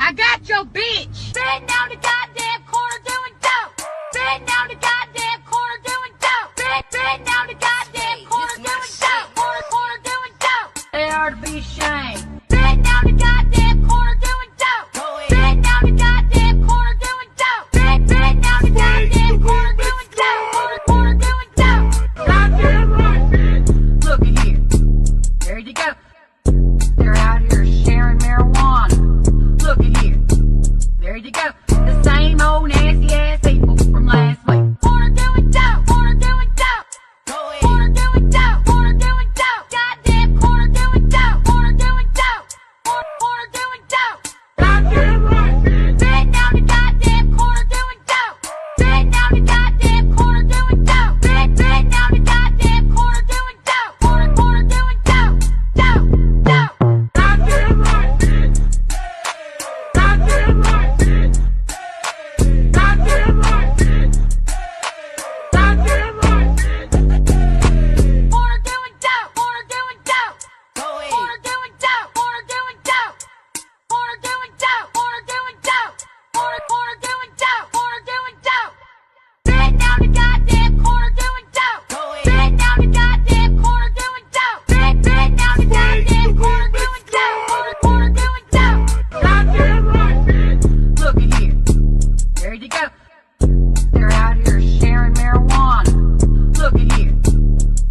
I got your bitch. Sitting down the goddamn corner doing dope. Sitting down the goddamn corner doing dope. Sitting down the goddamn corner doing dope. Corner doing dope. They are to be ashamed. Sitting down the goddamn corner doing dope. Sitting down the goddamn corner doing dope. Sitting down the goddamn corner doing dope. Corner doing dope. Goddamn right, bitch. Look at here. There you go. They're out here sharing marijuana. Look at here. There you go. The same old nasty ass people from last week. Corner doing dope. Corner doing dope. Corner doing dope. Corner doing dope. Goddamn corner doing dope. Corner doing dope. Corner doing dope. Goddamn right, bitch. Sitting down the goddamn corner doing dope. Sitting down the goddamn corner doing dope. Sitting down the goddamn corner doing dope. Corner doing dope. Dope. Goddamn right, bitch. Goddamn right, bitch. Goddamn right, bitch. Goddamn right, bitch. Corner doing dope. Corner doing dope. Corner doing dope. Corner doing dope. Corner doing dope. Corner doing dope. Corner doing dope. Corner doing dope. Sitting down the goddamn corner doing dope. Sitting down the goddamn corner doing dope. Sitting down the goddamn corner doing dope. Corner doing dope. Goddamn right, bitch. Look at here. There you go. They're out here sharing marijuana. Look at here.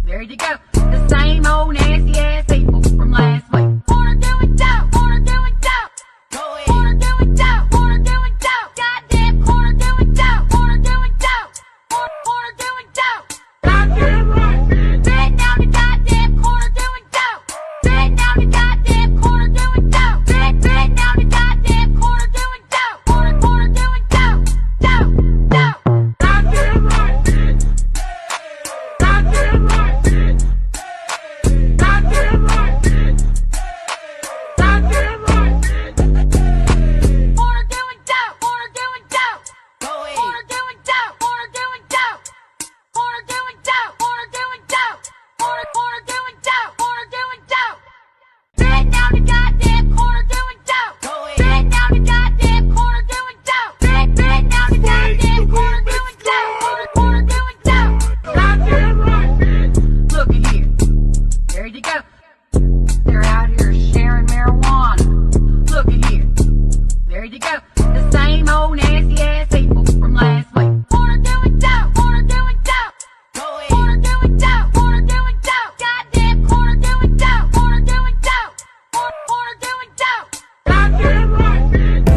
There you go. The same old nasty ass people from last week. Corner doing dope. Corner doing dope. Corner doing dope. Corner doing dope. Goddamn corner doing dope. Corner doing dope. Corner doing dope. Goddamn right, bitch. Sitting down the goddamn corner doing dope. Sitting down the goddamn corner doing dope. Sitting down the goddamn corner doing dope. Corner doing dope. Dope. Goddamn right, bitch. Goddamn right, bitch. Goddamn right, bitch. Goddamn right, bitch. Corner doing dope. Corner doing dope. Corner doing dope. Corner doing dope. Corner doing dope. Corner doing dope. Corner doing dope. Corner doing dope. Sitting down the goddamn corner doing dope. Sitting down the goddamn corner doing dope. Sitting down the goddamn corner doing dope. Corner doing dope. Goddamn right, bitch. Look at here. There you go. They're out here sharing marijuana. Look at here. There you go. The same old nasty ass people from last week. Corner doing dope. Corner doing dope. Corner doing dope. Corner doing dope. Goddamn corner doing dope. Corner doing dope. Corner doing dope. Goddamn right, bitch.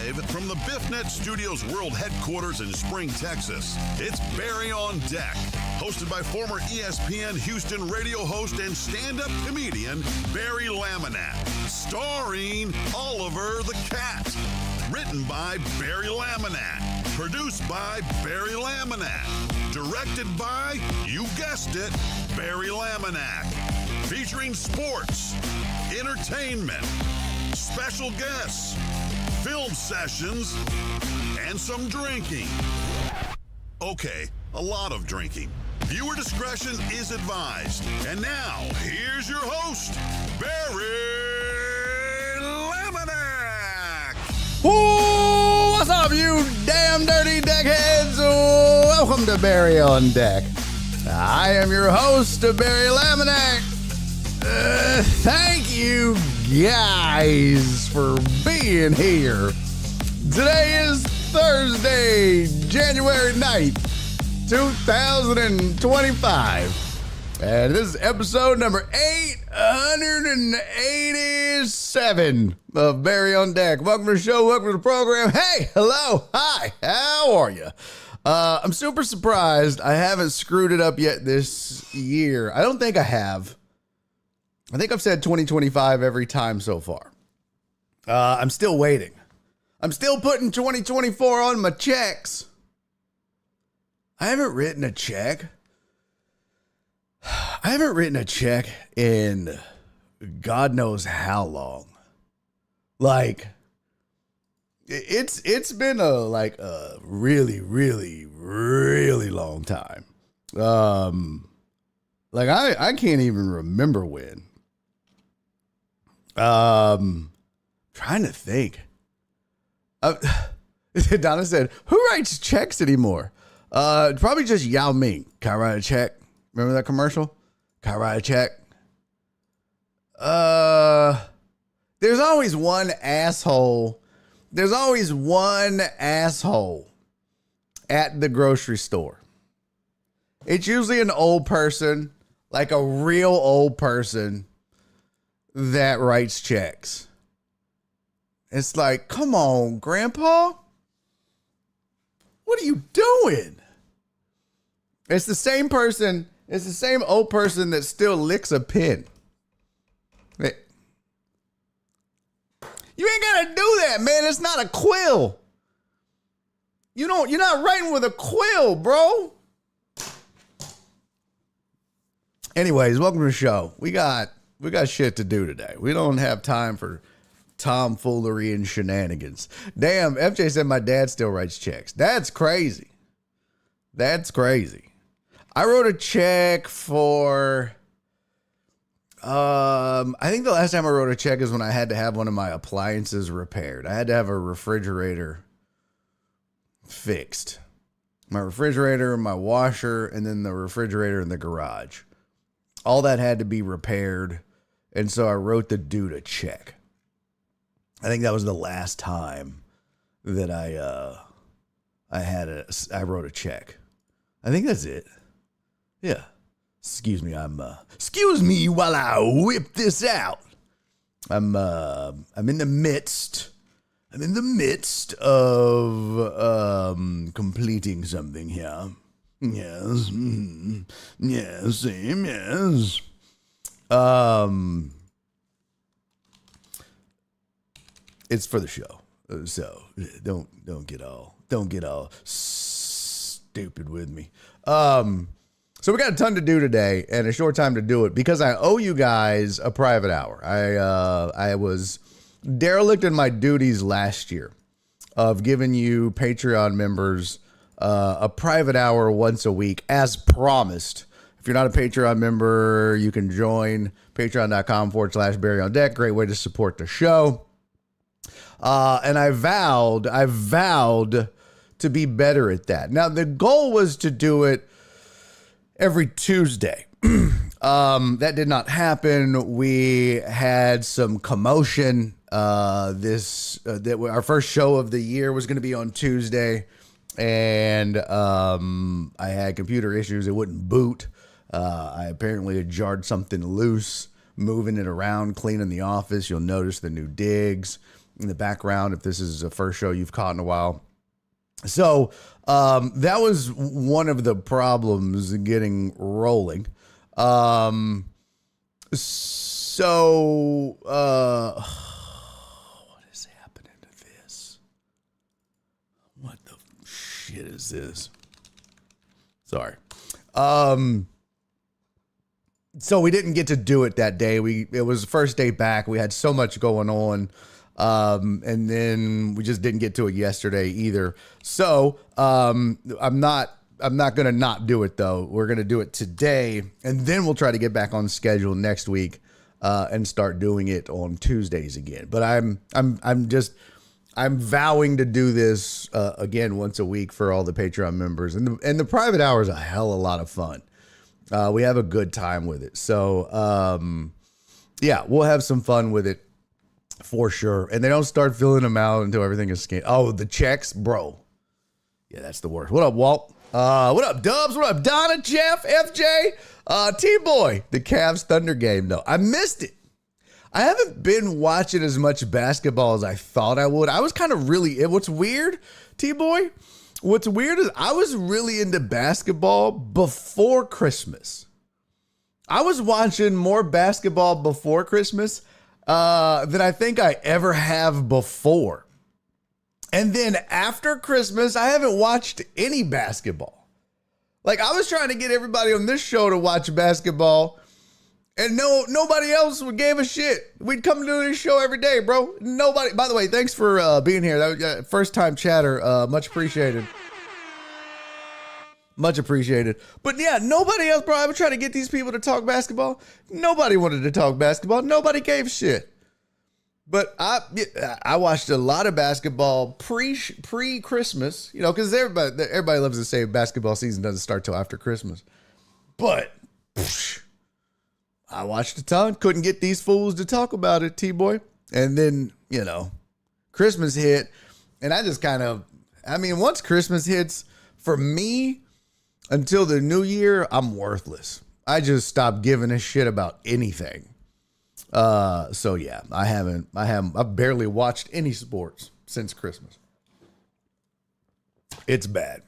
Live from the BiffNet Studios World Headquarters in Spring, Texas, it's Barry on Deck, hosted by former ESPN Houston radio host and stand-up comedian Barry Laminack, starring Oliver the Cat. Written by Barry Laminack, produced by Barry Laminack, directed by, you guessed it, Barry Laminack, featuring sports, entertainment, special guests, film sessions, and some drinking. Okay, a lot of drinking. Viewer discretion is advised. And now, here's your host, Barry Laminack. Ooh, what's up, you damn dirty deckheads? Welcome to Barry on Deck. I am your host, Barry Laminack. Thank you guys for being here. Today is Thursday, January 9th, 2025. And this is episode number 887 of Barry on Deck. Welcome to the show. Welcome to the program. Hey, hello, hi, how are you? I'm super surprised I haven't screwed it up yet this year. I don't think I have. I think I've said 2025 every time so far. I'm still waiting. I'm still putting 2024 on my checks. I haven't written a check. I haven't written a check in God knows how long. Like, it's been a really, really, really long time. Like I can't even remember when. Trying to think. Donna said, "Who writes checks anymore?" Probably just Yao Ming. Can I write a check? Remember that commercial? Can I write a check? There's always one asshole. There's always one asshole at the grocery store. It's usually an old person, like a real old person that writes checks. It's like, come on, Grandpa. What are you doing? It's the same person. It's the same old person that still licks a pen. You ain't gotta do that, man. It's not a quill. You're not writing with a quill, bro. Anyways, welcome to the show. We got shit to do today. We don't have time for tomfoolery and shenanigans. Damn, FJ said my dad still writes checks. That's crazy. That's crazy. I wrote a check for, I think the last time I wrote a check is when I had to have one of my appliances repaired. I had to have a refrigerator fixed. My refrigerator, my washer, and then the refrigerator in the garage. All that had to be repaired. And so I wrote the dude a check. I think that was the last time that I wrote a check. I think that's it. Yeah. Excuse me while I whip this out. I'm in the midst of completing something here. Yes. Yes, same, yes. It's for the show, so don't get all stupid with me. So we got a ton to do today and a short time to do it because I owe you guys a private hour. I was derelict in my duties last year of giving you Patreon members a private hour once a week as promised. If you're not a Patreon member, you can join patreon.com/Barry on Deck. Great way to support the show. And I vowed to be better at that. Now, the goal was to do it every Tuesday. That did not happen. We had some commotion. Our first show of the year was going to be on Tuesday, and I had computer issues. It wouldn't boot. I apparently had jarred something loose, moving it around, cleaning the office. You'll notice the new digs. in the background if this is the first show you've caught in a while. So that was one of the problems getting rolling. What is happening to this? What the shit is this? Sorry. So we didn't get to do it that day. It was the first day back. We had so much going on. And then we just didn't get to it yesterday either. So, I'm not going to not do it though. We're going to do it today, and then we'll try to get back on schedule next week, and start doing it on Tuesdays again. But I'm vowing to do this, again, once a week for all the Patreon members, and the private hour is a hell of a lot of fun. We have a good time with it. So, yeah, we'll have some fun with it. For sure. And they don't start filling them out until everything is scanned. Oh, the checks, bro. Yeah, that's the worst. What up, Walt? What up, Dubs? What up, Donna, Jeff, FJ? T-Boy. The Cavs Thunder game, though. I missed it. I haven't been watching as much basketball as I thought I would. I was kind of what's weird, T-Boy? What's weird is I was really into basketball before Christmas. I was watching more basketball before Christmas than I think I ever have before. And then after Christmas, I haven't watched any basketball. Like, I was trying to get everybody on this show to watch basketball, and nobody else gave a shit. We'd come to this show every day, bro. Nobody. By the way, thanks for being here. That was, first time chatter. Much appreciated. Much appreciated. But yeah, nobody else, bro. I was trying to get these people to talk basketball. Nobody wanted to talk basketball. Nobody gave a shit. But I watched a lot of basketball pre-Christmas, you know, because everybody loves to say basketball season doesn't start till after Christmas. But I watched a ton. Couldn't get these fools to talk about it, T-Boy. And then, you know, Christmas hit. And I just once Christmas hits, for me, until the new year, I'm worthless. I just stopped giving a shit about anything. So yeah, I've barely watched any sports since Christmas. It's bad.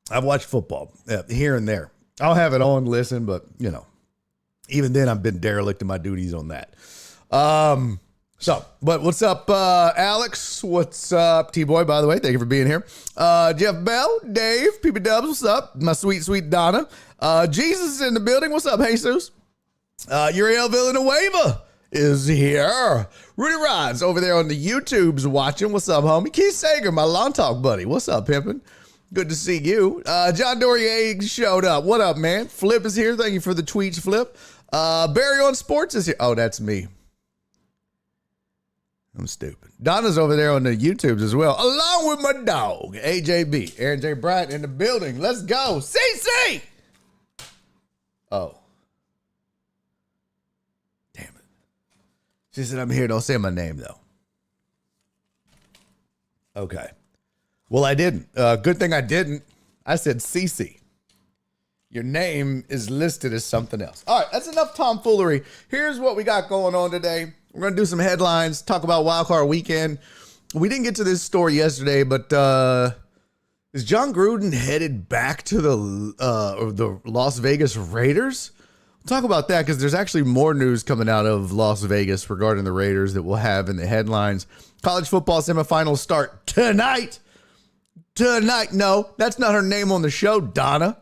I've watched football here and there. I'll have it on, listen, but you know, even then I've been derelict in my duties on that. But what's up, Alex? What's up, T-Boy, by the way? Thank you for being here. Jeff Bell, Dave, PP Dubs, what's up? My sweet, sweet Donna. Jesus is in the building. What's up, Jesus? Uriel Villanueva is here. Rudy Rods over there on the YouTubes watching. What's up, homie? Keith Sager, my lawn talk buddy. What's up, pimpin'? Good to see you. John Dorier showed up. What up, man? Flip is here. Thank you for the tweets, Flip. Barry on Sports is here. Oh, that's me. I'm stupid. Donna's over there on the YouTubes as well, along with my dog, AJB. Aaron J. Bryant in the building. Let's go. CC! Oh. Damn it. She said, I'm here. Don't say my name, though. Okay. Well, I didn't. Good thing I didn't. I said CC. Your name is listed as something else. All right, that's enough tomfoolery. Here's what we got going on today. We're going to do some headlines, talk about Wildcard Weekend. We didn't get to this story yesterday, but is John Gruden headed back to the Las Vegas Raiders? We'll talk about that because there's actually more news coming out of Las Vegas regarding the Raiders that we'll have in the headlines. College football semifinals start tonight. Tonight. No, that's not her name on the show, Donna.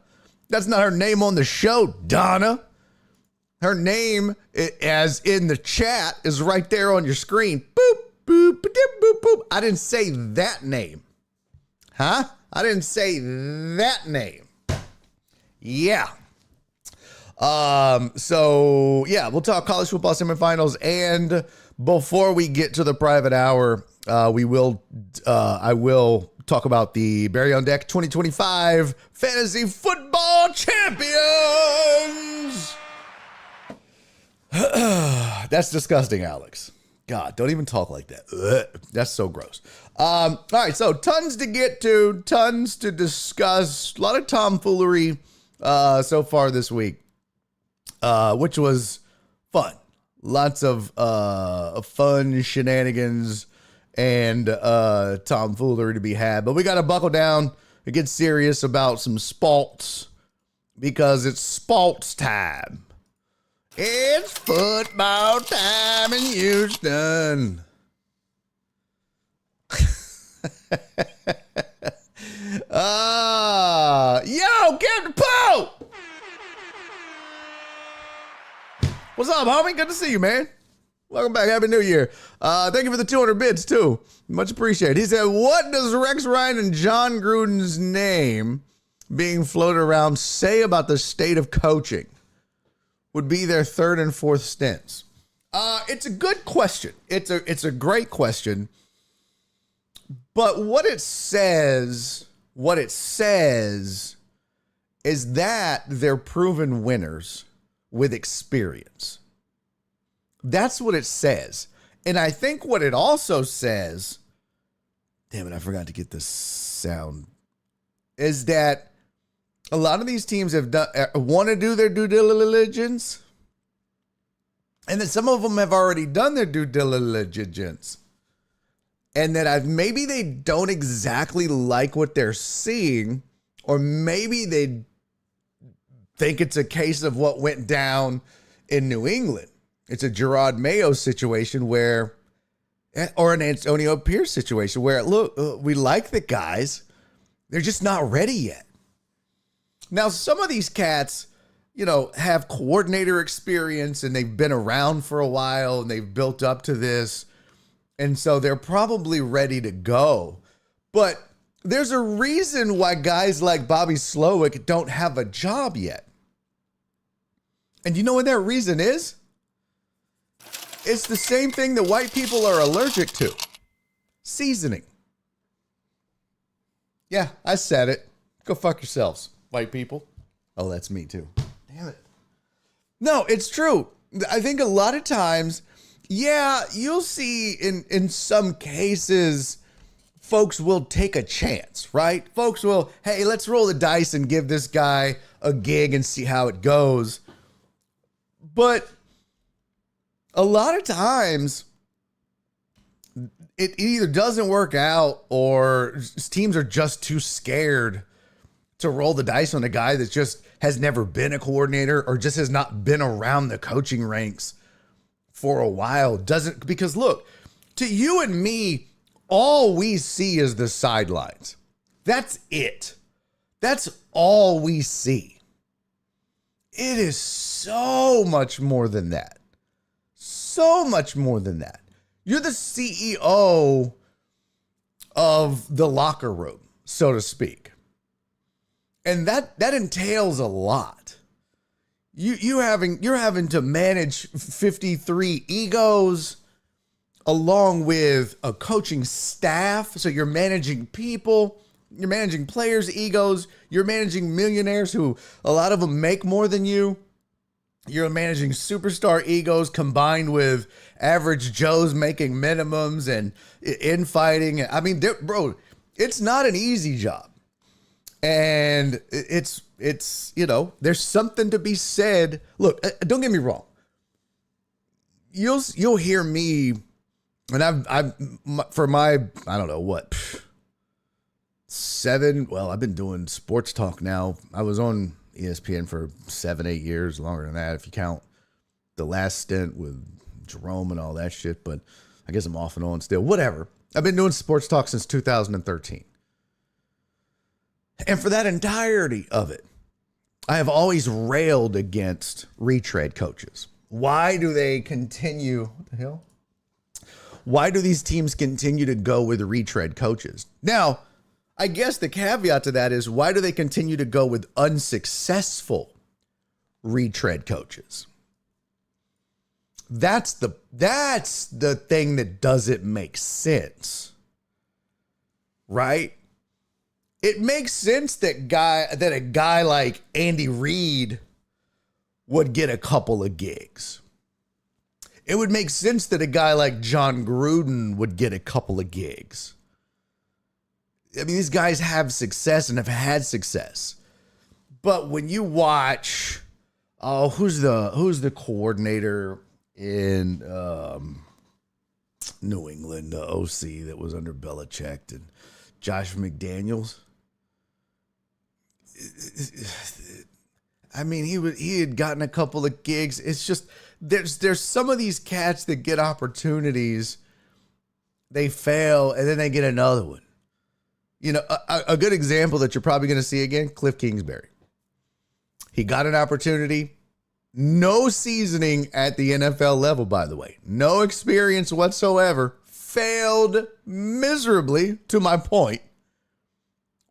That's not her name on the show, Donna. Her name, as in the chat, is right there on your screen. Boop, boop, boop, boop, boop. I didn't say that name. Huh? I didn't say that name. Yeah. So, yeah, we'll talk college football semifinals. And before we get to the private hour, I will talk about the Barry on Deck 2025 Fantasy Football Champions. That's disgusting, Alex. God, don't even talk like that. Ugh, that's so gross. All right, so tons to get to, tons to discuss. A lot of tomfoolery so far this week, which was fun. Lots of fun shenanigans and tomfoolery to be had. But we got to buckle down and get serious about some sports because it's sports time. It's football time in Houston. Yo, Captain Poe! What's up, homie? Good to see you, man. Welcome back. Happy New Year. Thank you for the 200 bits, too. Much appreciated. He said, what does Rex Ryan and John Gruden's name being floated around say about the state of coaching? Would be their third and fourth stints. It's a good question. It's a great question. But what it says is that they're proven winners with experience. That's what it says. And I think what it also says, damn it, I forgot to get this sound, is that a lot of these teams have want to do their due diligence, and then some of them have already done their due diligence, and that maybe they don't exactly like what they're seeing, or maybe they think it's a case of what went down in New England. It's a Gerard Mayo situation or an Antonio Pierce situation where, look, we like the guys, they're just not ready yet. Now, some of these cats, have coordinator experience and they've been around for a while and they've built up to this. And so they're probably ready to go. But there's a reason why guys like Bobby Slowick don't have a job yet. And you know what that reason is? It's the same thing that white people are allergic to. Seasoning. Yeah, I said it. Go fuck yourselves. White people. Oh, that's me too. Damn it. No, it's true. I think a lot of times, yeah, you'll see in some cases, folks will take a chance, right? Folks will, hey, let's roll the dice and give this guy a gig and see how it goes. But a lot of times, it either doesn't work out or teams are just too scared to roll the dice on a guy that just has never been a coordinator or just has not been around the coaching ranks for a while. Because look, to you and me, all we see is the sidelines. That's it. That's all we see. It is so much more than that. So much more than that. You're the CEO of the locker room, so to speak. And that entails a lot. You're having to manage 53 egos along with a coaching staff. So you're managing people, you're managing players' egos, you're managing millionaires who a lot of them make more than you. You're managing superstar egos combined with average Joes making minimums and infighting. I mean, bro, it's not an easy job. And it's there's something to be said. Look, don't get me wrong. You'll hear me, and I've for my, I don't know what, I've been doing sports talk now. I was on ESPN for 7-8 years, longer than that if you count the last stint with Jerome and all that shit, but I guess I'm off and on still. Whatever. I've been doing sports talk since 2013. And for that entirety of it, I have always railed against retread coaches. Why do they continue? What the hell? Why do these teams continue to go with retread coaches? Now, I guess the caveat to that is, why do they continue to go with unsuccessful retread coaches? That's the thing that doesn't make sense, right? It makes sense that a guy like Andy Reid would get a couple of gigs. It would make sense that a guy like John Gruden would get a couple of gigs. I mean, these guys have success and have had success. But when you watch, who's the coordinator in New England OC that was under Belichick and Josh McDaniels. I mean, he had gotten a couple of gigs. It's just there's some of these cats that get opportunities, they fail, and then they get another one. You know, a good example that you're probably going to see again, Cliff Kingsbury. He got an opportunity. No seasoning at the NFL level, by the way. No experience whatsoever. Failed miserably, to my point.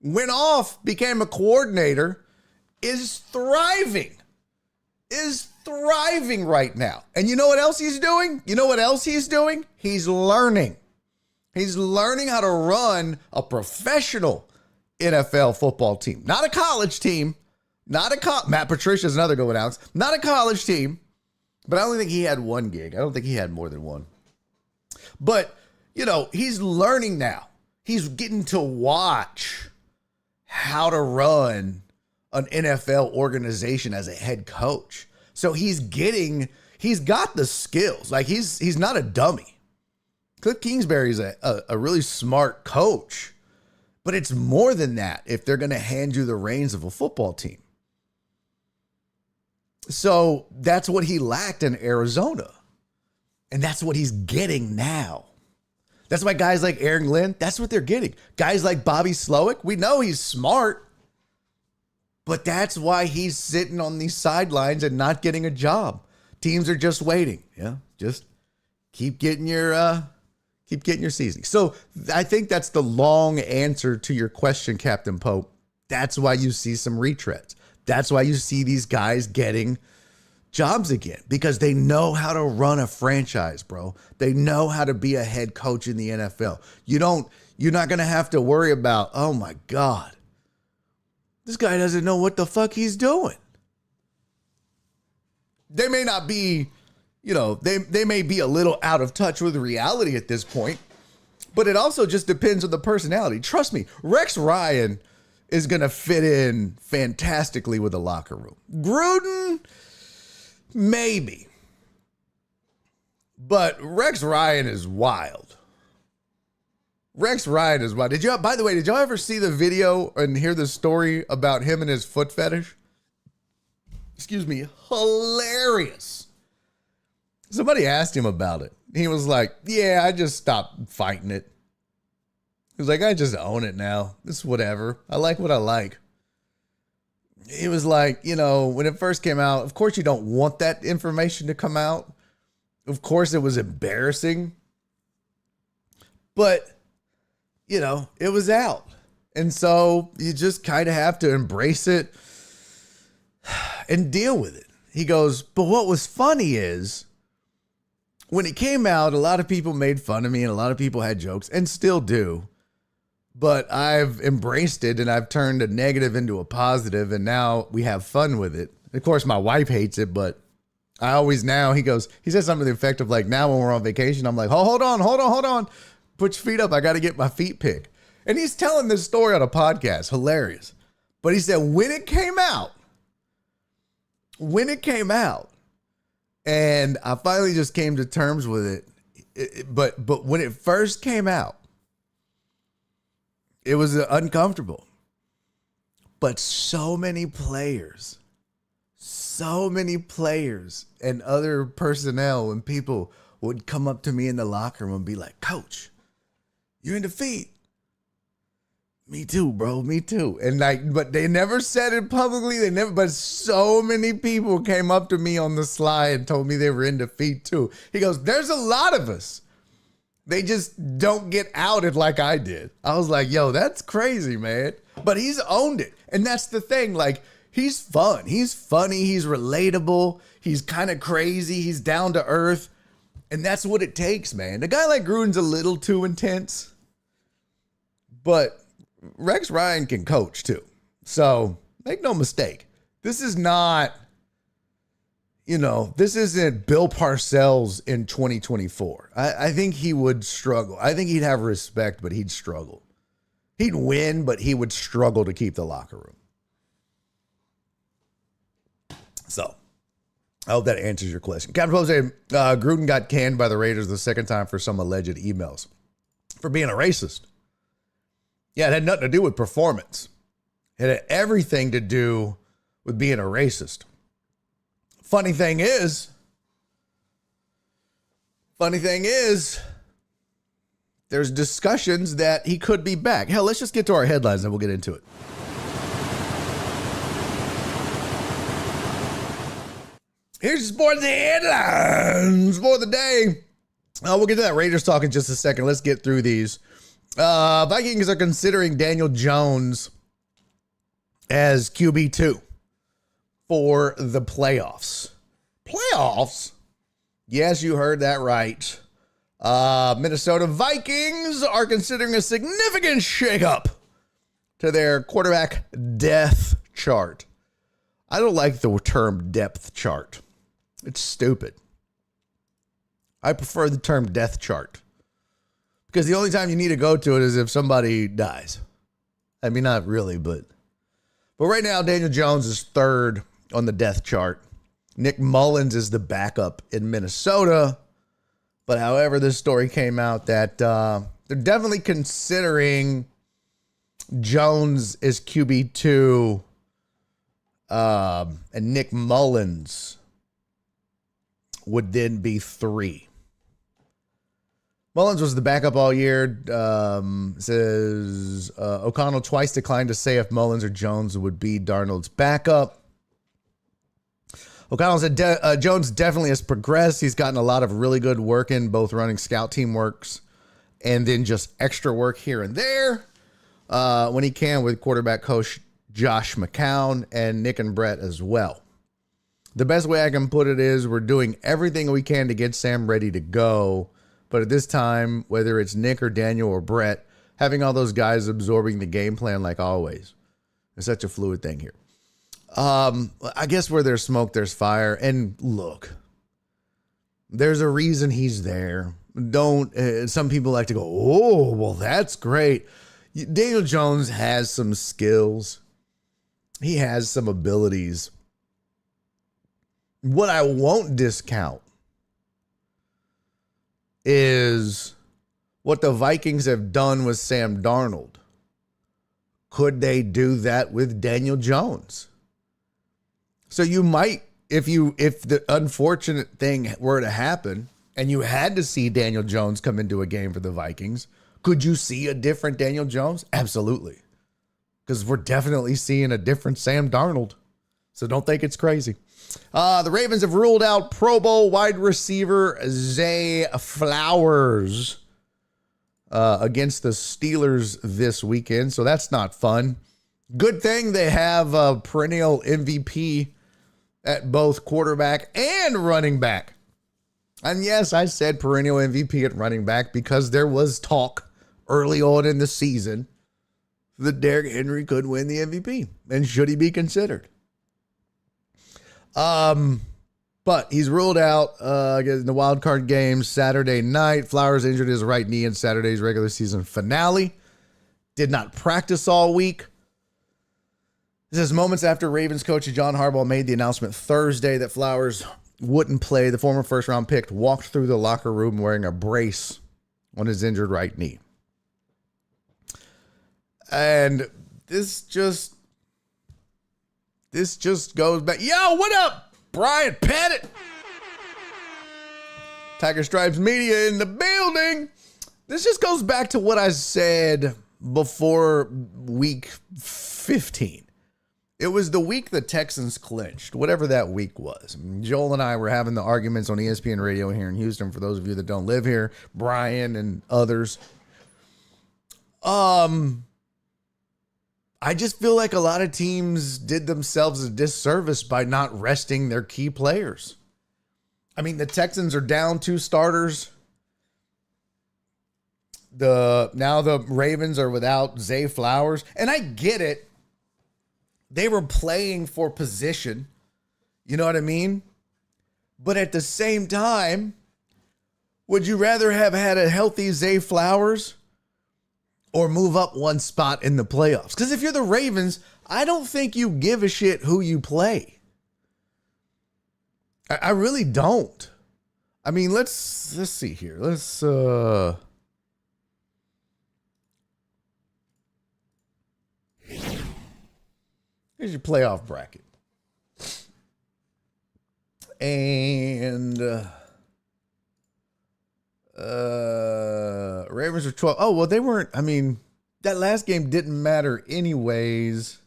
Went off, became a coordinator, is thriving. Is thriving right now. And you know what else he's doing? He's learning. He's learning how to run a professional NFL football team. Not a college team. Matt Patricia's another going out. Not a college team. But I only think he had one gig. I don't think he had more than one. But, you know, he's learning now. He's getting to watch how to run an NFL organization as a head coach. So he's got the skills. Like he's not a dummy. Cliff Kingsbury is a really smart coach, but it's more than that if they're going to hand you the reins of a football team. So that's what he lacked in Arizona. And that's what he's getting now. That's why guys like Aaron Glenn, that's what they're getting. Guys like Bobby Slowick, we know he's smart, but that's why he's sitting on these sidelines and not getting a job. Teams are just waiting. Yeah, just keep getting your seasoning. So I think that's the long answer to your question, Captain Pope. That's why you see some retreads. That's why you see these guys getting jobs again, because they know how to run a franchise, bro. They know how to be a head coach in the NFL. You're not going to have to worry about, oh my God, this guy doesn't know what the fuck he's doing. They may not be, you know, they may be a little out of touch with reality at this point, but it also just depends on the personality. Trust me, Rex Ryan is going to fit in fantastically with the locker room. Gruden, maybe. But Rex Ryan is wild. Rex Ryan is wild. By the way, did y'all ever see the video and hear the story about him and his foot fetish? Excuse me. Hilarious. Somebody asked him about it. He was like, yeah, I just stopped fighting it. He was like, I just own it now. It's whatever. I like what I like. He was like, you know, when it first came out, of course you don't want that information to come out. Of course it was embarrassing. But, you know, it was out. And so you just kind of have to embrace it and deal with it. He goes, but what was funny is when it came out, a lot of people made fun of me and a lot of people had jokes and still do. But I've embraced it and I've turned a negative into a positive, and now we have fun with it. Of course, my wife hates it, but I always now, he says something to the effect of like, now when we're on vacation, I'm like, oh, hold on. Put your feet up. I got to get my feet picked. And he's telling this story on a podcast. Hilarious. But he said when it came out, and I finally just came to terms with it. But when it first came out, it was uncomfortable. But so many players and other personnel and people would come up to me in the locker room and be like, Coach, you're in defeat. Me too, bro. Me too. And like, but they never said it publicly. But so many people came up to me on the sly and told me they were in defeat too. He goes, there's a lot of us. They just don't get outed like I did. I was like, yo, that's crazy, man. But he's owned it. And that's the thing. Like, he's fun. He's funny. He's relatable. He's kind of crazy. He's down to earth. And that's what it takes, man. A guy like Gruden's a little too intense. But Rex Ryan can coach too. So make no mistake. This is not, this isn't Bill Parcells in 2024. I think he would struggle. I think he'd have respect, but he'd struggle. He'd win, but he would struggle to keep the locker room. So I hope that answers your question. Captain Pope said Gruden got canned by the Raiders the second time for some alleged emails for being a racist. Yeah, it had nothing to do with performance. It had everything to do with being a racist. Funny thing is, there's discussions that he could be back. Hell, let's just get to our headlines and we'll get into it. Here's your sports headlines for the day. We'll get to that Raiders talk in just a second. Let's get through these. Vikings are considering Daniel Jones as QB2 for the playoffs. Playoffs? Yes, you heard that right. Minnesota Vikings are considering a significant shakeup to their quarterback depth chart. I don't like the term depth chart. It's stupid. I prefer the term death chart because the only time you need to go to it is if somebody dies. I mean, not really, but right now, Daniel Jones is third on the death chart. Nick Mullins is the backup in Minnesota. But however, this story came out that they're definitely considering Jones is QB2 and Nick Mullins would then be 3. Mullins was the backup all year. Says O'Connell twice declined to say if Mullins or Jones would be Darnold's backup. O'Connell said Jones definitely has progressed. He's gotten a lot of really good work in both running scout team works and then just extra work here and there when he can with quarterback coach Josh McCown and Nick and Brett as well. The best way I can put it is we're doing everything we can to get Sam ready to go. But at this time, whether it's Nick or Daniel or Brett, having all those guys absorbing the game plan like always. It's such a fluid thing here. I guess where there's smoke, there's fire. And look, there's a reason he's there. Some people like to go, oh, well, that's great. Daniel Jones has some skills. He has some abilities. What I won't discount is what the Vikings have done with Sam Darnold. Could they do that with Daniel Jones? So you might, if the unfortunate thing were to happen and you had to see Daniel Jones come into a game for the Vikings, could you see a different Daniel Jones? Absolutely. Because we're definitely seeing a different Sam Darnold. So don't think it's crazy. The Ravens have ruled out Pro Bowl wide receiver Zay Flowers against the Steelers this weekend. So that's not fun. Good thing they have a perennial MVP at both quarterback and running back. And yes, I said perennial MVP at running back because there was talk early on in the season that Derrick Henry could win the MVP. And should he be considered? But he's ruled out in the wild card game Saturday night. Flowers injured his right knee in Saturday's regular season finale. Did not practice all week. This is moments after Ravens coach John Harbaugh made the announcement Thursday that Flowers wouldn't play. The former first-round pick walked through the locker room wearing a brace on his injured right knee. And this just goes back. Yo, what up, Brian Pettit? Tiger Stripes Media in the building. This just goes back to what I said before week 15. It was the week the Texans clinched, whatever that week was. Joel and I were having the arguments on ESPN Radio here in Houston, for those of you that don't live here, Brian and others. I just feel like a lot of teams did themselves a disservice by not resting their key players. I mean, the Texans are down 2 starters. Now the Ravens are without Zay Flowers. And I get it. They were playing for position. You know what I mean? But at the same time, would you rather have had a healthy Zay Flowers or move up one spot in the playoffs? Because if you're the Ravens, I don't think you give a shit who you play. I really don't. I mean, let's see here. Here's your playoff bracket. And Ravens are 12. Oh, well, they weren't. I mean, that last game didn't matter anyways.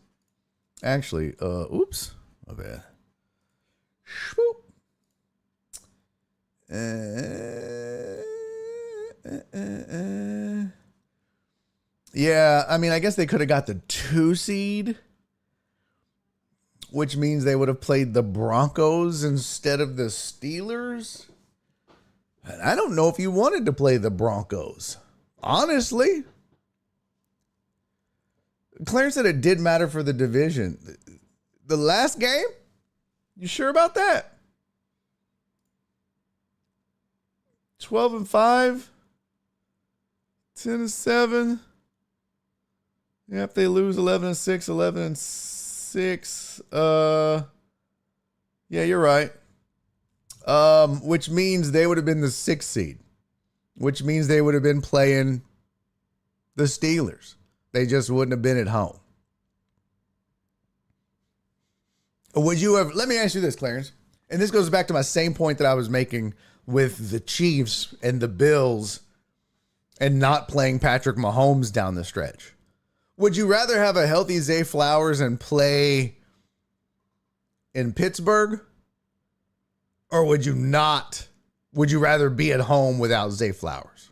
Actually, oops. My bad. Swoop. Yeah, I mean, I guess they could have got the 2 seed, which means they would have played the Broncos instead of the Steelers. And I don't know if you wanted to play the Broncos, honestly. Clarence said it did matter for the division. The last game? You sure about that? 12-5, 10-7. Yeah, if they lose 11-6, 11-6. Yeah, you're right. Which means they would have been the 6th seed, which means they would have been playing the Steelers. They just wouldn't have been at home. Would you have? Let me ask you this, Clarence. And this goes back to my same point that I was making with the Chiefs and the Bills and not playing Patrick Mahomes down the stretch. Would you rather have a healthy Zay Flowers and play in Pittsburgh? Or would you not? Would you rather be at home without Zay Flowers?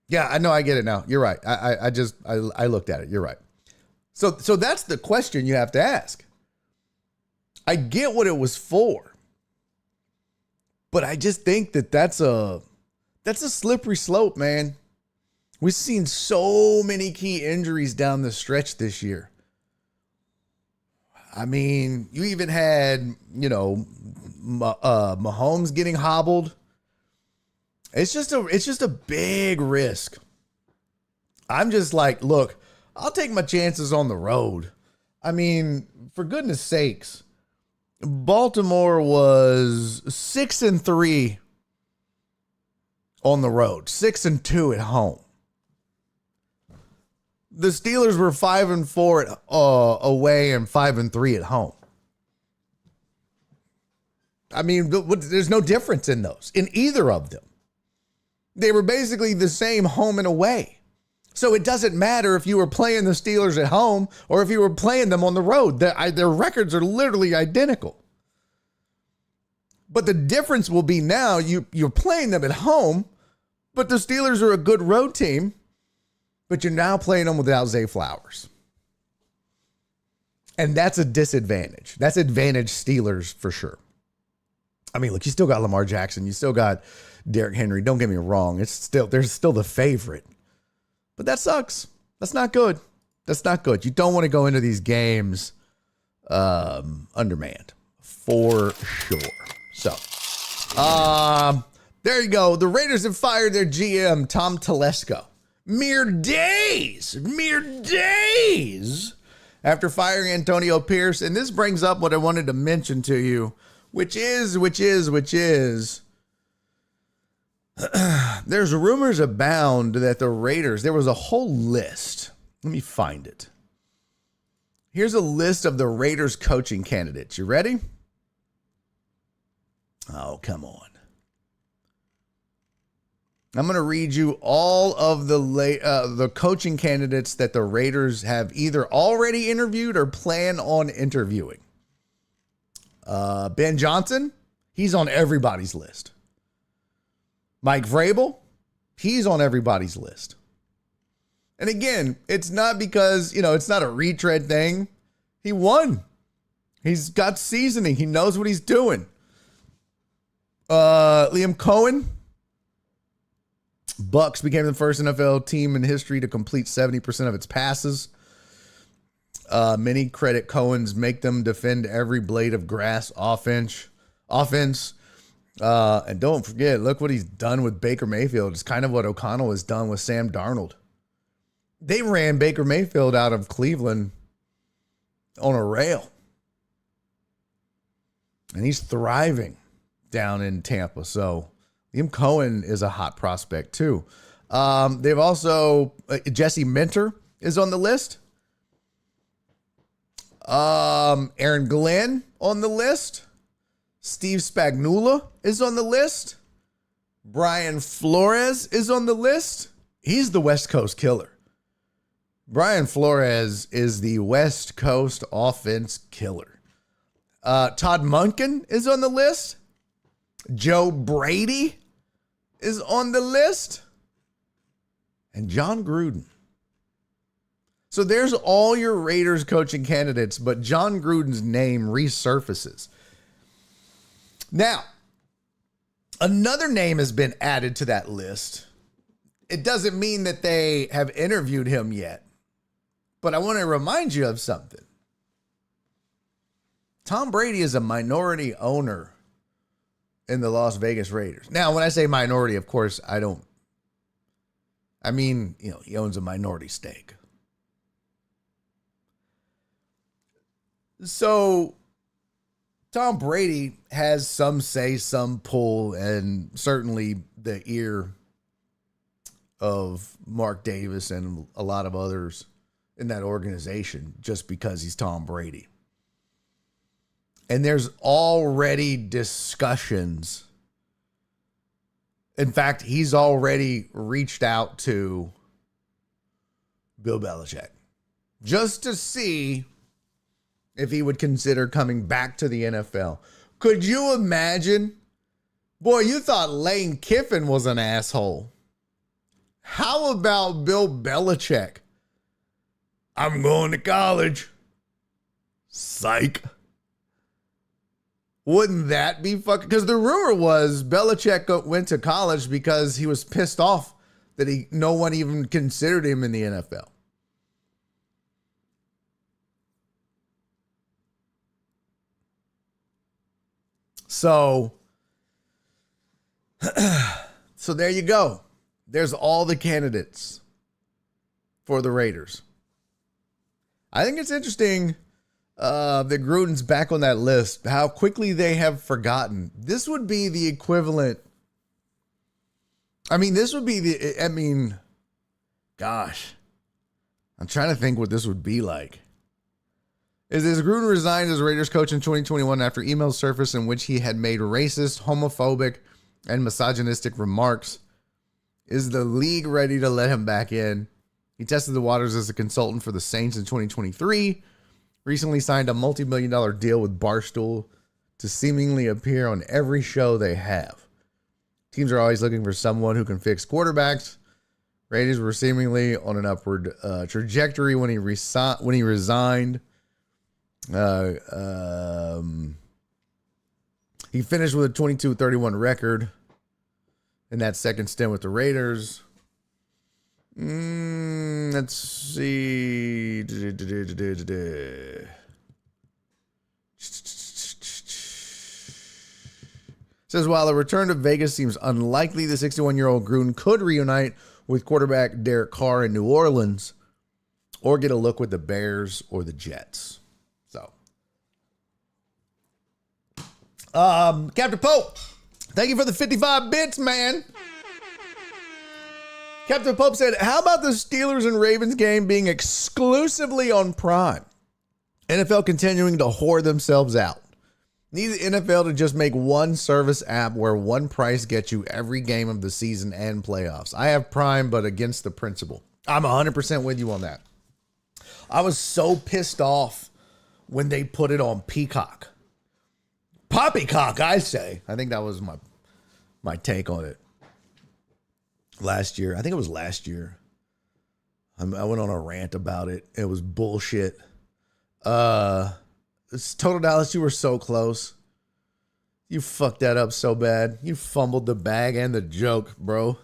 Yeah, I know. I get it now. You're right. I looked at it. You're right. So that's the question you have to ask. I get what it was for, but I just think that's a slippery slope, man. We've seen so many key injuries down the stretch this year. I mean, you even had, Mahomes getting hobbled. It's just a big risk. I'm just like, look, I'll take my chances on the road. I mean, for goodness sakes, Baltimore was 6-3 on the road, 6-2 at home. The Steelers were 5-4 away and 5-3 at home. I mean, there's no difference in those, in either of them. They were basically the same home and away. So it doesn't matter if you were playing the Steelers at home or if you were playing them on the road. Their records are literally identical. But the difference will be now you're playing them at home, but the Steelers are a good road team, but you're now playing them without Zay Flowers. And that's a disadvantage. That's advantage Steelers for sure. I mean, look, you still got Lamar Jackson. You still got Derrick Henry. Don't get me wrong. They're still the favorite. But that sucks. That's not good. That's not good. You don't want to go into these games undermanned for sure. So, there you go. The Raiders have fired their GM, Tom Telesco. Mere days after firing Antonio Pierce. And this brings up what I wanted to mention to you, which is there's rumors abound that the Raiders, there was a whole list. Let me find it. Here's a list of the Raiders coaching candidates. You ready? Oh, come on. I'm going to read you all of the coaching candidates that the Raiders have either already interviewed or plan on interviewing. Ben Johnson, he's on everybody's list. Mike Vrabel, he's on everybody's list. And again, it's not because, it's not a retread thing. He won. He's got seasoning. He knows what he's doing. Liam Cohen, Bucks became the first NFL team in history to complete 70% of its passes. Many credit Cohen's make them defend every blade of grass offense. And don't forget, look what he's done with Baker Mayfield. It's kind of what O'Connell has done with Sam Darnold. They ran Baker Mayfield out of Cleveland on a rail. and he's thriving down in Tampa. So Liam Cohen is a hot prospect too. They've also Jesse Minter is on the list. Aaron Glenn on the list. Steve Spagnuolo is on the list. Brian Flores is on the list. He's the West Coast killer. Brian Flores is the West Coast offense killer. Todd Monken is on the list. Joe Brady is on the list. And John Gruden. So there's all your Raiders coaching candidates, but John Gruden's name resurfaces. Now, another name has been added to that list. It doesn't mean that they have interviewed him yet, but I want to remind you of something. Tom Brady is a minority owner in the Las Vegas Raiders. Now, when I say minority, of course, I mean, he owns a minority stake. So Tom Brady has some say, some pull, and certainly the ear of Mark Davis and a lot of others in that organization just because he's Tom Brady. And there's already discussions. In fact, he's already reached out to Bill Belichick just to see if he would consider coming back to the NFL. Could you imagine? Boy, you thought Lane Kiffin was an asshole. How about Bill Belichick? I'm going to college. Psych. Wouldn't that be fucking... Because the rumor was Belichick went to college because he was pissed off that no one even considered him in the NFL. So there you go. There's all the candidates for the Raiders. I think it's interesting that Gruden's back on that list, how quickly they have forgotten. This would be the equivalent. Gosh, I'm trying to think what this would be like. Is this Gruden resigned as Raiders coach in 2021 after emails surfaced in which he had made racist, homophobic, and misogynistic remarks? Is the league ready to let him back in? He tested the waters as a consultant for the Saints in 2023. Recently signed a multi-million-dollar deal with Barstool to seemingly appear on every show they have. Teams are always looking for someone who can fix quarterbacks. Raiders were seemingly on an upward trajectory when he resigned. He finished with a 22-31 record in that second stint with the Raiders. Let's see. Says, while a return to Vegas seems unlikely, the 61-year-old Gruden could reunite with quarterback Derek Carr in New Orleans or get a look with the Bears or the Jets. So, Captain Pope, thank you for the 55 bits, man. Captain Pope said, how about the Steelers and Ravens game being exclusively on Prime? NFL continuing to whore themselves out. Need the NFL to just make one service app where one price gets you every game of the season and playoffs. I have Prime, but against the principle. I'm 100% with you on that. I was so pissed off when they put it on Peacock. Poppycock, I say. I think that was my take on it. Last year. I think it was last year. I went on a rant about it. It was bullshit. Total Dallas, you were so close. You fucked that up so bad. You fumbled the bag and the joke, bro.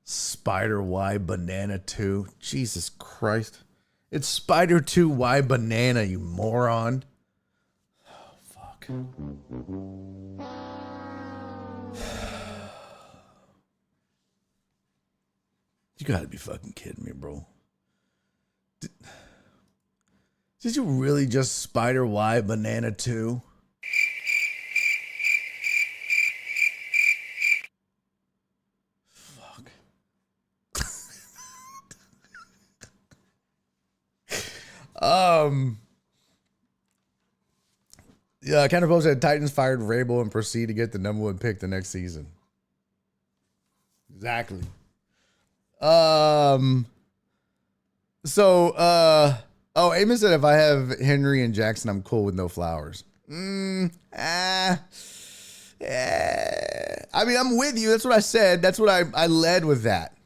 Spider Y Banana 2. Jesus Christ. It's Spider 2 Y Banana, you moron. Oh, fuck. You gotta be fucking kidding me, bro. Did you really just Spider Y Banana 2? Yeah, Counter Post said Titans fired Vrabel and proceed to get the number 1 pick the next season. Exactly. Amos said if I have Henry and Jackson, I'm cool with no Flowers. I mean, I'm with you. That's what I said. That's what I led with that.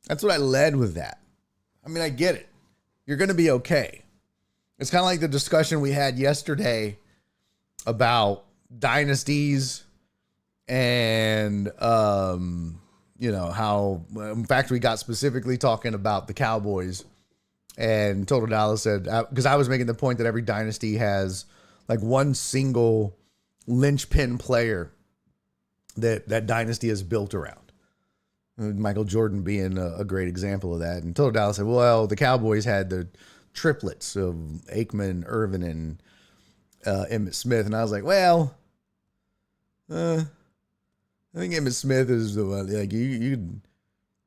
That's what I led with that. I mean, I get it. You're going to be okay. It's kind of like the discussion we had yesterday about dynasties and, you know, how, in fact, we got specifically talking about the Cowboys, and Total Dallas said, because I was making the point that every dynasty has like one single linchpin player that dynasty is built around. Michael Jordan being a great example of that. And Total Dallas said, well, the Cowboys had the triplets of Aikman, Irvin, and Emmitt Smith. And I was like, well, I think Emmitt Smith is the one. Like you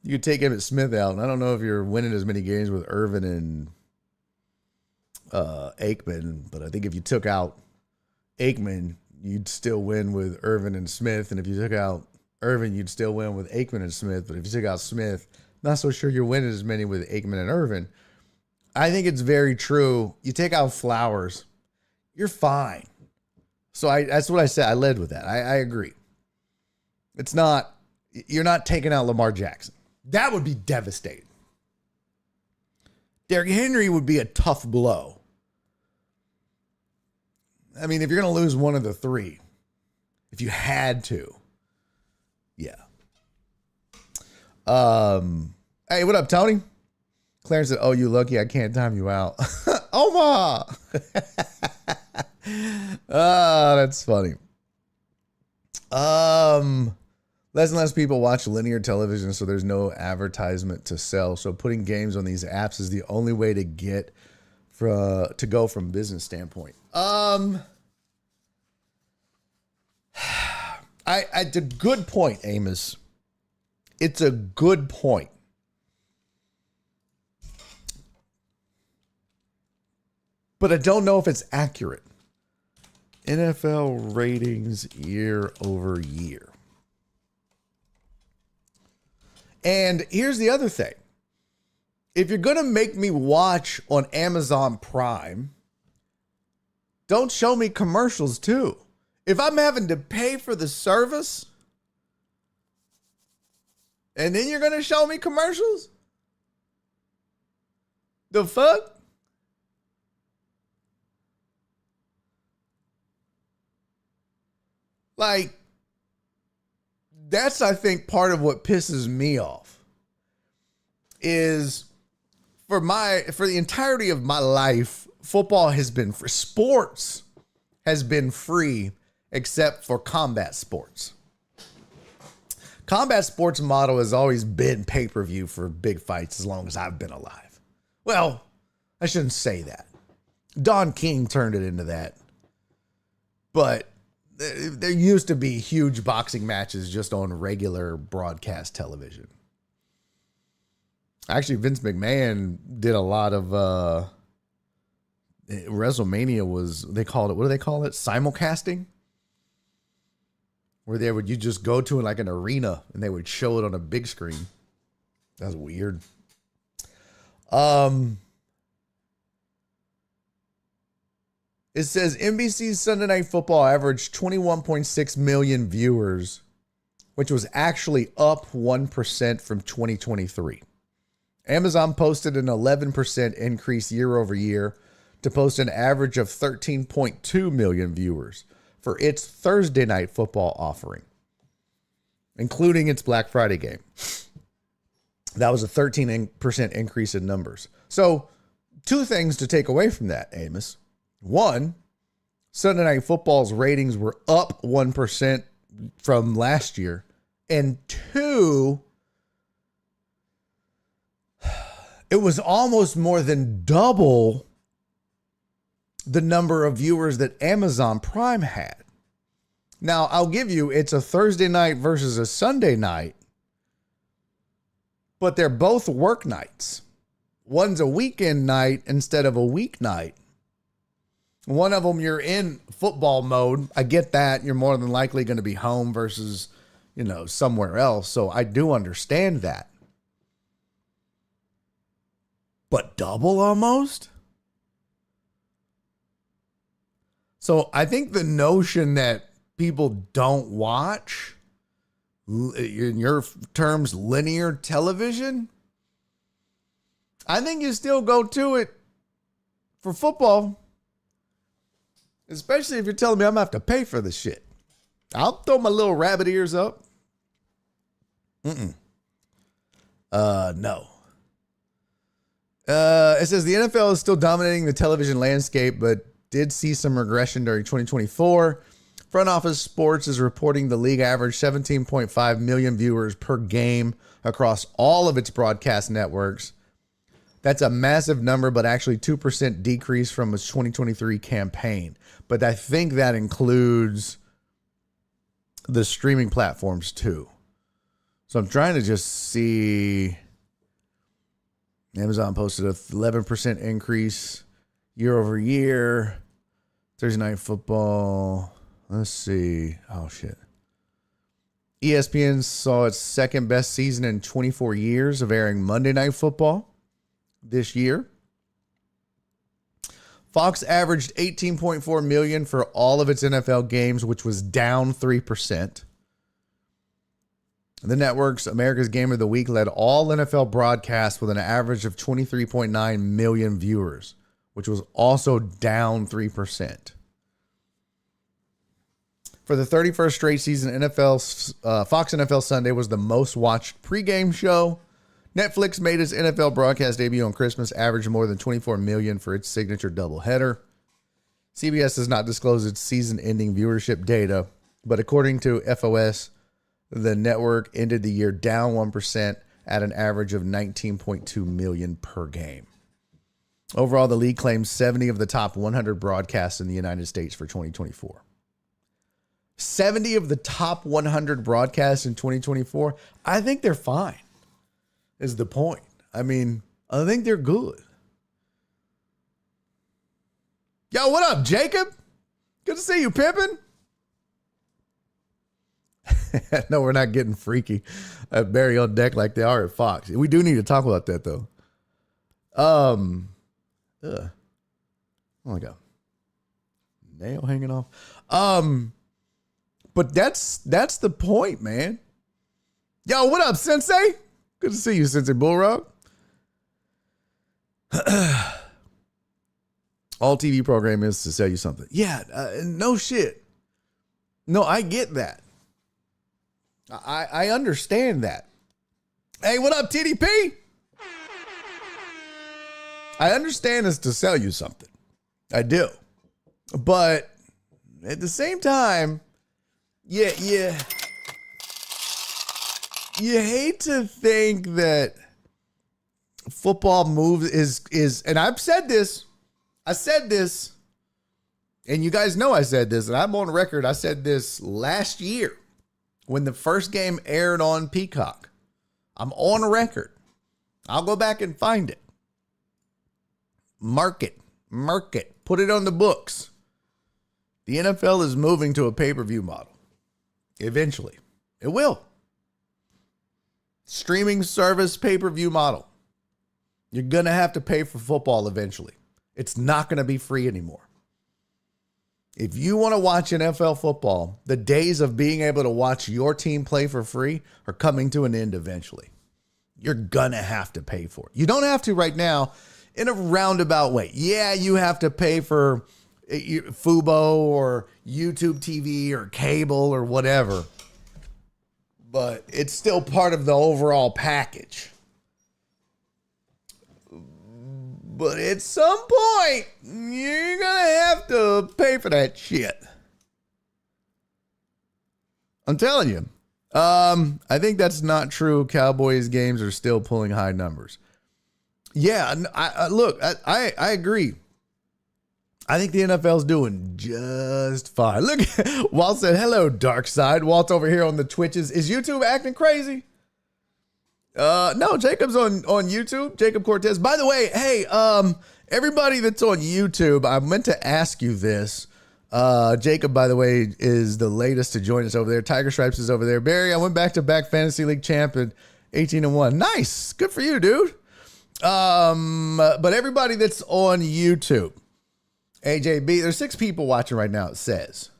could take Emmitt Smith out, and I don't know if you're winning as many games with Irvin and Aikman, but I think if you took out Aikman, you'd still win with Irvin and Smith. And if you took out Irvin, you'd still win with Aikman and Smith. But if you took out Smith, not so sure you're winning as many with Aikman and Irvin. I think it's very true. You take out Flowers, you're fine. So that's what I said. I led with that. I agree. It's not, you're not taking out Lamar Jackson. That would be devastating. Derrick Henry would be a tough blow. I mean, if you're going to lose one of the three, if you had to, yeah. Hey, what up, Tony? Clarence said, oh, you lucky I can't time you out. Omaha. Oh, that's funny. Less and less people watch linear television, so there's no advertisement to sell. So putting games on these apps is the only way to get to go from business standpoint. It's a good point, Amos. It's a good point. But I don't know if it's accurate. NFL ratings year over year. And here's the other thing. If you're going to make me watch on Amazon Prime, don't show me commercials too. If I'm having to pay for the service, and then you're going to show me commercials? The fuck? Like, that's, I think, part of what pisses me off is for the entirety of my life, football has been free. Sports has been free except for combat sports. Combat sports model has always been pay-per-view for big fights as long as I've been alive. Well, I shouldn't say that. Don King turned it into that. But there used to be huge boxing matches just on regular broadcast television. Actually, Vince McMahon did a lot of WrestleMania was, they called it, what do they call it? Simulcasting? Where you just go to like an arena and they would show it on a big screen. That's weird. It says NBC's Sunday Night Football averaged 21.6 million viewers, which was actually up 1% from 2023. Amazon posted an 11% increase year over year to post an average of 13.2 million viewers for its Thursday Night Football offering, including its Black Friday game. That was a 13% increase in numbers. So, two things to take away from that, Amos. One, Sunday Night Football's ratings were up 1% from last year. And two, it was almost more than double the number of viewers that Amazon Prime had. Now, I'll give you, it's a Thursday night versus a Sunday night, but they're both work nights. one's a weekend night instead of a weeknight. One of them, you're in football mode. I get that. You're more than likely going to be home versus, somewhere else. So I do understand that. But double almost? So I think the notion that people don't watch, in your terms, linear television, I think you still go to it for football. Especially if you're telling me I'm going to have to pay for this shit. I'll throw my little rabbit ears up. No. It says the NFL is still dominating the television landscape, but did see some regression during 2024. Front Office Sports is reporting the league averaged 17.5 million viewers per game across all of its broadcast networks. That's a massive number, but actually 2% decrease from its 2023 campaign. But I think that includes the streaming platforms too. So I'm trying to just see. Amazon posted a 11% increase year over year. Thursday Night Football. Let's see. Oh, shit. ESPN saw its second best season in 24 years of airing Monday Night Football this year. Fox averaged 18.4 million for all of its NFL games, which was down 3%. The network's America's Game of the Week led all NFL broadcasts with an average of 23.9 million viewers, which was also down 3%. For the 31st straight season, Fox NFL Sunday was the most watched pregame show. Netflix made its NFL broadcast debut on Christmas, averaged more than 24 million for its signature doubleheader. CBS does not disclose its season-ending viewership data, but according to FOS, the network ended the year down 1% at an average of 19.2 million per game. Overall, the league claims 70 of the top 100 broadcasts in the United States for 2024. 70 of the top 100 broadcasts in 2024, I think they're fine, is the point. I mean, I think they're good. Yo, what up, Jacob? Good to see you, pimpin'. No, we're not getting freaky at Barry on deck like they are at Fox. We do need to talk about that, though. Oh my God. Nail hanging off. But that's the point, man. Yo, what up, Sensei? Good to see you, Sensei Bullrog. All TV program is to sell you something. Yeah, no shit. No, I get that. I understand that. Hey, what up, TDP? I understand it's to sell you something. I do. But at the same time, yeah. You hate to think that football moves is, and I've said this. I said this, and you guys know I said this, and I'm on record. I said this last year when the first game aired on Peacock. I'm on record. I'll go back and find it. Mark it. Put it on the books. The NFL is moving to a pay-per-view model. Eventually. It will. Streaming service pay-per-view model. You're going to have to pay for football eventually. It's not going to be free anymore. If you want to watch NFL football, the days of being able to watch your team play for free are coming to an end eventually. You're going to have to pay for it. You don't have to right now in a roundabout way. Yeah, you have to pay for Fubo or YouTube TV or cable or whatever. But it's still part of the overall package. But at some point, you're going to have to pay for that shit. I'm telling you. I think that's not true. Cowboys games are still pulling high numbers. Yeah, I agree. I think the NFL's doing just fine. Look, Walt said, hello, dark side. Walt's over here on the Twitches. Is YouTube acting crazy? No, Jacob's on YouTube. Jacob Cortez. By the way, hey, everybody that's on YouTube, I meant to ask you this. Jacob, by the way, is the latest to join us over there. Tiger Stripes is over there. Barry, I went back Fantasy League champ at 18-1. Nice. Good for you, dude. But everybody that's on YouTube, AJB, there's 6 people watching right now, it says.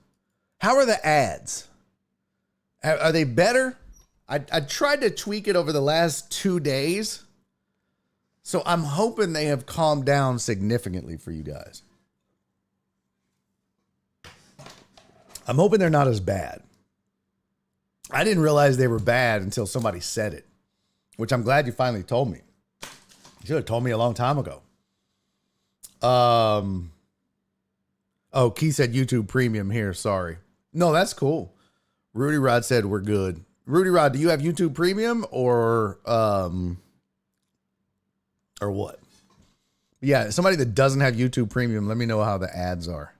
How are the ads? Are they better? I tried to tweak it over the last 2 days. So I'm hoping they have calmed down significantly for you guys. I'm hoping they're not as bad. I didn't realize they were bad until somebody said it, which I'm glad you finally told me. You should have told me a long time ago. Oh, Key said YouTube Premium here. Sorry. No, that's cool. Rudy Rod said we're good. Rudy Rod, do you have YouTube Premium or what? Yeah, somebody that doesn't have YouTube Premium, let me know how the ads are.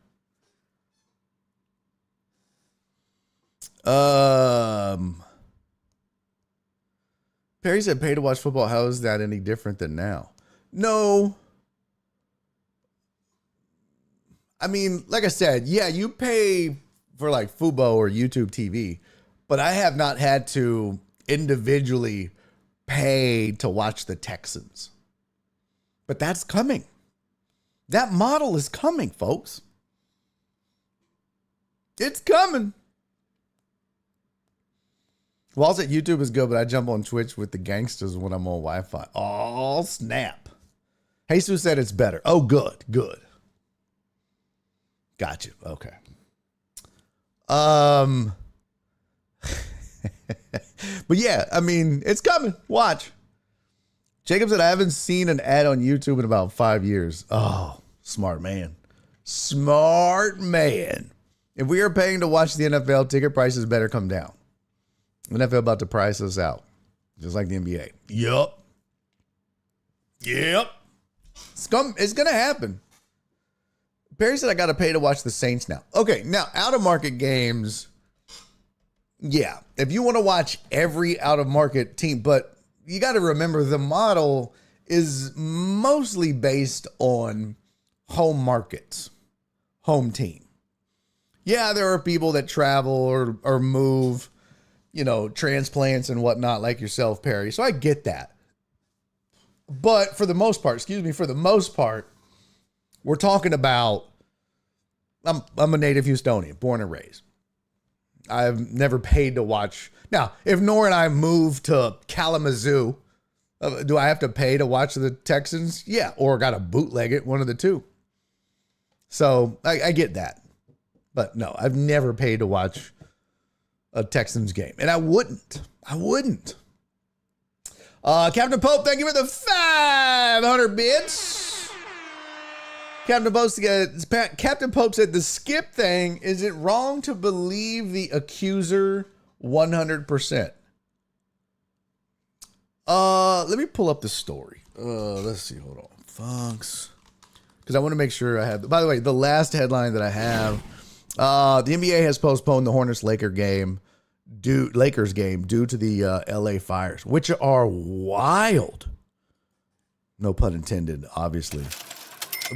Perry said pay to watch football. How is that any different than now? No. I mean, like I said, yeah, you pay for like Fubo or YouTube TV, but I have not had to individually pay to watch the Texans. But that's coming. That model is coming, folks. It's coming. Wall said YouTube is good, but I jump on Twitch with the gangsters when I'm on Wi-Fi. Oh, snap. Jesus said it's better. Oh, good. Got you. Okay. But yeah, I mean, it's coming. Watch. Jacob said, I haven't seen an ad on YouTube in about 5 years. Oh, smart man. Smart man. If we are paying to watch the NFL, ticket prices better come down. NFL about to price us out. Just like the NBA. Yup. It's going to happen. Perry said, I got to pay to watch the Saints now. Okay, now, out-of-market games, yeah. If you want to watch every out-of-market team, but you got to remember the model is mostly based on home markets, home team. Yeah, there are people that travel or move, transplants and whatnot like yourself, Perry. So I get that. But for the most part, we're talking about, I'm a native Houstonian, born and raised. I've never paid to watch. Now, if Nora and I move to Kalamazoo, do I have to pay to watch the Texans? Yeah, or got to bootleg it, one of the two. So I get that. But no, I've never paid to watch a Texans game. And I wouldn't. Captain Pope, thank you for the 500 bits. Captain Pope said, the skip thing, is it wrong to believe the accuser 100%? Let me pull up the story. Let's see. Hold on. Funks. Because I want to make sure I have. By the way, the last headline that I have, the NBA has postponed the Hornets-Lakers game due to the LA fires, which are wild. No pun intended, obviously.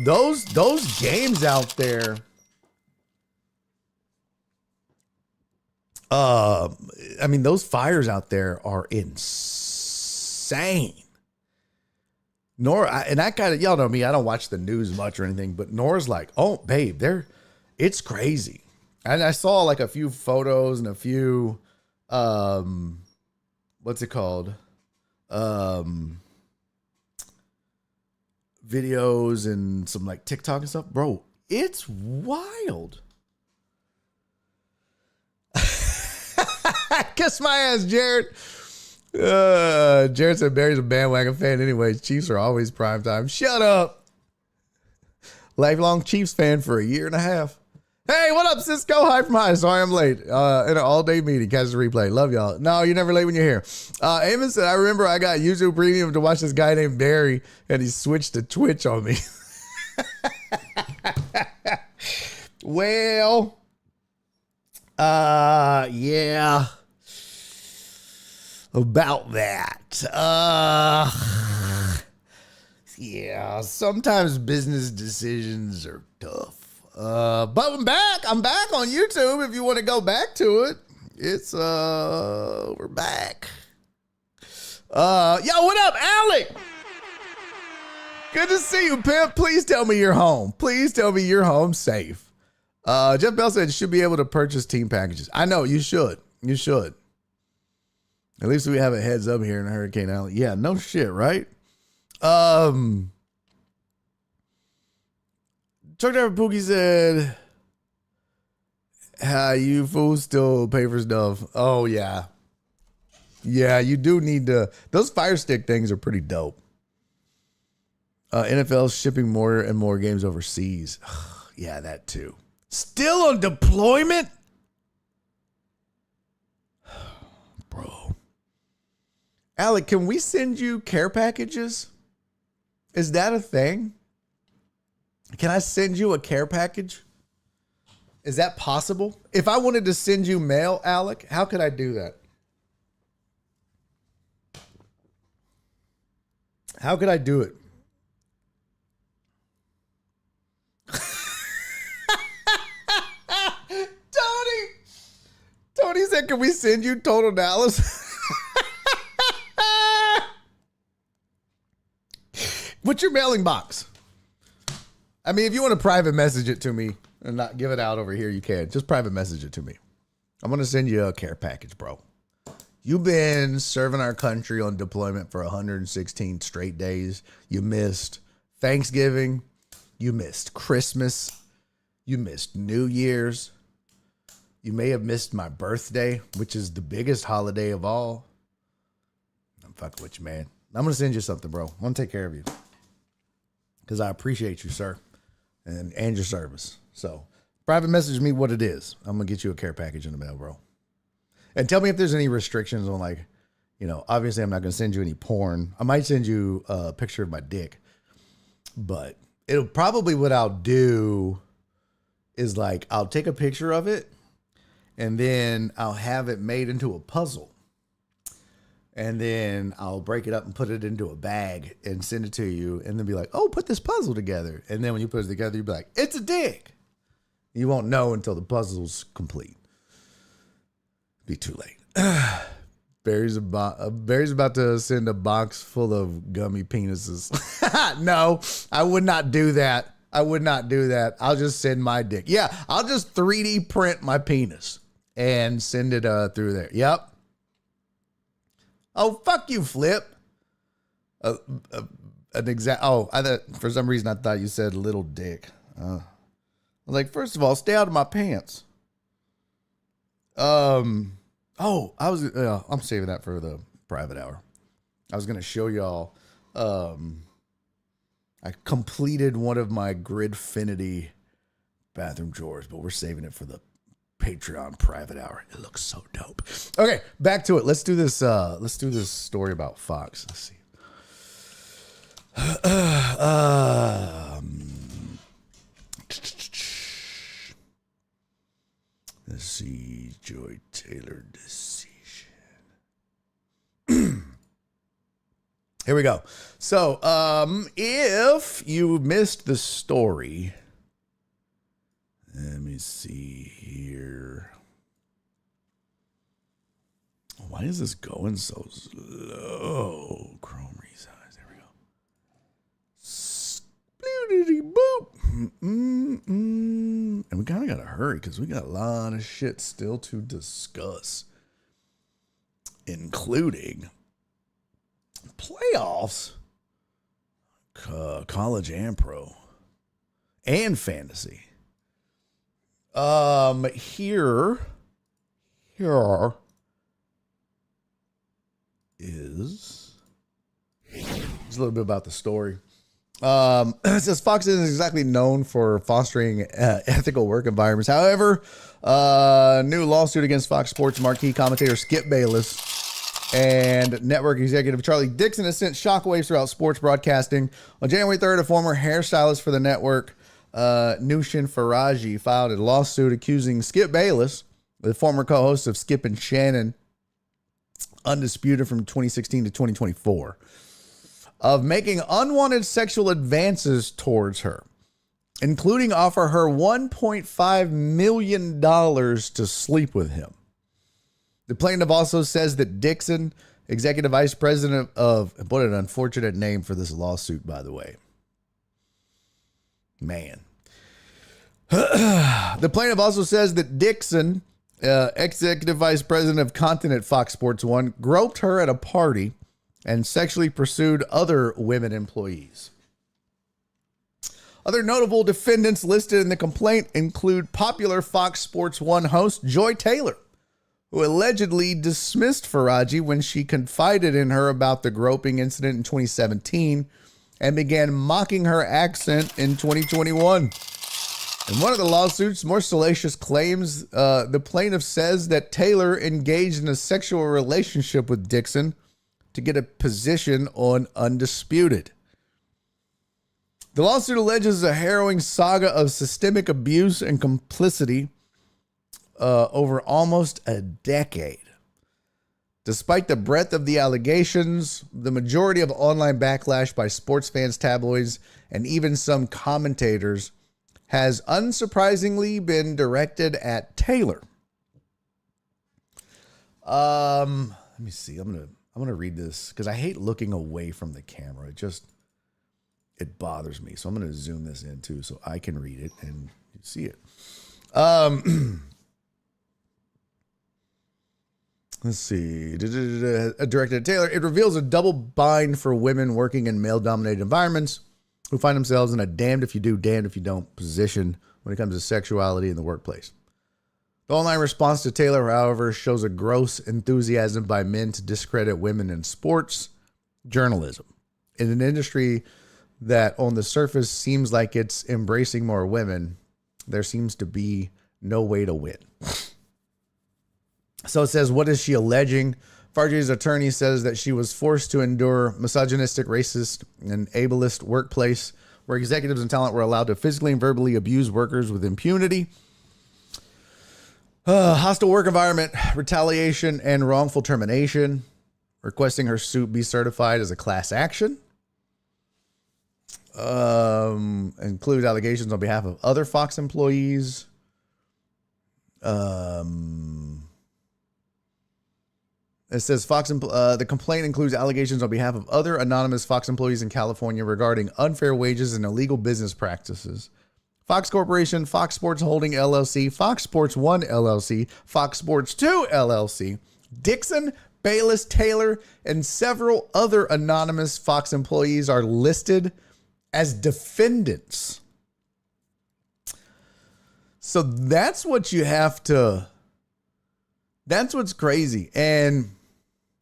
Those games out there, I mean, those fires out there are insane. Nora, y'all know me, I don't watch the news much or anything, but Nora's like, oh, babe, it's crazy. And I saw like a few photos and a few, what's it called? Videos and some like TikTok and stuff. Bro, it's wild. Kiss my ass, Jared. Jared said Barry's a bandwagon fan anyways. Chiefs are always prime time. Shut up. Lifelong Chiefs fan for a year and a half. Hey, what up, Cisco? Hi from high. Sorry I'm late. In an all-day meeting. Catch the replay. Love y'all. No, you're never late when you're here. Amos said, I remember I got YouTube Premium to watch this guy named Barry, and he switched to Twitch on me. Well, yeah. about that. Yeah, sometimes business decisions are tough. But I'm back. I'm back on YouTube if you want to go back to it. It's we're back. Yo, what up, Alec? Good to see you, pimp. Please tell me you're home. Please tell me you're home safe. Jeff Bell said you should be able to purchase team packages. I know, you should. You should. At least we have a heads up here in Hurricane Alley. Yeah, no shit, right? Truck driver Pookie said, you fools still pay for stuff. Oh, yeah. Yeah, you do need to. Those Fire Stick things are pretty dope. NFL's shipping more and more games overseas. Yeah, that too. Still on deployment? Bro. Alec, can we send you care packages? Is that a thing? Can I send you a care package? Is that possible? If I wanted to send you mail, Alec, how could I do that? How could I do it? Tony said, can we send you Total Dallas? What's your mailing box? I mean, if you want to private message it to me and not give it out over here, you can. Just private message it to me. I'm going to send you a care package, bro. You've been serving our country on deployment for 116 straight days. You missed Thanksgiving. You missed Christmas. You missed New Year's. You may have missed my birthday, which is the biggest holiday of all. I'm fucking with you, man. I'm going to send you something, bro. I want to take care of you. Because I appreciate you, sir. And your service. So, private message me what it is. I'm going to get you a care package in the mail, bro. And tell me if there's any restrictions on, like, you know, obviously I'm not going to send you any porn. I might send you a picture of my dick. But it'll probably, what I'll do is, like, I'll take a picture of it. And then I'll have it made into a puzzle. And then I'll break it up and put it into a bag and send it to you. And then be like, oh, put this puzzle together. And then when you put it together, you'll be like, it's a dick. You won't know until the puzzle's complete. Be too late. Barry's about to send a box full of gummy penises. No, I would not do that. I would not do that. I'll just send my dick. Yeah, I'll just 3D print my penis and send it through there. Yep. Oh, fuck you, Flip. An exact. Oh, for some reason I thought you said little dick. I was like, first of all, stay out of my pants. I'm saving that for the private hour. I was gonna show y'all. I completed one of my Gridfinity bathroom drawers, but we're saving it for the Patreon private hour. It looks so dope. Okay, back to it. Let's do this. Let's do this story about Fox. Let's see. Let's see. Joy Taylor decision. Here we go. So, if you missed the story, let me see here. Why is this going so slow? Chrome resize. There we go. Boop. And we kind of got to hurry because we got a lot of shit still to discuss, including playoffs, college and pro, and fantasy. Here is a little bit about the story. It says Fox isn't exactly known for fostering ethical work environments. However, new lawsuit against Fox Sports marquee commentator Skip Bayless and network executive Charlie Dixon has sent shockwaves throughout sports broadcasting. On January 3rd, a former hairstylist for the network, Nushin Faraji, filed a lawsuit accusing Skip Bayless, the former co-host of Skip and Shannon, Undisputed from 2016 to 2024, of making unwanted sexual advances towards her, including offer her $1.5 million to sleep with him. The plaintiff also says that Dixon, executive vice president of, what an unfortunate name for this lawsuit, by the way. Man. The plaintiff also says that Dixon, executive vice president of content at Fox Sports 1, groped her at a party and sexually pursued other women employees. Other notable defendants listed in the complaint include popular Fox Sports 1 host Joy Taylor, who allegedly dismissed Faraji when she confided in her about the groping incident in 2017 and began mocking her accent in 2021. In one of the lawsuit's more salacious claims, the plaintiff says that Taylor engaged in a sexual relationship with Dixon to get a position on Undisputed. The lawsuit alleges a harrowing saga of systemic abuse and complicity over almost a decade. Despite the breadth of the allegations, the majority of online backlash by sports fans, tabloids, and even some commentators has unsurprisingly been directed at Taylor. Let me see. I'm gonna read this because I hate looking away from the camera. It bothers me. So I'm gonna zoom this in too so I can read it and see it. Let's see. Directed at Taylor. It reveals a double bind for women working in male-dominated environments who find themselves in a damned if you do, damned if you don't position when it comes to sexuality in the workplace. The online response to Taylor, however, shows a gross enthusiasm by men to discredit women in sports journalism. In an industry that on the surface seems like it's embracing more women, there seems to be no way to win. So it says, what is she alleging? Farji's attorney says that she was forced to endure misogynistic, racist, and ableist workplace where executives and talent were allowed to physically and verbally abuse workers with impunity. Hostile work environment, retaliation, and wrongful termination. Requesting her suit be certified as a class action. Includes allegations on behalf of other Fox employees. It says the complaint includes allegations on behalf of other anonymous Fox employees in California regarding unfair wages and illegal business practices. Fox Corporation, Fox Sports Holding LLC, Fox Sports 1 LLC, Fox Sports 2 LLC, Dixon, Bayless, Taylor, and several other anonymous Fox employees are listed as defendants. So that's what you have to. That's what's crazy. And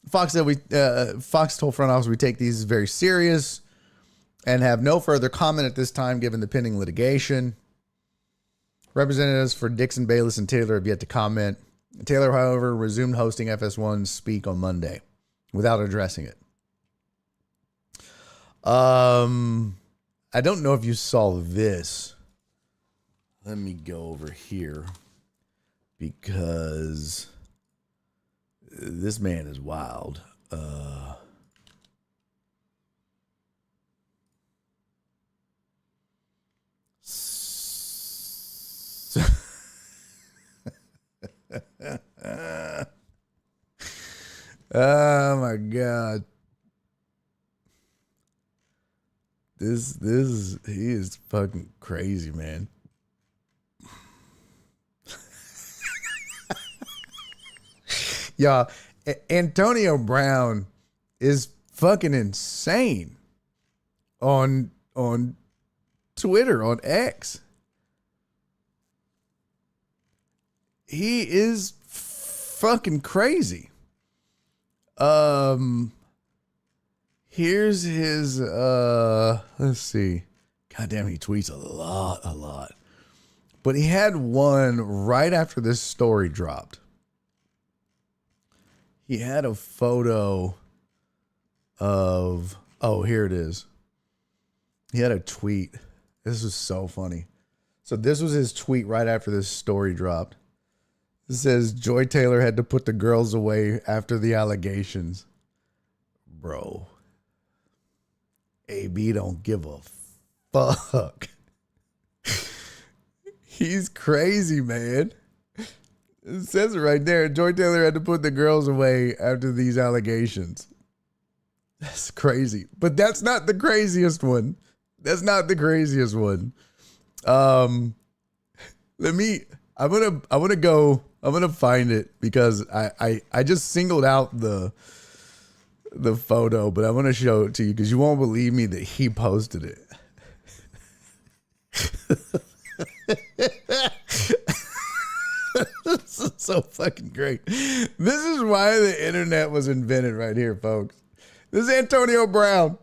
Fox said Fox told front office we take these very serious and have no further comment at this time given the pending litigation. Representatives for Dixon, Bayless, and Taylor have yet to comment. Taylor, however, resumed hosting FS1 Speak on Monday without addressing it. I don't know if you saw this. Let me go over here because this man is wild. Oh my God. He is fucking crazy, man. Y'all, Antonio Brown is fucking insane on Twitter, on X. He is fucking crazy. Here's his let's see. God damn, he tweets a lot. But he had one right after this story dropped. He had a photo of, here it is. He had a tweet. This was so funny. So this was his tweet right after this story dropped. It says Joy Taylor had to put the girls away after the allegations. Bro. AB don't give a fuck. He's crazy, man. It says it right there. Joy Taylor had to put the girls away after these allegations. That's crazy. But that's not the craziest one. That's not the craziest one. I'm gonna find it because I just singled out the photo, but I want to show it to you because you won't believe me that he posted it. This is so fucking great. This is why the internet was invented right here, folks. This is Antonio Brown.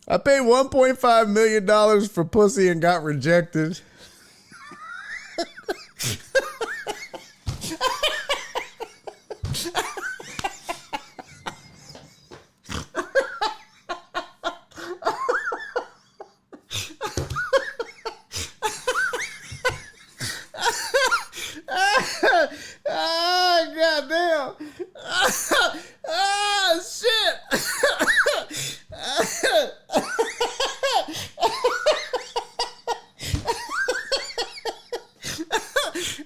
I paid $1.5 million for pussy and got rejected. Oh, goddamn. Oh, shit.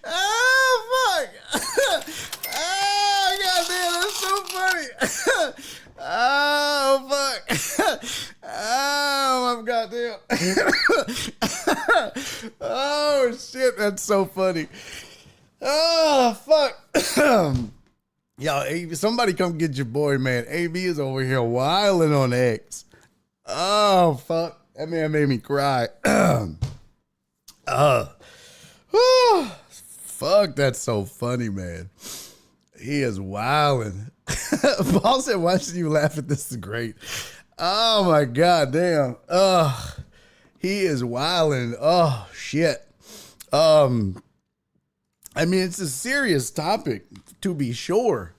Oh, fuck. Oh, goddamn. That's so funny. Oh, fuck. Oh, my goddamn. Oh, shit. That's so funny. Oh, fuck. Yo, somebody come get your boy, man. AB is over here wilding on X. Oh, fuck. That man made me cry. Fuck, that's so funny, man. He is wilding. Paul said, watching you laugh at this is great. Oh, my God, damn. He is wilding. Oh, shit. I mean, it's a serious topic, to be sure,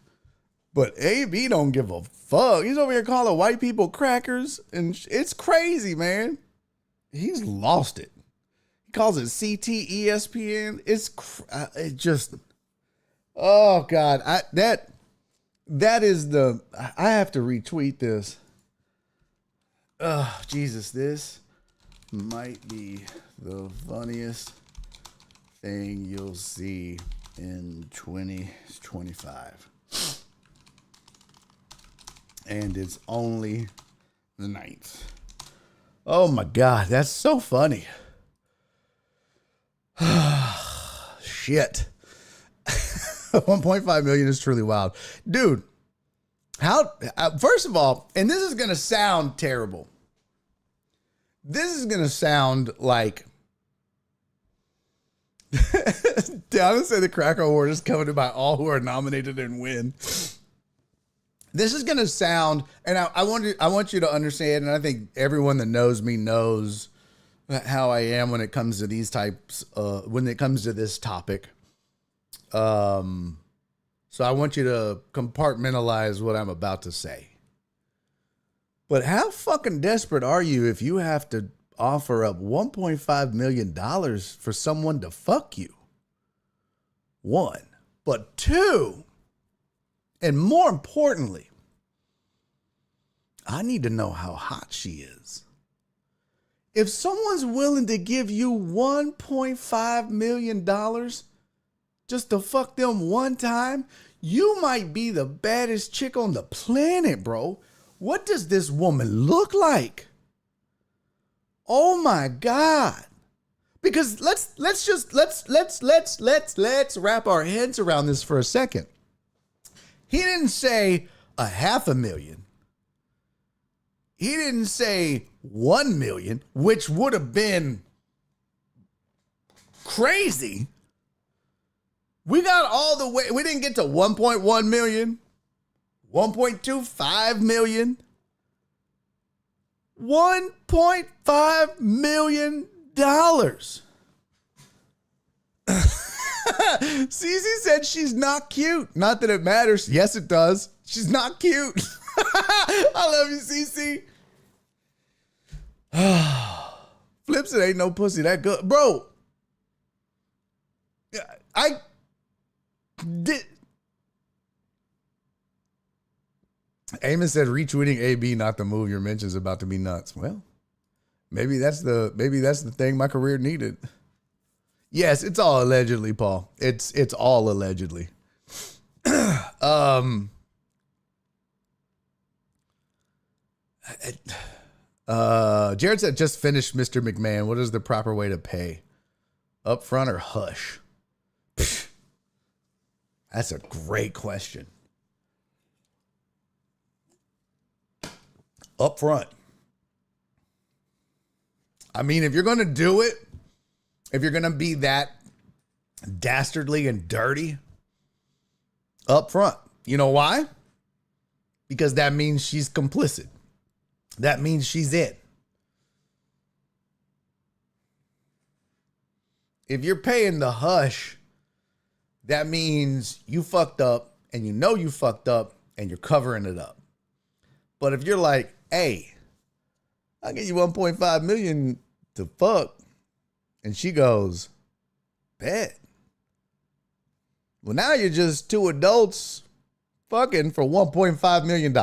but AB don't give a fuck. He's over here calling white people crackers, and it's crazy, man. He's lost it. He calls it CT ESPN. It just, oh God, that is I have to retweet this. Oh, Jesus, this might be the funniest thing you'll see in 2025. And it's only the 9th. Oh my God, that's so funny. Shit. 1.5 million is truly wild. Dude, first of all, and this is going to sound terrible. This is going to sound like Down say the Cracker Award is coveted by all who are nominated and win. This is gonna sound, and I want you to understand, and I think everyone that knows me knows how I am when it comes to these types. When it comes to this topic, so I want you to compartmentalize what I'm about to say. But how fucking desperate are you if you have to offer up $1.5 million for someone to fuck you? One. But two, and more importantly, I need to know how hot she is. If someone's willing to give you $1.5 million just to fuck them one time, you might be the baddest chick on the planet, bro. What does this woman look like? Oh my God. Because let's wrap our heads around this for a second. He didn't say 500,000. He didn't say 1 million, which would have been crazy. We got all the way. We didn't get to 1.1 million, 1.25 million, $1.5 million. Cece said she's not cute. Not that it matters. Yes, it does. She's not cute. I love you, Cece. Flip said ain't no pussy that good. Bro, Amos said retweeting AB not the move. Your mention's about to be nuts. Well, maybe that's the thing my career needed. Yes, it's all allegedly, Paul. It's all allegedly. Jared said just finished Mr. McMahon. What is the proper way to pay? Upfront or hush? That's a great question. Upfront. I mean, if you're going to do it, if you're going to be that dastardly and dirty, upfront. You know why? Because that means she's complicit. That means she's in. If you're paying the hush, that means you fucked up and you know you fucked up and you're covering it up. But if you're like, hey, I'll give you 1.5 million to fuck, and she goes, bet. Well, now you're just two adults fucking for $1.5 million.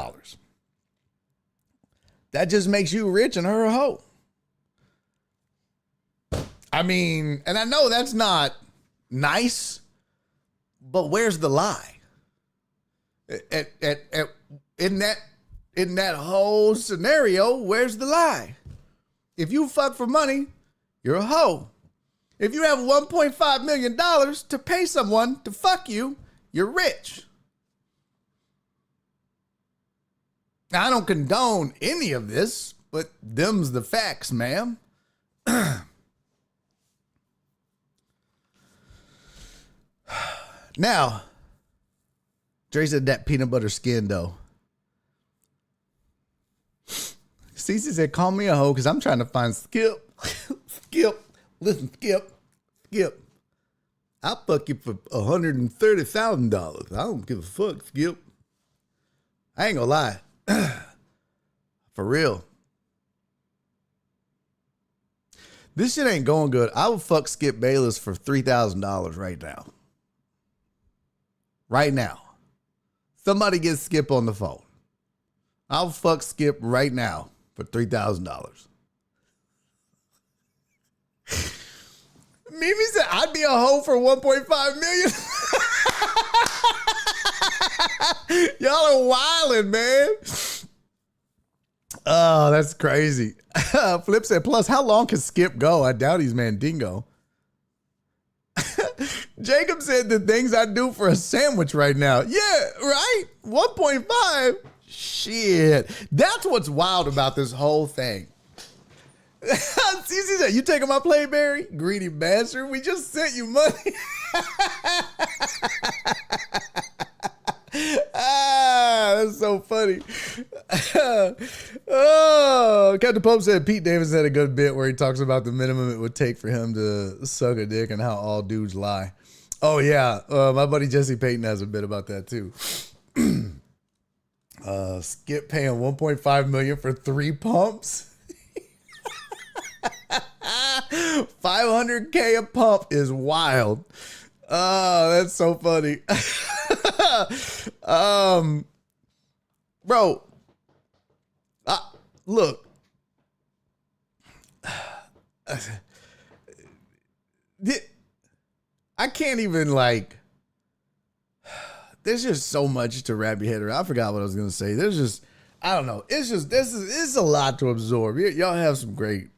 That just makes you rich and her a hoe. I mean, and I know that's not nice, but where's the lie? In that whole scenario, where's the lie? If you fuck for money, you're a hoe. If you have $1.5 million to pay someone to fuck you, you're rich. Now, I don't condone any of this, but them's the facts, ma'am. Now, Dre said that peanut butter skin, though. Cece said, call me a hoe because I'm trying to find Skip. Skip. Listen, Skip. I'll fuck you for $130,000. I don't give a fuck, Skip. I ain't gonna lie. For real. This shit ain't going good. I would fuck Skip Bayless for $3,000 right now. Right now. Somebody get Skip on the phone. I'll fuck Skip right now for $3,000. Mimi said, I'd be a hoe for 1.5 million. Y'all are wildin', man. Oh, that's crazy. Flip said, plus, how long can Skip go? I doubt he's Mandingo. Jacob said, the things I do for a sandwich right now. Yeah, right? 1.5? Shit. That's what's wild about this whole thing. Cece said, you taking my play, Barry? Greedy bastard. We just sent you money. That's so funny. Oh, Captain Pope said Pete Davidson had a good bit where he talks about the minimum it would take for him to suck a dick and how all dudes lie. Oh, yeah. My buddy Jesse Payton has a bit about that, too. Skip paying $1.5 million for 3 pumps. $500K a pump is wild. Oh, that's so funny. Bro, look. I can't even, like, there's just so much to wrap your head around. I forgot what I was going to say. There's just, I don't know. It's just, it's a lot to absorb. Y'all have some great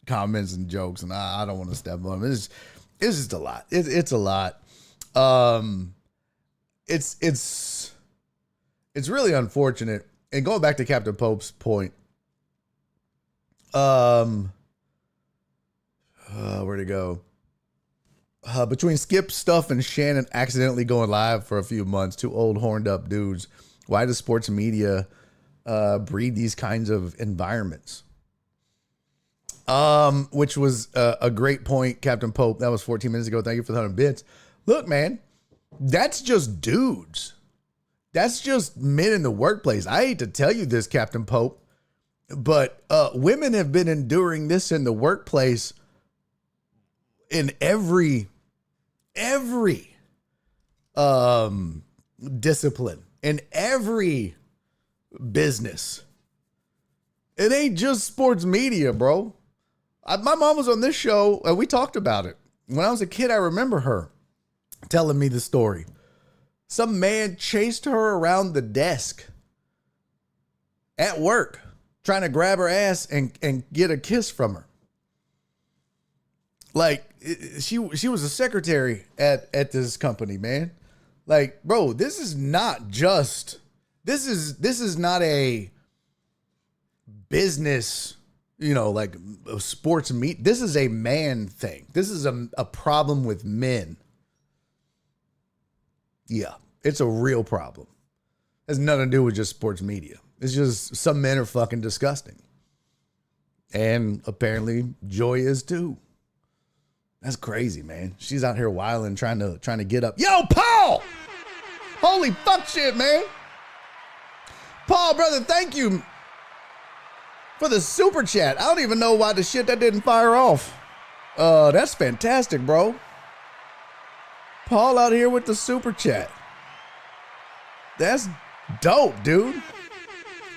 comments and jokes, and I don't want to step on them. It's just a lot. It's a lot. It's really unfortunate. And going back to Captain Pope's point, where'd it go? Between Skip stuff and Shannon accidentally going live for a few months, 2 old horned up dudes. Why does sports media breed these kinds of environments? Which was a great point, Captain Pope. That was 14 minutes ago. Thank you for the 100 bits. Look, man, that's just dudes. That's just men in the workplace. I hate to tell you this, Captain Pope, but women have been enduring this in the workplace in every discipline in every business. It ain't just sports media, bro. My mom was on this show and we talked about it. When I was a kid, I remember her telling me the story. Some man chased her around the desk at work, trying to grab her ass and get a kiss from her. Like, she was a secretary at this company, man. Like, bro, this is not a business, like a sports meet. This is a man thing. This is a problem with men. Yeah, it's a real problem. It has nothing to do with just sports media. It's just some men are fucking disgusting. And apparently Joy is too. That's crazy, man. She's out here wilding, trying to get up. Yo, Paul! Holy fuck shit, man. Paul, brother, thank you for the super chat. I don't even know why the shit that didn't fire off. That's fantastic, bro. Paul out here with the super chat. That's dope, dude.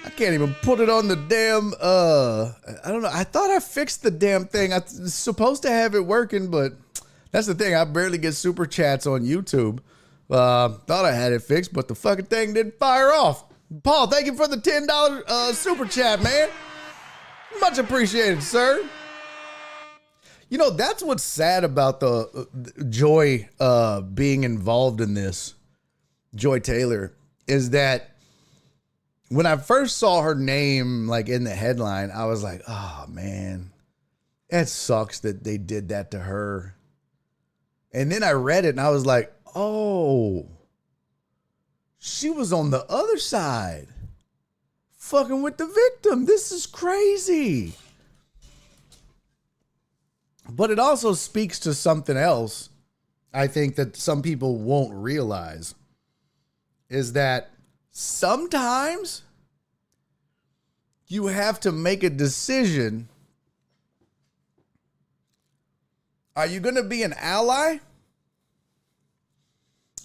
I can't even put it on the damn, I don't know. I thought I fixed the damn thing. I was supposed to have it working, but that's the thing. I barely get super chats on YouTube. Thought I had it fixed, but the fucking thing didn't fire off. Paul, thank you for the $10 super chat, man. Much appreciated, sir. That's what's sad about the Joy being involved in this, Joy Taylor, is that when I first saw her name like in the headline, I was like, oh man, it sucks that they did that to her. And then I read it and I was like, oh, she was on the other side, fucking with the victim. This is crazy. But it also speaks to something else, I think, that some people won't realize, is that sometimes you have to make a decision. Are you going to be an ally?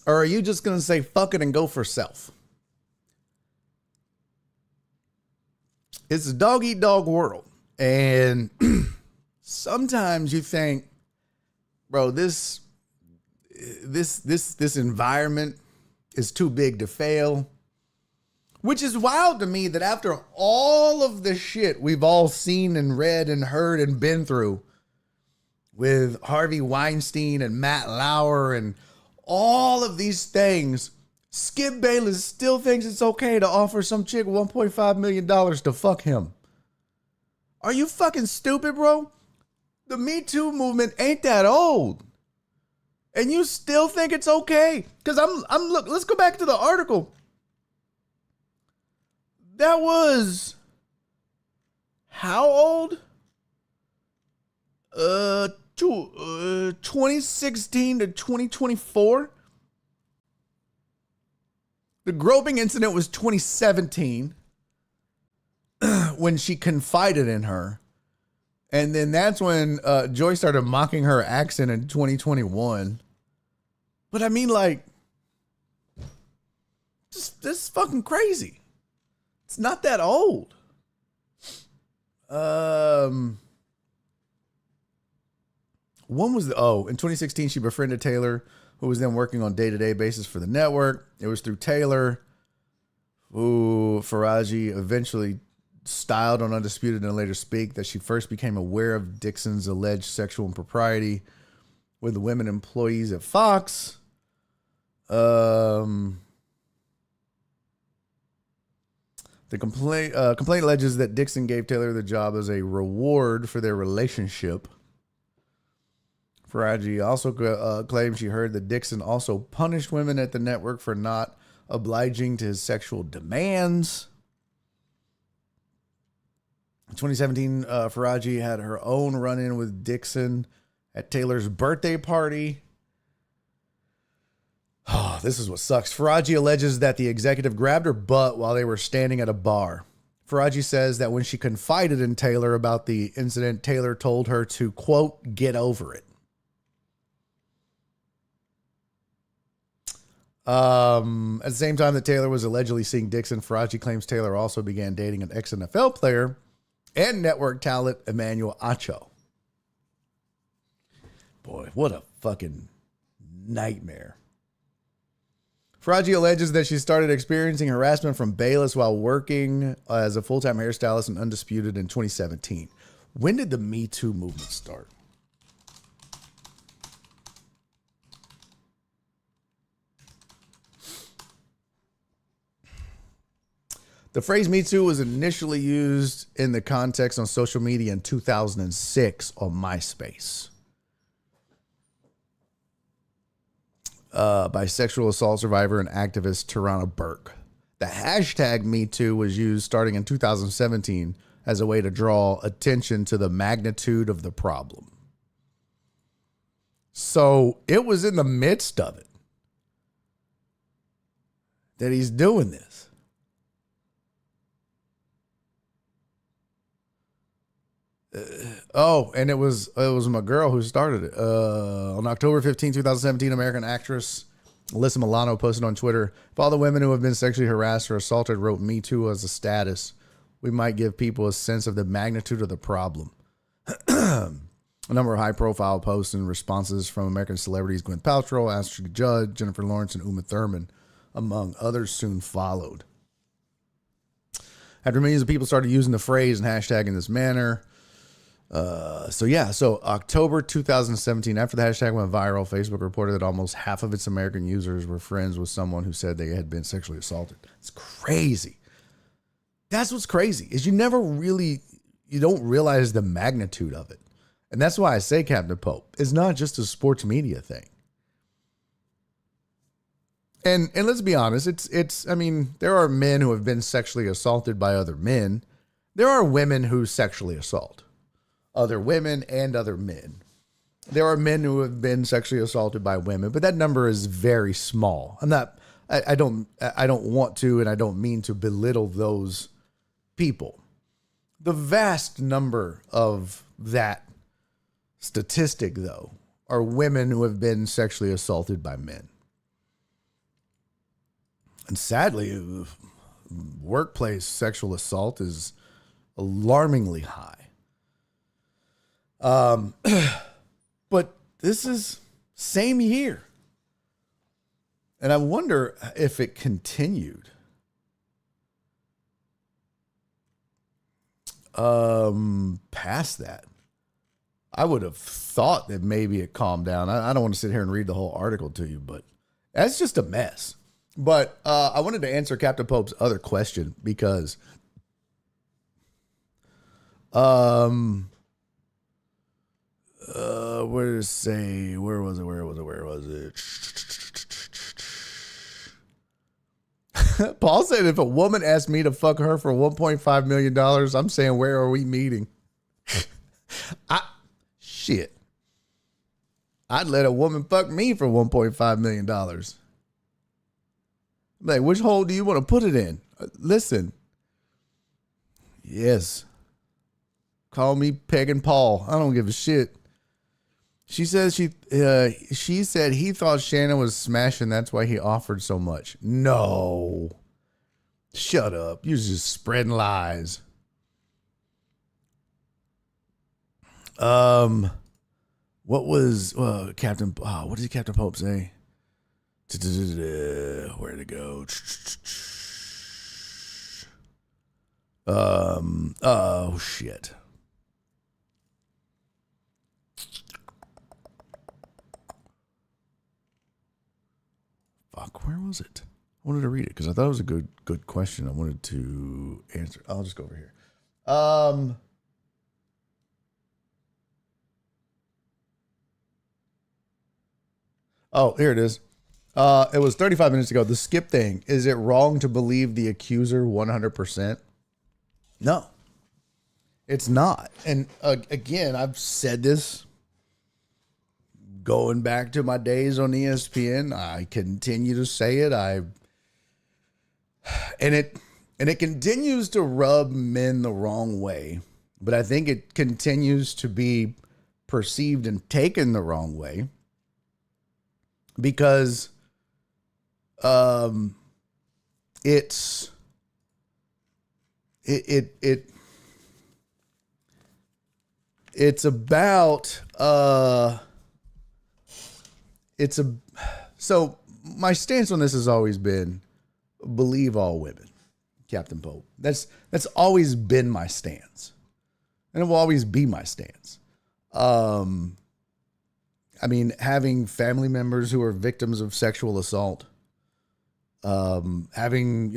Or are you just going to say fuck it and go for self? It's a dog eat dog world. And sometimes you think, bro, this environment is too big to fail. Which is wild to me that after all of the shit we've all seen and read and heard and been through with Harvey Weinstein and Matt Lauer and all of these things, Skip Bayless still thinks it's okay to offer some chick $1.5 million to fuck him. Are you fucking stupid, bro? The Me Too movement ain't that old. And you still think it's okay? Because look, let's go back to the article. That was how old? 2016 to 2024. The groping incident was 2017 when she confided in her. And then that's when Joy started mocking her accent in 2021. But I mean, like, this is fucking crazy. It's not that old. One was in 2016, she befriended Taylor, who was then working on day-to-day basis for the network. It was through Taylor who Faraji eventually styled on Undisputed and later Speak that she first became aware of Dixon's alleged sexual impropriety with the women employees at Fox. The complaint alleges that Dixon gave Taylor the job as a reward for their relationship. Faraji also claims she heard that Dixon also punished women at the network for not obliging to his sexual demands. In 2017, Faraji had her own run-in with Dixon at Taylor's birthday party. Oh, this is what sucks. Faraji alleges that the executive grabbed her butt while they were standing at a bar. Faraji says that when she confided in Taylor about the incident, Taylor told her to, quote, get over it. At the same time that Taylor was allegedly seeing Dixon, Faraji claims Taylor also began dating an ex-NFL player and network talent Emmanuel Acho. Boy, what a fucking nightmare. Faraji alleges that she started experiencing harassment from Bayless while working as a full-time hairstylist and Undisputed in 2017. When did the Me Too movement start? The phrase Me Too was initially used in the context on social media in 2006 on MySpace. By sexual assault survivor and activist Tarana Burke. The hashtag #MeToo was used starting in 2017 as a way to draw attention to the magnitude of the problem. So it was in the midst of it that he's doing this. And it was my girl who started it. On October 15, 2017, American actress Alyssa Milano posted on Twitter, "If all the women who have been sexually harassed or assaulted wrote Me Too as a status, we might give people a sense of the magnitude of the problem." A number of high-profile posts and responses from American celebrities Gwyneth Paltrow, Ashley Judd, Jennifer Lawrence, and Uma Thurman, among others, soon followed. After millions of people started using the phrase and hashtag in this manner, so October 2017, after the hashtag went viral, Facebook reported that almost half of its American users were friends with someone who said they had been sexually assaulted. It's crazy. That's what's crazy, is you don't realize the magnitude of it. And that's why I say, Captain Pope, it's not just a sports media thing. And let's be honest, there are men who have been sexually assaulted by other men. There are women who sexually assault other women and other men. There are men who have been sexually assaulted by women, but that number is very small. I don't want to, and I don't mean to belittle those people. The vast number of that statistic, though, are women who have been sexually assaulted by men. And sadly, workplace sexual assault is alarmingly high. But this is same year. And I wonder if it continued. Past that. I would have thought that maybe it calmed down. I don't want to sit here and read the whole article to you, but that's just a mess. But I wanted to answer Captain Pope's other question because where did it say? Where was it? Paul said, if a woman asked me to fuck her for $1.5 million, I'm saying, where are we meeting? Shit. I'd let a woman fuck me for $1.5 million. Like, which hole do you want to put it in? Listen. Yes. Call me Peg and Paul. I don't give a shit. She says she said he thought Shannon was smashing. That's why he offered so much. No. Shut up. You're just spreading lies. What was what did Captain Pope say? Where'd it go? Oh shit. Fuck, where was it? I wanted to read it because I thought it was a good question. I wanted to answer. I'll just go over here. Oh, here it is. It was 35 minutes ago. The skip thing. Is it wrong to believe the accuser 100%? No, it's not. And again, I've said this going back to my days on ESPN. I continue to say it. And it continues to rub men the wrong way, but I think it continues to be perceived and taken the wrong way because It's about so my stance on this has always been believe all women, Captain Pope. That's always been my stance, and it will always be my stance. I mean, having family members who are victims of sexual assault, having,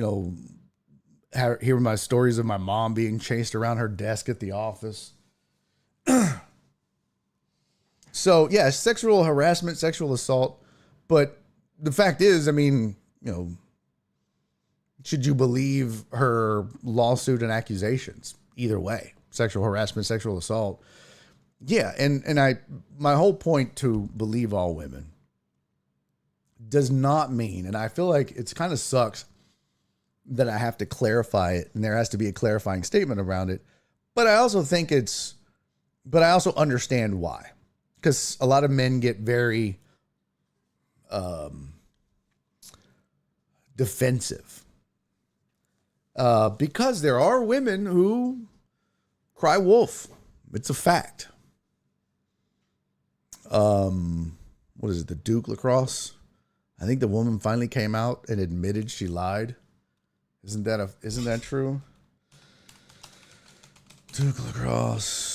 hearing my stories of my mom being chased around her desk at the office. So yeah, sexual harassment, sexual assault. But the fact is, I mean, should you believe her lawsuit and accusations? Either way, sexual harassment, sexual assault. Yeah. And my whole point to believe all women does not mean, and I feel like it's kind of sucks that I have to clarify it and there has to be a clarifying statement around it. But I also think but I also understand why. Because a lot of men get very defensive. Because there are women who cry wolf. It's a fact. What is it? The Duke lacrosse? I think the woman finally came out and admitted she lied. Isn't that true? Duke lacrosse.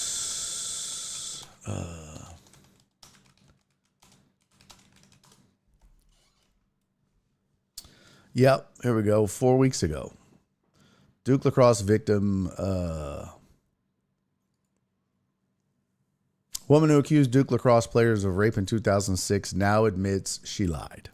Yep, here we go. 4 weeks ago. Duke lacrosse victim, woman who accused Duke lacrosse players of rape in 2006 now admits she lied.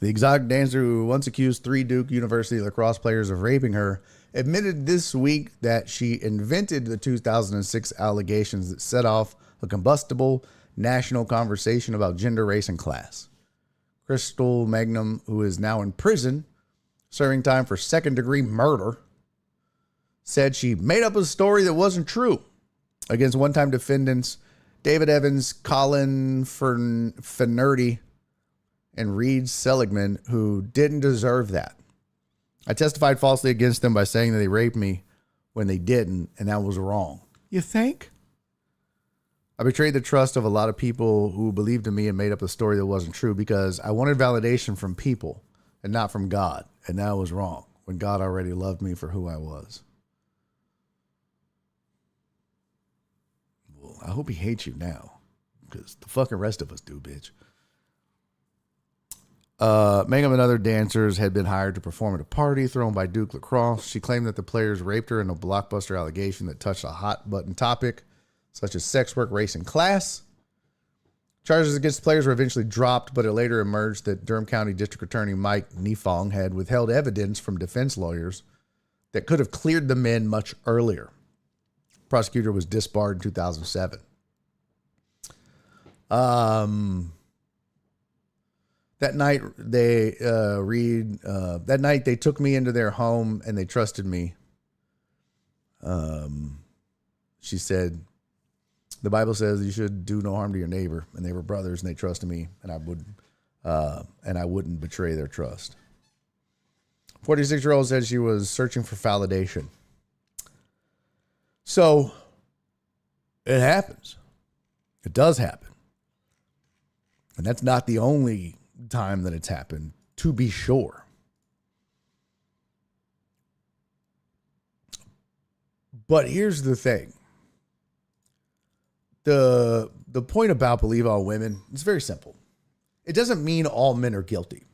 The exotic dancer who once accused 3 Duke University lacrosse players of raping her admitted this week that she invented the 2006 allegations that set off a combustible national conversation about gender, race, and class. Crystal Magnum, who is now in prison, serving time for second-degree murder, said she made up a story that wasn't true against one-time defendants David Evans, Colin Finnerty, and Reed Seligman, who didn't deserve that. I testified falsely against them by saying that they raped me when they didn't, and that was wrong. You think? I betrayed the trust of a lot of people who believed in me and made up a story that wasn't true because I wanted validation from people and not from God, and that was wrong when God already loved me for who I was. Well, I hope he hates you now because the fucking rest of us do, bitch. Mangum and other dancers had been hired to perform at a party thrown by Duke lacrosse. She claimed that the players raped her in a blockbuster allegation that touched a hot button topic, such as sex work, race, and class. Charges against the players were eventually dropped, but it later emerged that Durham County District Attorney Mike Nifong had withheld evidence from defense lawyers that could have cleared the men much earlier. The prosecutor was disbarred in 2007. That night they took me into their home and they trusted me. She said, the Bible says you should do no harm to your neighbor, and they were brothers and they trusted me, and I wouldn't betray their trust. 46-year-old said she was searching for validation. So it happens. It does happen. And that's not the only time that it's happened, to be sure. But here's the thing. The point about believe all women, it's very simple. It doesn't mean all men are guilty.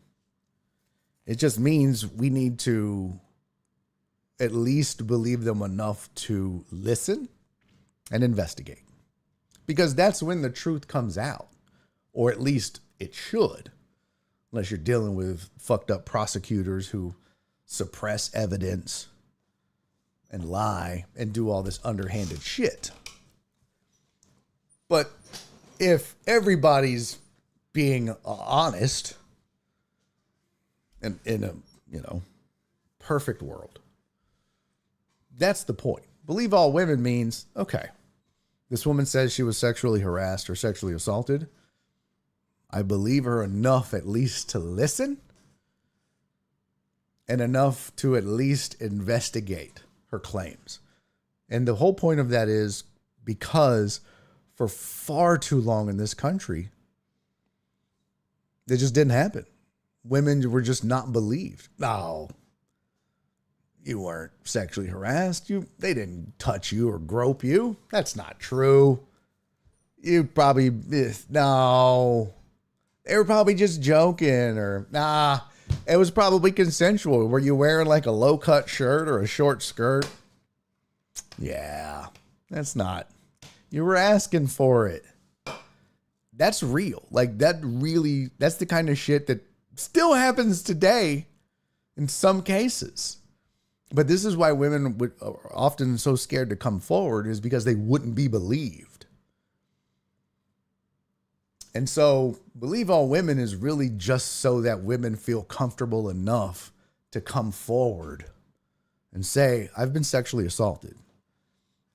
It just means we need to at least believe them enough to listen and investigate. Because that's when the truth comes out. Or at least it should. Unless you're dealing with fucked up prosecutors who suppress evidence and lie and do all this underhanded shit. But if everybody's being honest and in a, perfect world, that's the point. Believe all women means, okay, this woman says she was sexually harassed or sexually assaulted. I believe her enough at least to listen and enough to at least investigate her claims. And the whole point of that is because for far too long in this country, it just didn't happen. Women were just not believed. No, you weren't sexually harassed. They didn't touch you or grope you. That's not true. You probably, no, they were probably just joking, or nah, it was probably consensual. Were you wearing like a low cut shirt or a short skirt? Yeah, that's not, you were asking for it. That's real. Like that really, that's the kind of shit that still happens today in some cases. But this is why women are often so scared to come forward, is because they wouldn't be believed. And so Believe All Women is really just so that women feel comfortable enough to come forward and say, I've been sexually assaulted.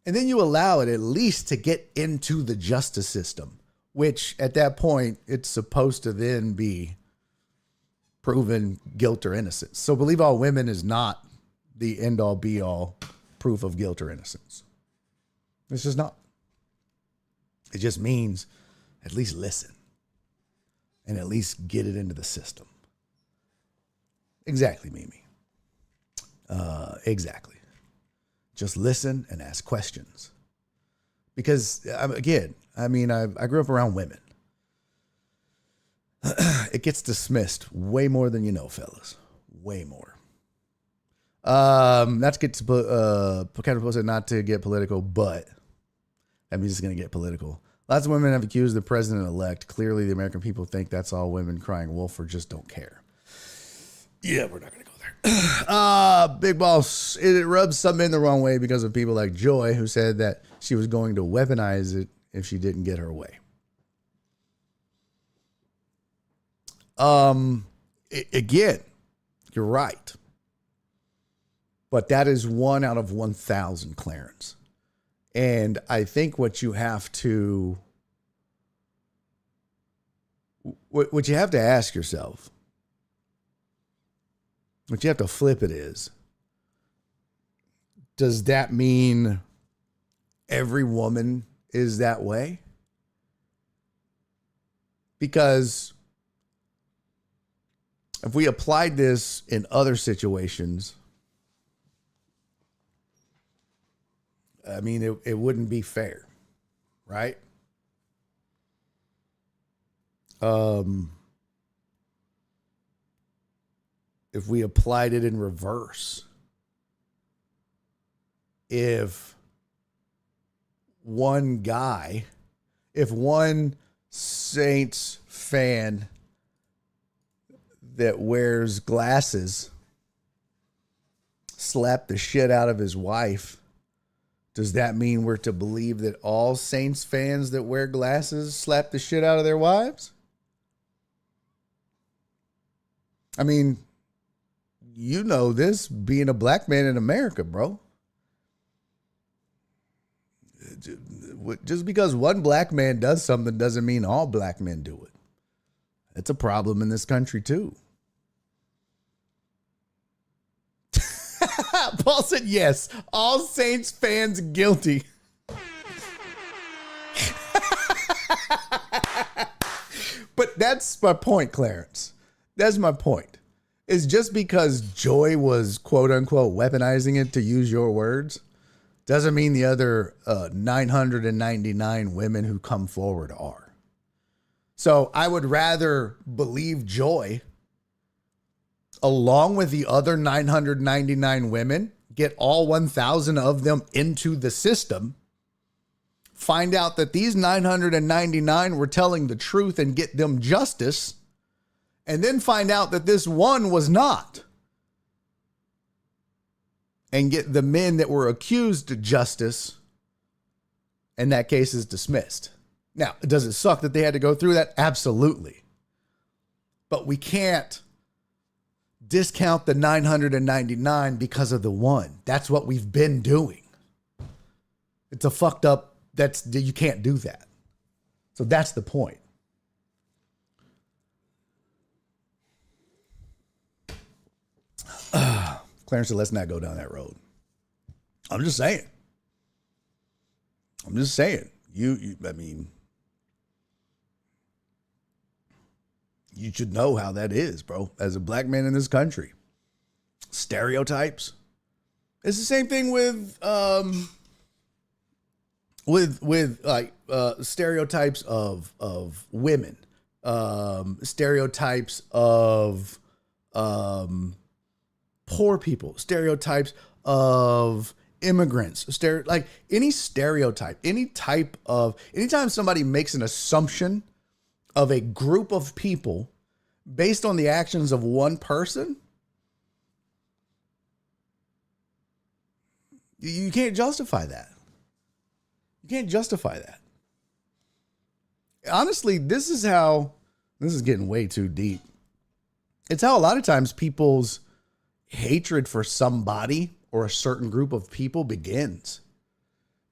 And then you allow it at least to get into the justice system, which at that point, it's supposed to then be proven guilt or innocence. So Believe All Women is not the end all be all proof of guilt or innocence. It's just not. It just means at least listen and at least get it into the system. Exactly, Mimi. Exactly. Just listen and ask questions. Because again, I grew up around women. It gets dismissed way more than you know, fellas. Way more. Not to get to kind of posted not to get political, but that means it's going to get political. Lots of women have accused the president-elect. Clearly, the American people think that's all women crying wolf or just don't care. Yeah, we're not going to go there. Big Boss, it rubs something in the wrong way because of people like Joy, who said that she was going to weaponize it if she didn't get her way. Again, you're right. But that is 1 out of 1,000, Clarence. And I think what you have to ask yourself, what you have to flip it is, does that mean every woman is that way? Because if we applied this in other situations, it wouldn't be fair, right? If we applied it in reverse, if one Saints fan that wears glasses slapped the shit out of his wife, does that mean we're to believe that all Saints fans that wear glasses slap the shit out of their wives? I mean, you know this, being a black man in America, bro. Just because one black man does something doesn't mean all black men do it. It's a problem in this country, too. Paul said, yes, all Saints fans guilty. But that's my point, Clarence. That's my point. Is just because Joy was, quote unquote, weaponizing it, to use your words, doesn't mean the other 999 women who come forward are. So I would rather believe Joy along with the other 999 women, get all 1,000 of them into the system, find out that these 999 were telling the truth and get them justice, and then find out that this one was not, and get the men that were accused justice, and that case is dismissed. Now, does it suck that they had to go through that? Absolutely. But we can't discount the 999 because of the one. That's what we've been doing. It's a fucked up, you can't do that. So that's the point. Clarence said, let's not go down that road. I'm just saying. I mean, you should know how that is, bro. As a black man in this country, stereotypes. It's the same thing with stereotypes of women, stereotypes of poor people, stereotypes of immigrants, like any stereotype, anytime somebody makes an assumption of a group of people based on the actions of one person, you can't justify that. You can't justify that. Honestly, this is getting way too deep. It's how a lot of times people's hatred for somebody or a certain group of people begins,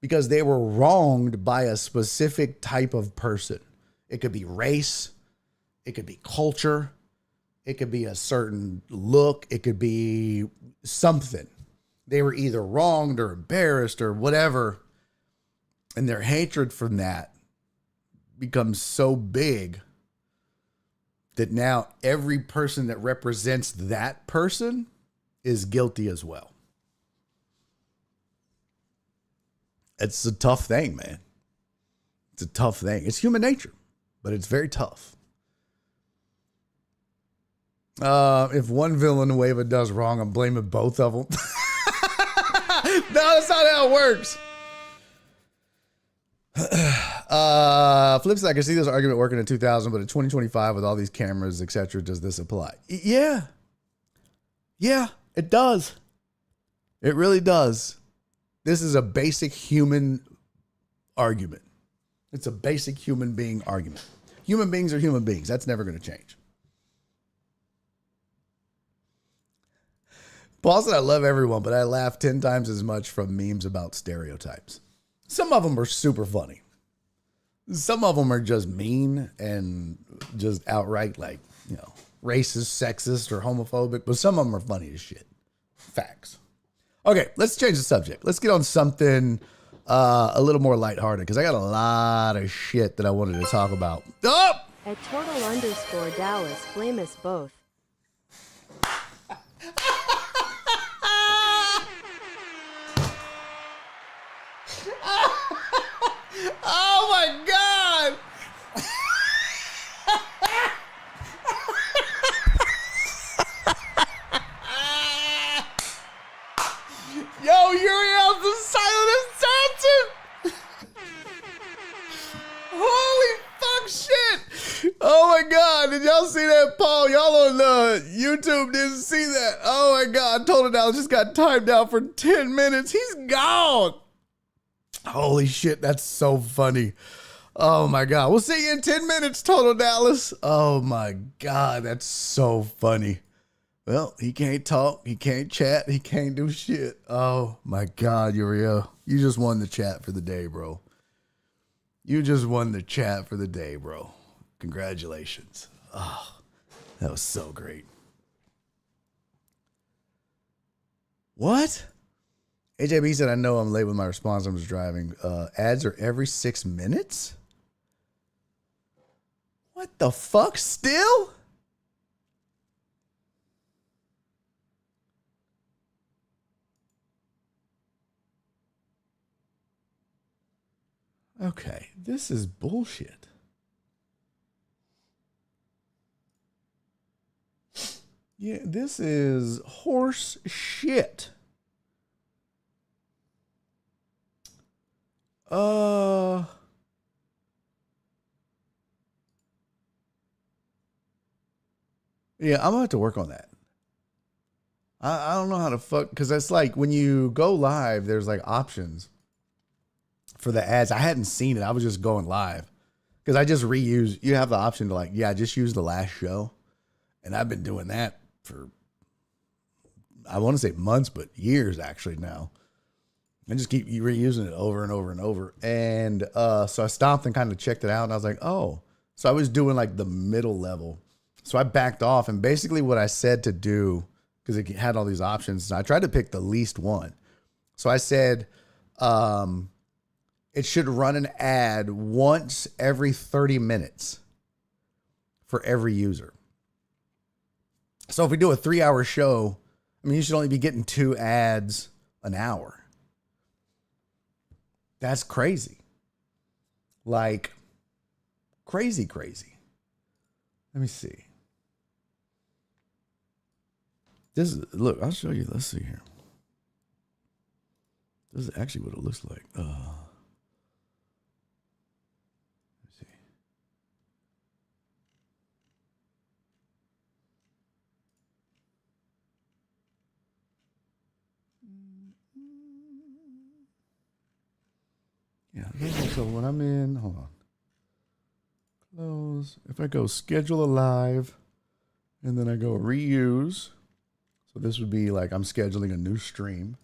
because they were wronged by a specific type of person. It could be race, it could be culture, it could be a certain look, it could be something. They were either wronged or embarrassed or whatever, and their hatred from that becomes so big that now every person that represents that person is guilty as well. It's a tough thing, man. It's a tough thing. It's human nature, but it's very tough. If one Villanueva does wrong, I'm blaming both of them. No, that's not how it works. Flip side, I can see this argument working in 2000, but in 2025 with all these cameras, etc., does this apply? Yeah, it does. It really does. This is a basic human argument. It's a basic human being argument. Human beings are human beings. That's never going to change. Paul said, I love everyone, but I laugh 10 times as much from memes about stereotypes. Some of them are super funny. Some of them are just mean and just outright racist, sexist, or homophobic, but some of them are funny as shit. Facts. Okay, let's change the subject. Let's get on something a little more lighthearted, because I got a lot of shit that I wanted to talk about. Oh! At @total_Dallas, blame us both. Oh my God! Yo, Uriel's the silent assassin! Holy fuck shit! Oh my God, did y'all see that, Paul? Y'all on YouTube didn't see that. Oh my God, Total Dallas just got timed out for 10 minutes. He's gone. Holy shit, that's so funny. Oh my God. We'll see you in 10 minutes, Total Dallas. Oh my God, that's so funny. Well, he can't talk, he can't chat, he can't do shit. Oh my God, Uriel. You just won the chat for the day, bro. You just won the chat for the day, bro. Congratulations. Oh, that was so great. What? AJB said, I know I'm late with my response. I was driving. Ads are every 6 minutes? What the fuck? Still? Okay, this is bullshit. Yeah, this is horse shit. Yeah, I'm gonna have to work on that. I don't know how to fuck, because that's like when you go live, there's like options for the ads. I hadn't seen it. I was just going live because I just reuse. You have the option to just use the last show, and I've been doing that for, I want to say months, but years actually now. I just keep reusing it over and over and over. And so I stopped and kind of checked it out, and I was like, oh. So I was doing like the middle level. So I backed off, and basically what I said to do because it had all these options. And I tried to pick the least one. So I said, it should run an ad once every 30 minutes for every user. So if we do a 3-hour show, I mean, you should only be getting 2 ads an hour. That's crazy. Like, crazy. Let me see. Look, I'll show you. Let's see here. This is actually what it looks like. Let's see. Yeah, so when I'm in, hold on. Close. If I go schedule a live and then I go reuse. So this would be like I'm scheduling a new stream.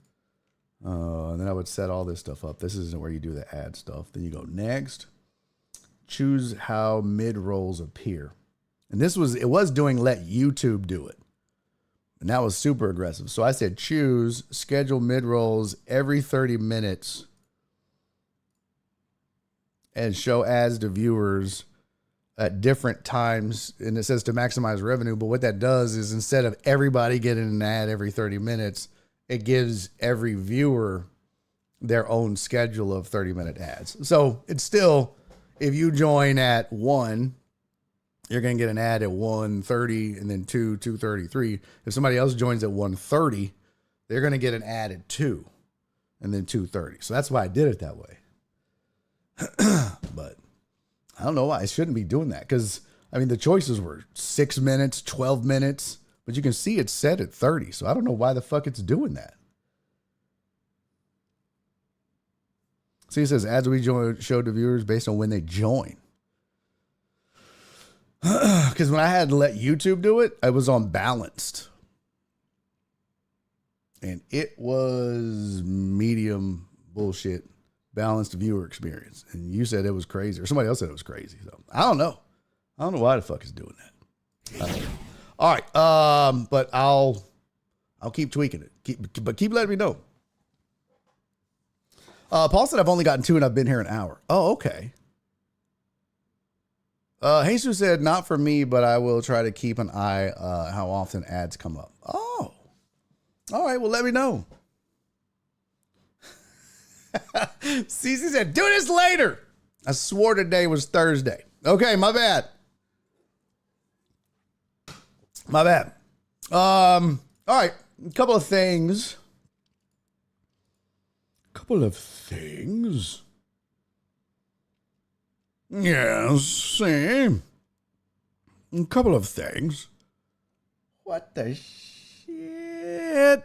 And then I would set all this stuff up. This isn't where you do the ad stuff. Then you go next. Choose how mid-rolls appear. And it was doing let YouTube do it. And that was super aggressive. So I said choose schedule mid-rolls every 30 minutes and show ads to viewers at different times. And it says to maximize revenue. But what that does is instead of everybody getting an ad every 30 minutes, it gives every viewer their own schedule of 30-minute ads. So it's still, if you join at 1, you're going to get an ad at 1:30 and then 2, 2:33. If somebody else joins at 1:30, they're going to get an ad at 2 and then 2:30. So that's why I did it that way. But I don't know why I shouldn't be doing that. Because, I mean, the choices were 6 minutes, 12 minutes. But you can see it's set at 30. So I don't know why the fuck it's doing that. See, it says ads we show to viewers based on when they join. Because when I had to let YouTube do it, I was on balanced. And it was medium bullshit, balanced viewer experience. And you said it was crazy. Or somebody else said it was crazy. So I don't know. I don't know why the fuck it's doing that. I don't know. All right, but I'll keep tweaking it. Keep letting me know. Paul said I've only gotten 2 and I've been here an hour. Oh, okay. Jesus said not for me, but I will try to keep an eye how often ads come up. Oh, all right. Well, let me know. Cece said do this later. I swore today was Thursday. Okay, my bad. My bad. All right. A couple of things. Yes, same. A couple of things. What the shit?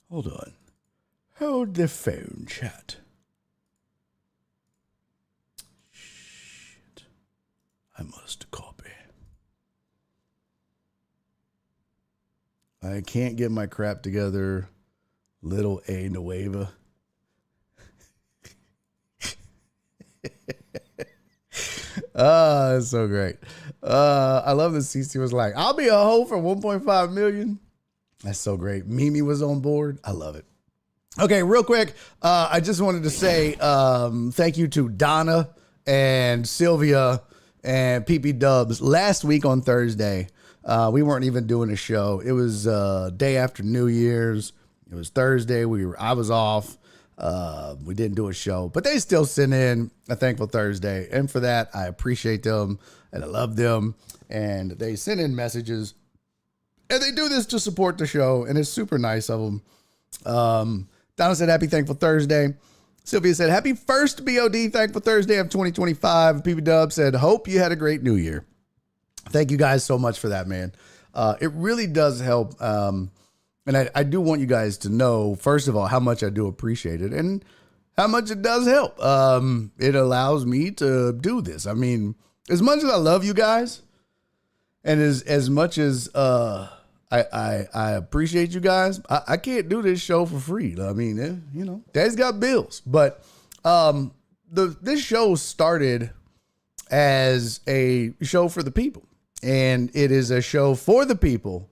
Hold on. Hold the phone, chat. Shit. I must copy. I can't get my crap together. Little A Nueva. That's so great. I love that CC was like, I'll be a hoe for 1.5 million. That's so great. Mimi was on board. I love it. Okay, real quick. I just wanted to say thank you to Donna and Sylvia and PP Dubs. Last week on Thursday, we weren't even doing a show. It was day after New Year's. It was Thursday. I was off. We didn't do a show, but they still sent in a thankful Thursday. And for that, I appreciate them and I love them. And they send in messages and they do this to support the show. And it's super nice of them. Donna said, happy thankful Thursday. Sylvia said, happy first BOD thankful Thursday of 2025. PP Dub said, hope you had a great new year. Thank you guys so much for that, man. It really does help. And I do want you guys to know, first of all, how much I do appreciate it and how much it does help. It allows me to do this. I mean, as much as I love you guys and as much as I appreciate you guys, I can't do this show for free. I mean, Dad's got bills. But this show started as a show for the people. And it is a show for the people,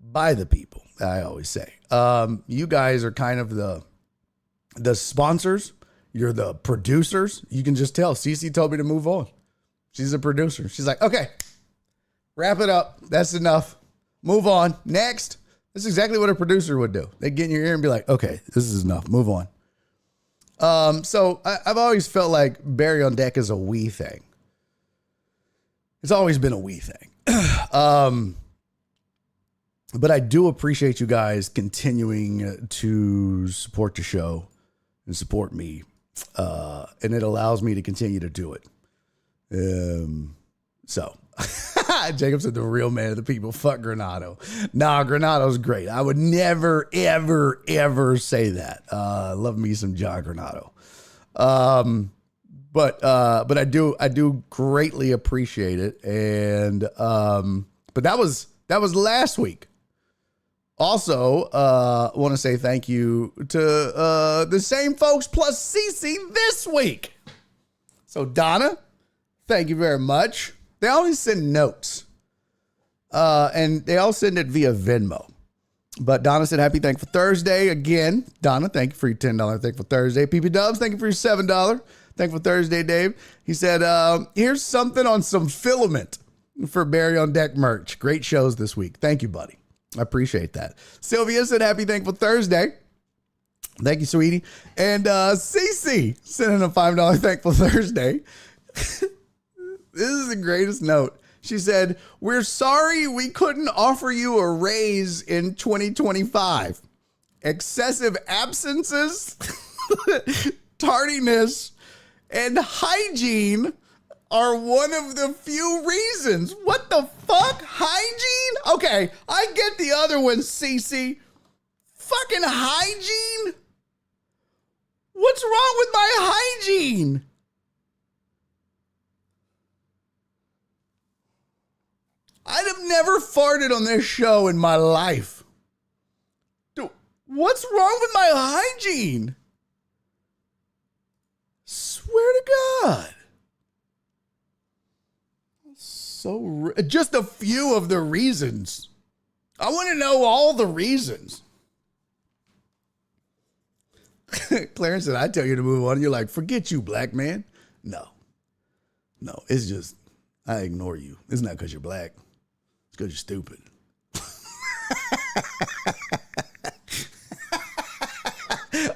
by the people, I always say. You guys are kind of the sponsors. You're the producers. You can just tell. Cece told me to move on. She's a producer. She's like, okay, wrap it up. That's enough. Move on. Next. This is exactly what a producer would do. They get in your ear and be like, okay, this is enough. Move on. So I've always felt like Barry on Deck is a we thing. It's always been a we thing. But I do appreciate you guys continuing to support the show and support me. And it allows me to continue to do it. So Jacob said the real man of the people. Fuck Granado. Nah, Granado's great. I would never, ever, ever say that. Love me some John Granado. But I do greatly appreciate it. And, but that was last week. Also, want to say thank you to, the same folks plus Cece this week. So Donna, thank you very much. They always send notes, and they all send it via Venmo. But Donna said, happy Thankful Thursday. Again, Donna, thank you for your $10 Thankful Thursday. PP Dubs, thank you for your $7 Thankful Thursday, Dave. He said, here's something on some filament for Barry on Deck merch. Great shows this week. Thank you, buddy. I appreciate that. Sylvia said, happy Thankful Thursday. Thank you, sweetie. And Cece sending a $5 Thankful Thursday. This is the greatest note. She said, we're sorry we couldn't offer you a raise in 2025. Excessive absences, tardiness, and hygiene are one of the few reasons. What the fuck? Hygiene? Okay, I get the other one, Cece. Fucking hygiene? What's wrong with my hygiene? I'd have never farted on this show in my life. Dude, what's wrong with my hygiene? Swear to God. Just a few of the reasons. I want to know all the reasons. Clarence said, I tell you to move on. You're like, forget you, black man. No, it's just, I ignore you. It's not because you're black. It's because you're stupid.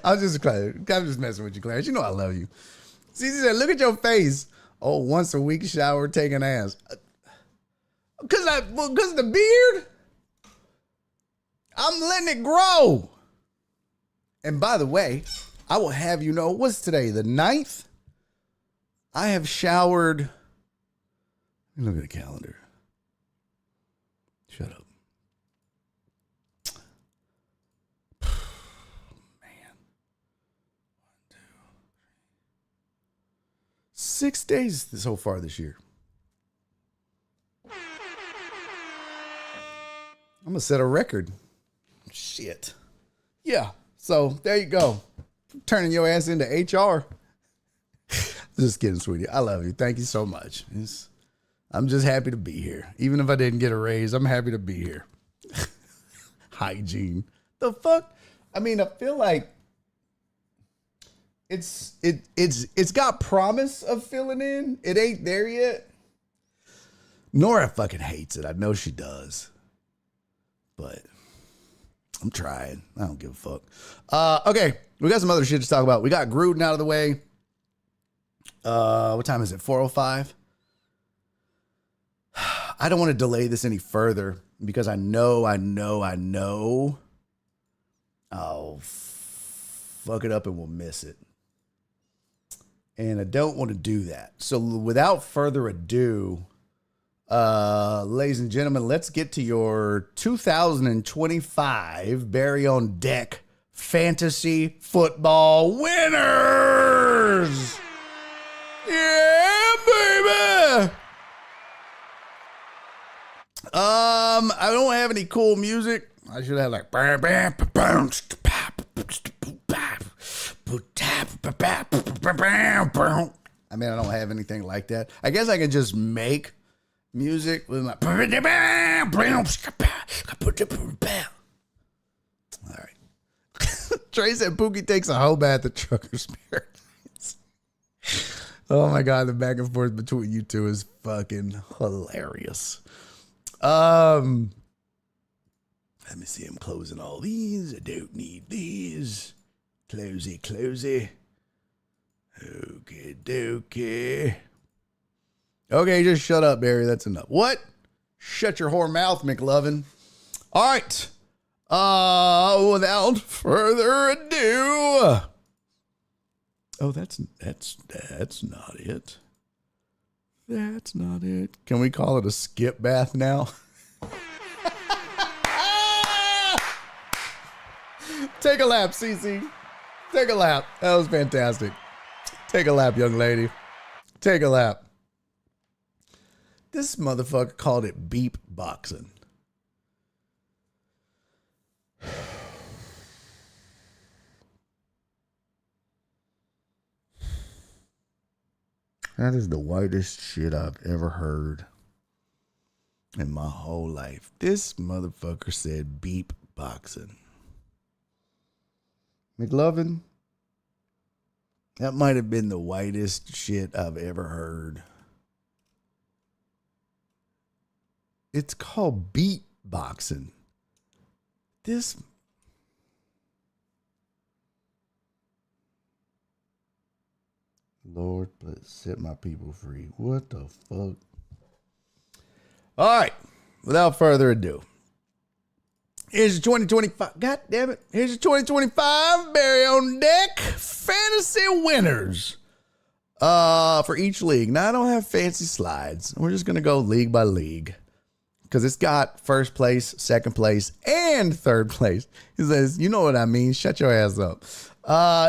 I'm just messing with you, Clarence. You know I love you. Cece said, look at your face. Oh, once a week shower, taking ass. Because the beard, I'm letting it grow. And by the way, I will have you know, what's today, the 9th? I have showered. Look at the calendar. Shut up. Man. 1, 2, 6 days so far this year. I'm going to set a record. Shit. Yeah. So there you go. Turning your ass into HR. Just kidding, sweetie. I love you. Thank you so much. I'm just happy to be here. Even if I didn't get a raise, I'm happy to be here. Hygiene. The fuck? I mean, I feel like it's got promise of filling in. It ain't there yet. Nora fucking hates it. I know she does. But I'm trying. I don't give a fuck. Okay. We got some other shit to talk about. We got Gruden out of the way. What time is it? 4:05. I don't want to delay this any further because I know I'll fuck it up and we'll miss it. And I don't want to do that. So without further ado, ladies and gentlemen, let's get to your 2025 Barry on Deck fantasy football winners. Yeah, baby. I don't have any cool music. I should have like I mean, I don't have anything like that. I guess I can just make music with my. All right. Trey said Pookie takes a hoe bath at Trucker's Paradise. Oh my God, the back and forth between you two is fucking hilarious. Let me see. I'm closing all these. I don't need these. Closey, closey. Okay, dokey. Okay, just shut up, Barry. That's enough. What? Shut your whore mouth, McLovin. All right. Without further ado. Oh, that's not it. That's not it. Can we call it a skip bath now? Take a lap, Cece. Take a lap. That was fantastic. Take a lap, young lady. Take a lap. This motherfucker called it beep boxing. That is the whitest shit I've ever heard in my whole life. This motherfucker said beep boxing. McLovin, that might have been the whitest shit I've ever heard. It's called beat boxing. This. Lord, please set my people free. What the fuck? All right. Without further ado. Here's your 2025. God damn it. Here's your 2025 Barry on Deck fantasy winners. For each league. Now I don't have fancy slides. We're just gonna go league by league. Because it's got first place, second place, and third place. He says, you know what I mean. Shut your ass up.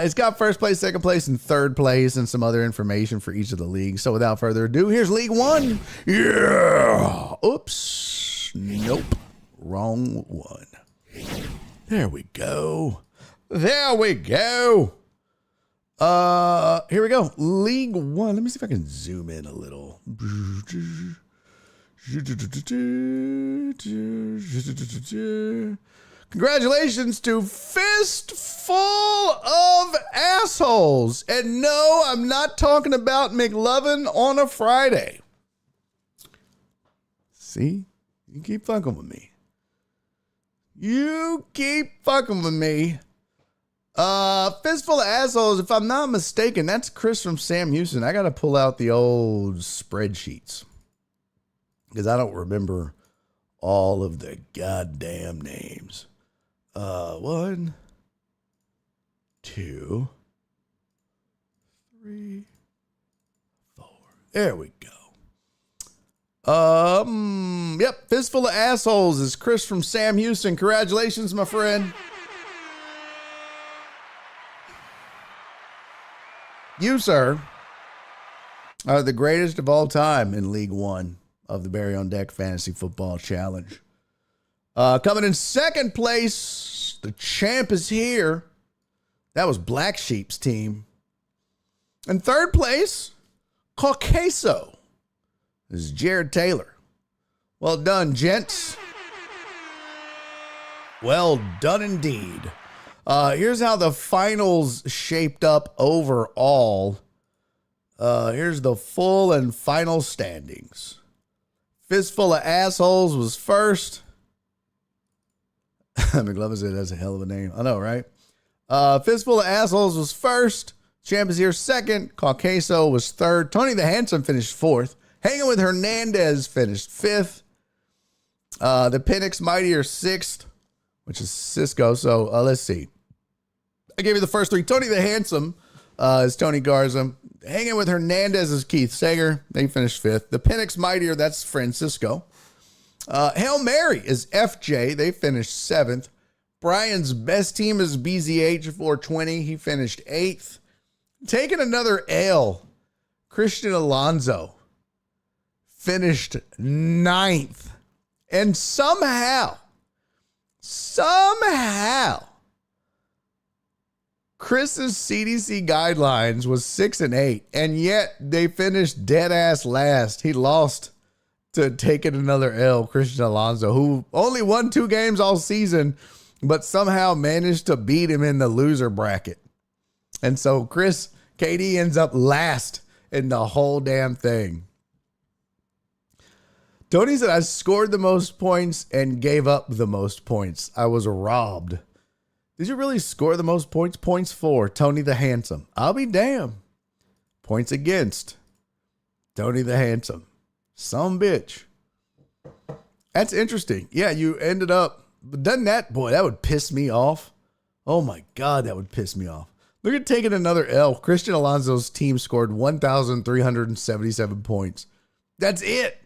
It's got first place, second place, and third place, and some other information for each of the leagues. So without further ado, here's League One. Yeah. Oops. Nope. Wrong one. There we go. There we go. Here we go. League One. Let me see if I can zoom in a little. Congratulations to Fistful of Assholes. And no, I'm not talking about McLovin on a Friday. See? You keep fucking with me. You keep fucking with me. Fistful of Assholes, if I'm not mistaken, that's Chris from Sam Houston. I got to pull out the old spreadsheets because I don't remember all of the goddamn names. 1, 2, 3, 4. There we go. Yep, Fistful of Assholes is Chris from Sam Houston. Congratulations, my friend. You, sir, are the greatest of all time in League One of the Barry on Deck Fantasy Football Challenge. Coming in second place, the champ is here. That was Black Sheep's team. In third place, Caucaso. This is Jared Taylor. Well done, gents. Well done indeed. Here's how the finals shaped up overall. Here's the full and final standings. Fistful of Assholes was first. McLovin said that's a hell of a name. I know, right? Fistful of Assholes was first. Champ is here second. Caucaso was third. Tony the Handsome finished fourth. Hanging with Hernandez finished fifth. The Penix Mightier sixth, which is Cisco. So let's see. I gave you the first three. Tony the Handsome is Tony Garza. Hanging with Hernandez is Keith Sager. They finished fifth. The Penix Mightier, that's Francisco. Hail Mary is FJ. They finished seventh. Brian's best team is BZH 420. He finished eighth. Taking another L, Christian Alonso finished ninth. And somehow, Chris's CDC guidelines was 6 and 8, and yet they finished dead ass last. He lost to taking another L, Christian Alonso, who only won 2 games all season, but somehow managed to beat him in the loser bracket. And so KD ends up last in the whole damn thing. Tony said, I scored the most points and gave up the most points. I was robbed. Did you really score the most points? Points for Tony the Handsome. I'll be damned. Points against Tony the Handsome. Some bitch. That's interesting. Yeah, you ended up, but doesn't that, boy, that would piss me off. Oh my God, that would piss me off. Look at taking another L. Christian Alonso's team scored 1,377 points. That's it.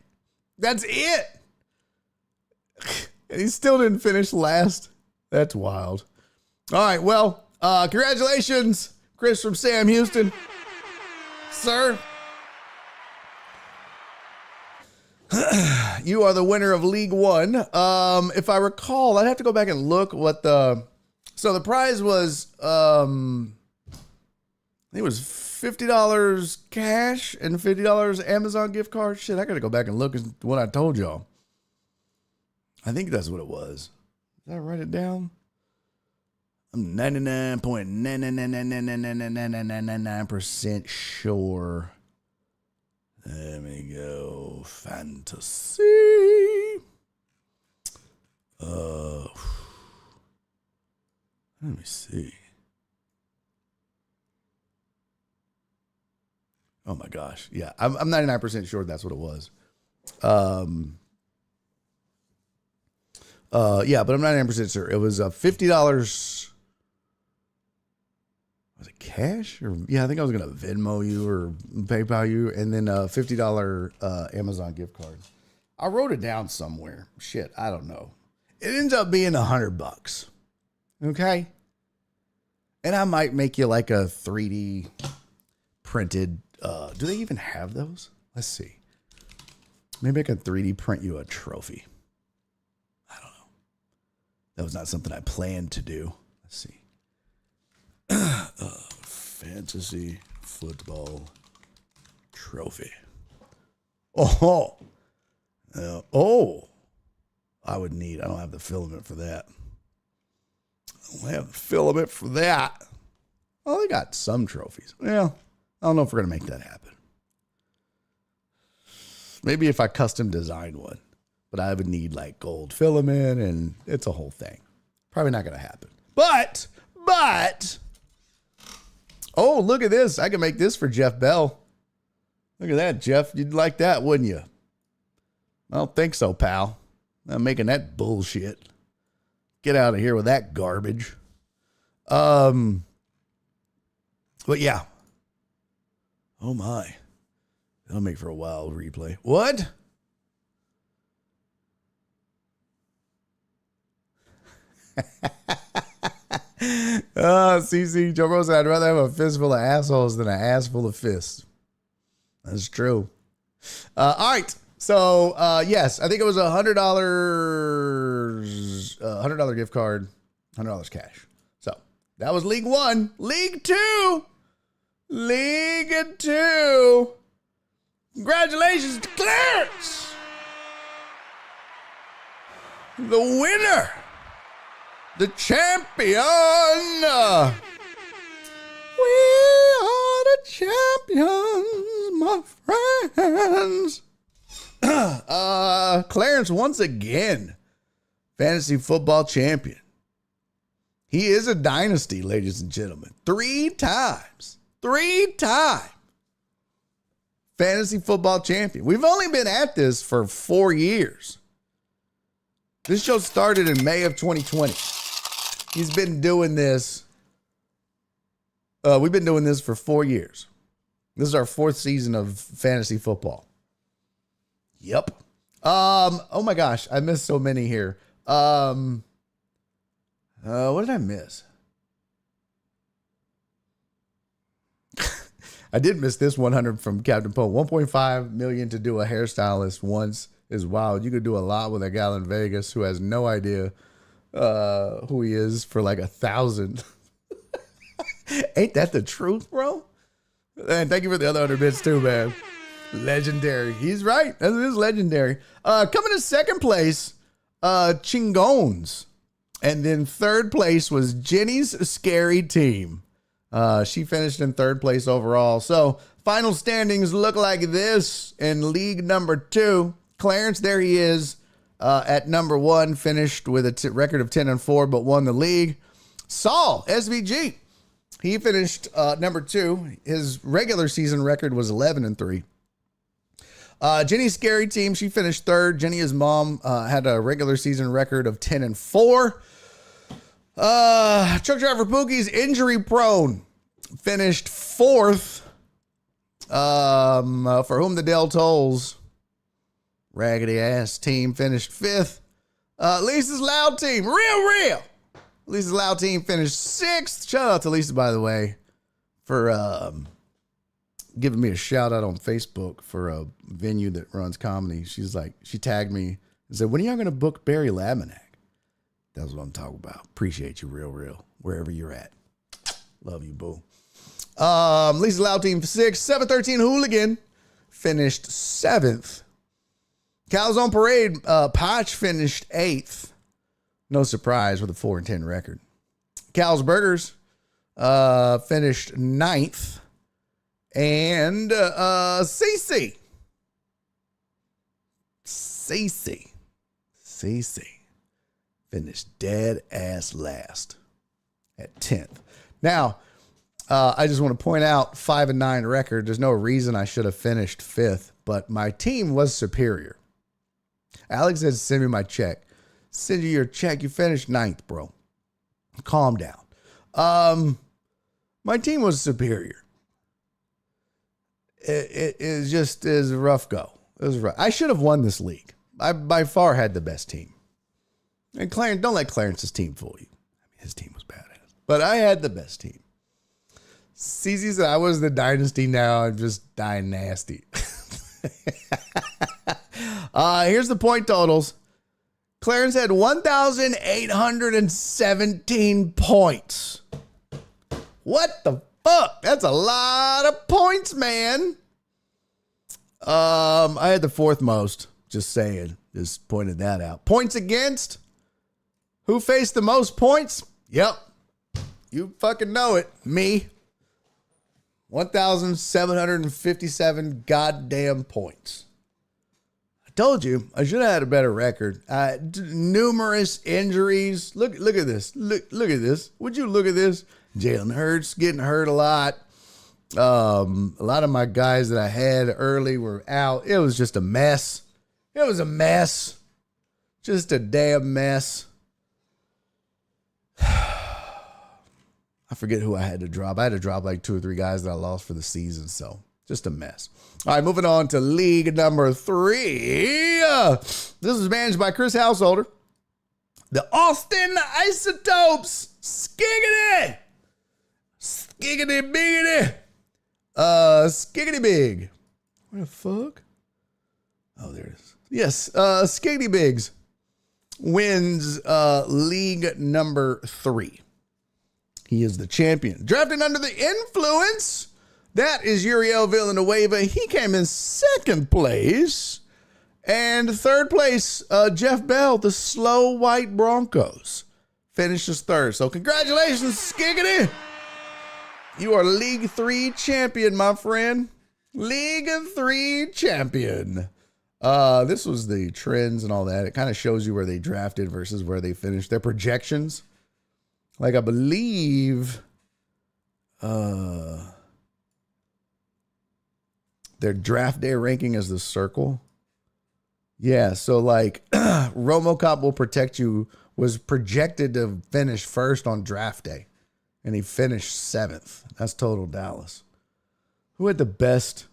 That's it. And he still didn't finish last. That's wild. All right, well, congratulations, Chris from Sam Houston. Sir, you are the winner of League One. If I recall, I'd have to go back and look what the prize was, I think it was $50 cash and $50 Amazon gift card. Shit, I got to go back and look at what I told y'all. I think that's what it was. Did I write it down? I'm 99.9999999% sure. Let me go. Fantasy. Let me see. Oh my gosh. Yeah, I'm 99% sure that's what it was. Yeah, but I'm 99% sure. It was $50. Was it cash? Or yeah, I think I was gonna Venmo you or PayPal you, and then a $50 Amazon gift card. I wrote it down somewhere. Shit, I don't know. It ends up being $100. Okay. And I might make you like a 3D printed. Do they even have those? Let's see. Maybe I can 3D print you a trophy. I don't know. That was not something I planned to do. Let's see. Fantasy football trophy. Oh. I don't have the filament for that. I don't have the filament for that. Oh, they got some trophies. Well, I don't know if we're going to make that happen. Maybe if I custom design one, but I would need like gold filament and it's a whole thing. Probably not going to happen. But, oh, look at this. I can make this for Jeff Bell. Look at that, Jeff. You'd like that, wouldn't you? I don't think so, pal. I'm making that bullshit. Get out of here with that garbage. But yeah. Oh my. That'll make for a wild replay. What? CC Joe Rosa, I'd rather have a fistful of assholes than an ass full of fists. That's true. All right. So, yes, I think it was $100 gift card, $100 cash. So that was League One. League Two. Congratulations to Clarence, the winner, the champion. We are the champions, my friends. Clarence, once again, fantasy football champion. He is a dynasty, ladies and gentlemen. 3 times. Fantasy football champion. We've only been at this for 4 years. This show started in May of 2020. He's been doing this. We've been doing this for 4 years. This is our 4th season of fantasy football. Yep. Oh my gosh, I missed so many here. What did I miss? I did miss this 100 from Captain Poe. 1.5 million to do a hairstylist once is wild. You could do a lot with a gal in Vegas who has no idea who he is for like 1,000. Ain't that the truth, bro? And thank you for the other 100 bits too, man. Legendary. He's right. That is legendary. Coming in second place, Chingones. And then third place was Jenny's Scary Team. She finished in third place overall. So final standings look like this in league number 2. Clarence, there he is at number 1, finished with a record of 10-4, but won the league. Saul, SVG, he finished number 2. His regular season record was 11-3. Jenny's Scary Team, she finished third. Jenny, his mom, had a regular season record of 10-4. Truck driver Pookie's injury prone finished fourth. For whom the Dell tolls, raggedy ass team finished fifth. Lisa's Loud Team, real. Lisa's Loud Team finished sixth. Shout out to Lisa, by the way, for giving me a shout out on Facebook for a venue that runs comedy. She's like, she tagged me and said, when are y'all going to book Barry Laminack? That's what I'm talking about. Appreciate you real, wherever you're at. Love you, boo. Lisa's Loud Team 6, 713 Hooligan finished 7th. Calzone Parade, Potch finished 8th. No surprise with a 4-10 record. Cal's Burgers finished 9th. And CC finished dead ass last at 10th. Now, I just want to point out 5-9 record. There's no reason I should have finished 5th, but my team was superior. Alex said, send me my check. Send you your check. You finished 9th, bro. Calm down. My team was superior. It is a rough go. It was rough. I should have won this league. I by far had the best team. And Clarence, don't let Clarence's team fool you. I mean, his team was badass, but I had the best team. CZ said I was the dynasty. Now I'm just dying nasty. Here's the point totals. Clarence had 1,817 points. What the fuck? That's a lot of points, man. I had the 4th most. Just saying. Just pointed that out. Points against? Who faced the most points? Yep. You fucking know it. Me. 1,757 goddamn points. I told you I should have had a better record. Numerous injuries. Look at this. Look at this. Would you look at this? Jalen Hurts getting hurt a lot. A lot of my guys that I had early were out. It was just a mess. It was a mess. Just a damn mess. I forget who I had to drop. I had to drop like 2 or 3 guys that I lost for the season. So just a mess. All right, moving on to league number 3. This is managed by Chris Householder. The Austin Isotopes. Skiggity. Skiggity biggity. Skiggity big. What the fuck? Oh, there it is. Yes, Skiggity Bigs wins league number 3. He is the champion. Drafted under the influence. That is Uriel Villanueva. He came in 2nd place. And 3rd place, Jeff Bell, the Slow White Broncos, finishes 3rd. So congratulations, Skiggity. You are League 3 champion, my friend. League 3 champion. This was the trends and all that. It kind of shows you where they drafted versus where they finished. Their projections. Like, I believe their draft day ranking is the circle. Yeah, so like RomoCop Will Protect You was projected to finish 1st on draft day, and he finished 7th. That's total Dallas. Who had the best?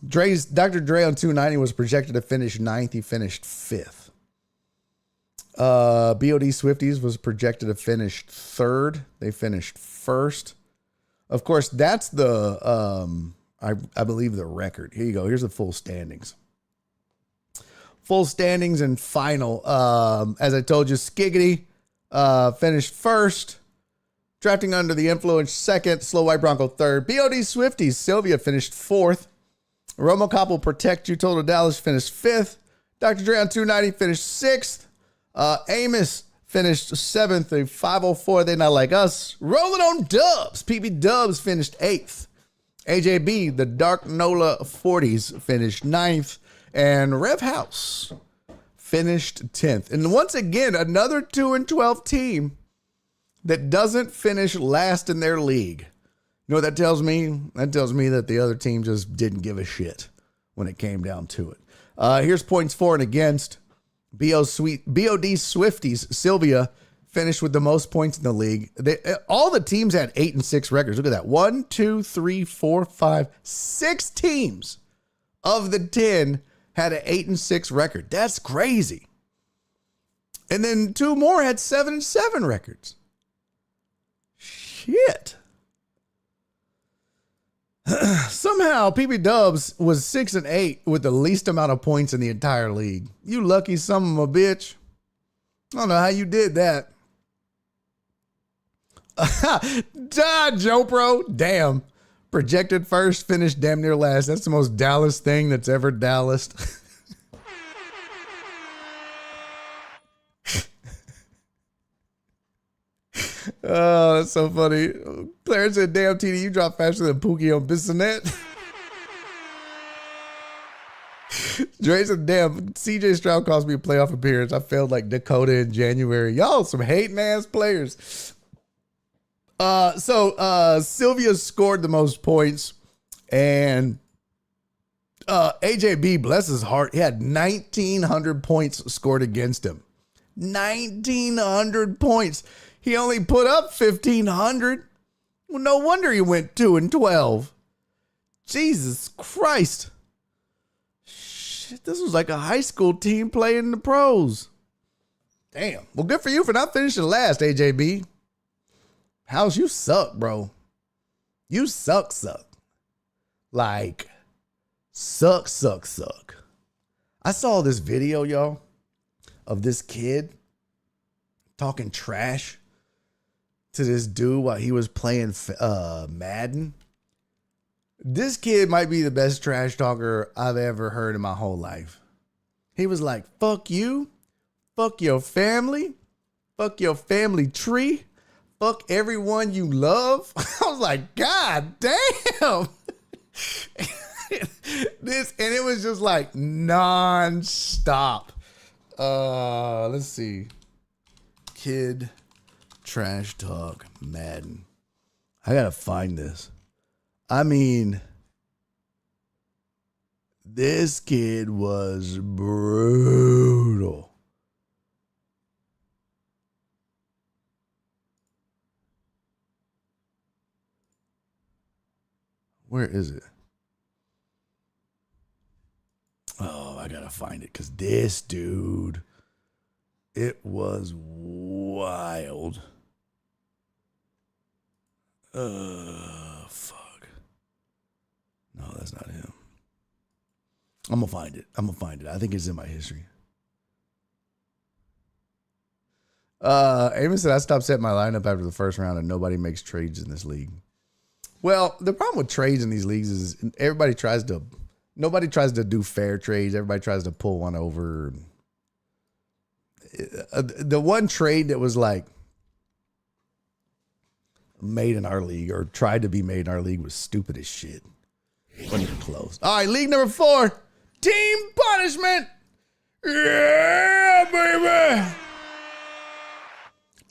Dr. Dre on 290 was projected to finish 9th. He finished 5th. BOD Swifties was projected to finish 3rd. They finished 1st. Of course, that's the, I believe the record. Here you go. Here's the full standings. Full standings and final. As I told you, Skiggity finished 1st. Drafting under the influence 2nd. Slow White Bronco 3rd. BOD Swifties, Sylvia finished 4th. RomoCop will protect you. Total Dallas finished 5th. Dr. Dre on 290 finished 6th. Amos finished 7th. A 504. They not like us. Rolling on Dubs. PB Dubs finished 8th. AJB, the Dark Nola 40s, finished 9th. And Rev House finished 10th. And once again, another 2-12 team that doesn't finish last in their league. You know what that tells me? That tells me that the other team just didn't give a shit when it came down to it. Here's points for and against. BOD Swifties, Sylvia, finished with the most points in the league. All the teams had 8-6 records. Look at that. 1, 2, 3, 4, 5, 6 teams of the 10 had an 8-6 record. That's crazy. And then 2 more had 7-7 records. Shit. Somehow PB Dubs was 6-8 with the least amount of points in the entire league. You lucky son of a bitch. I don't know how you did that. Joe Pro. Damn. Projected first, finished damn near last. That's the most Dallas thing that's ever Dallas. Oh, that's so funny. Clarence said, damn, TD, you drop faster than Pookie on Bissonnet. Dre said, damn, CJ Stroud cost me a playoff appearance. I failed like Dakota in January. Y'all some hating ass players. So Sylvia scored the most points, and AJB, bless his heart, he had 1,900 points scored against him. 1,900 points. He only put up 1,500. Well, no wonder he went 2-12. Jesus Christ. Shit, this was like a high school team playing in the pros. Damn. Well, good for you for not finishing last, AJB. House, you suck, bro. You suck. Like, suck. I saw this video, y'all, of this kid talking trash to this dude while he was playing Madden. This kid might be the best trash talker I've ever heard in my whole life. He was like, fuck you, fuck your family tree, fuck everyone you love. I was like, God damn. And it was just like non-stop. Let's see. Kid trash talk Madden. I gotta find this. I mean, this kid was brutal. Where is it? Oh, I gotta find it because this dude, it was wild. Fuck. No, that's not him. I'm gonna find it. I think it's in my history. Amos said, I stopped setting my lineup after the first round and nobody makes trades in this league. Well, the problem with trades in these leagues is nobody tries to do fair trades. Everybody tries to pull one over. The one trade that was like made in our league or tried to be made in our league was stupid as shit. Wasn't even close. All right, league number 4, team punishment. Yeah, baby.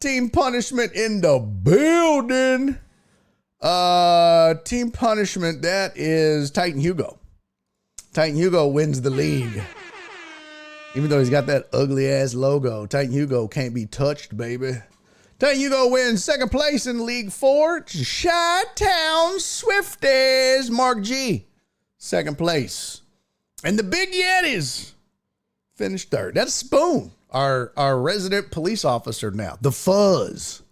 Team punishment in the building. Team punishment, that is Titan Hugo. Titan Hugo wins the league. Even though he's got that ugly ass logo, Titan Hugo can't be touched, baby. Titan Hugo wins second place in League 4. Chi-Town Swifties, Mark G, second place. And the Big Yetis finished third. That's Spoon, our resident police officer now. The Fuzz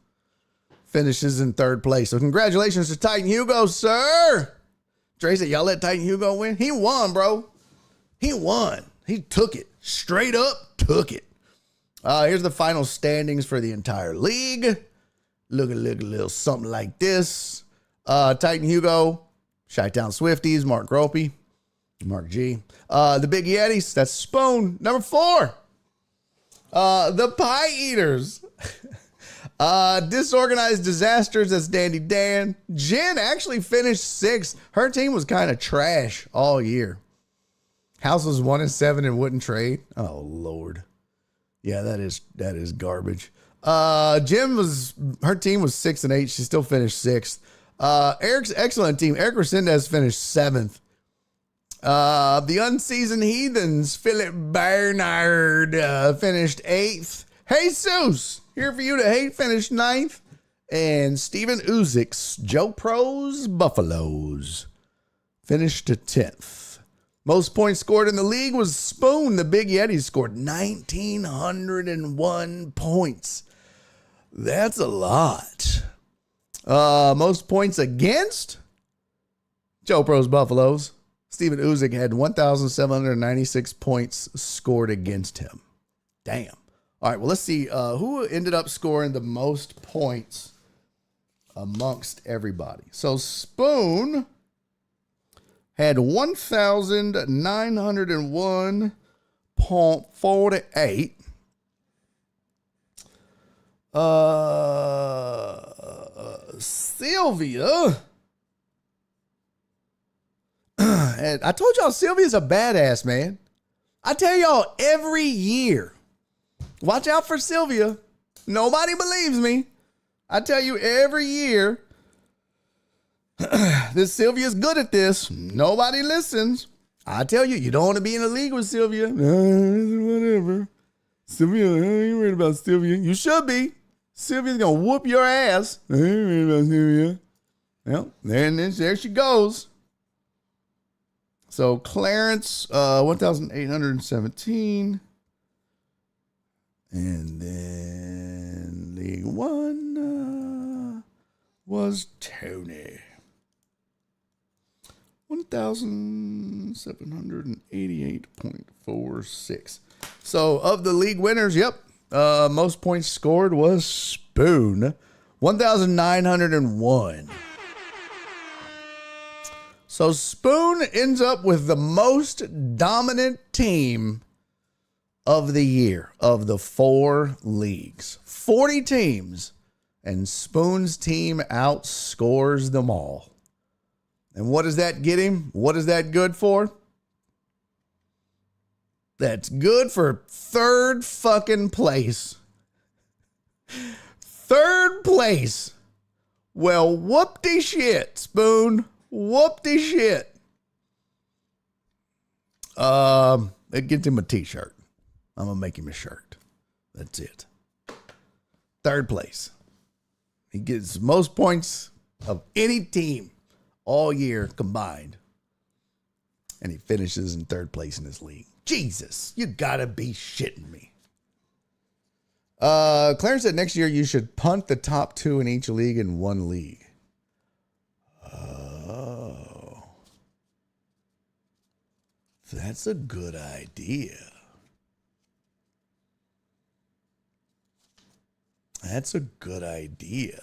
finishes in third place. So congratulations to Titan Hugo, sir. Dre said, y'all let Titan Hugo win? He won, bro. He won. He took it. Straight up took it. Here's the final standings for the entire league. Look a little something like this. Titan Hugo, Chi-Town Swifties, Mark Gropey. Mark G. The Big Yetis, that's Spoon. Number 4. The Pie Eaters. Disorganized Disasters, that's Dandy Dan. Jen actually finished 6th. Her team was kind of trash all year. House was 1-7 and wouldn't trade. Oh, Lord. Yeah, that is garbage. Jen her team was 6-8. She still finished 6th. Eric's excellent team. Eric Resendez finished 7th. The Unseasoned Heathens, Philip Bernard, finished 8th. Jesus, here for you to hate, finished 9th. And Steven Uzik's Joe Pro's Buffaloes finished 10th. Most points scored in the league was Spoon. The Big Yetis scored 1,901 points. That's a lot. Most points against Joe Pro's Buffaloes. Steven Uzik had 1,796 points scored against him. Damn. All right, well, let's see who ended up scoring the most points amongst everybody. So Spoon had 1,901.48. Sylvia. And I told y'all Sylvia's a badass, man. I tell y'all every year, watch out for Sylvia. Nobody believes me. I tell you every year, this Sylvia's good at this. Nobody listens. I tell you, you don't want to be in a league with Sylvia. Whatever. Sylvia, I ain't worried about Sylvia. You should be. Sylvia's going to whoop your ass. I ain't worried about Sylvia. Well, there she goes. So Clarence, 1,817. And then League One was Tony. 1,788.46. So of the league winners, yep, most points scored was Spoon, 1,901. So Spoon ends up with the most dominant team of the year of the 4 leagues. 40 teams, and Spoon's team outscores them all. And what does that get him? What is that good for? That's good for 3rd fucking place. 3rd place. Well, whoop-de shit, Spoon. Whoop-de shit. It gets him a t-shirt. I'm going to make him a shirt. That's it. 3rd place. He gets most points of any team all year combined. And he finishes in 3rd place in his league. Jesus, you gotta be shitting me. Clarence said next year you should punt the top 2 in each league in one league. Oh. That's a good idea. That's a good idea.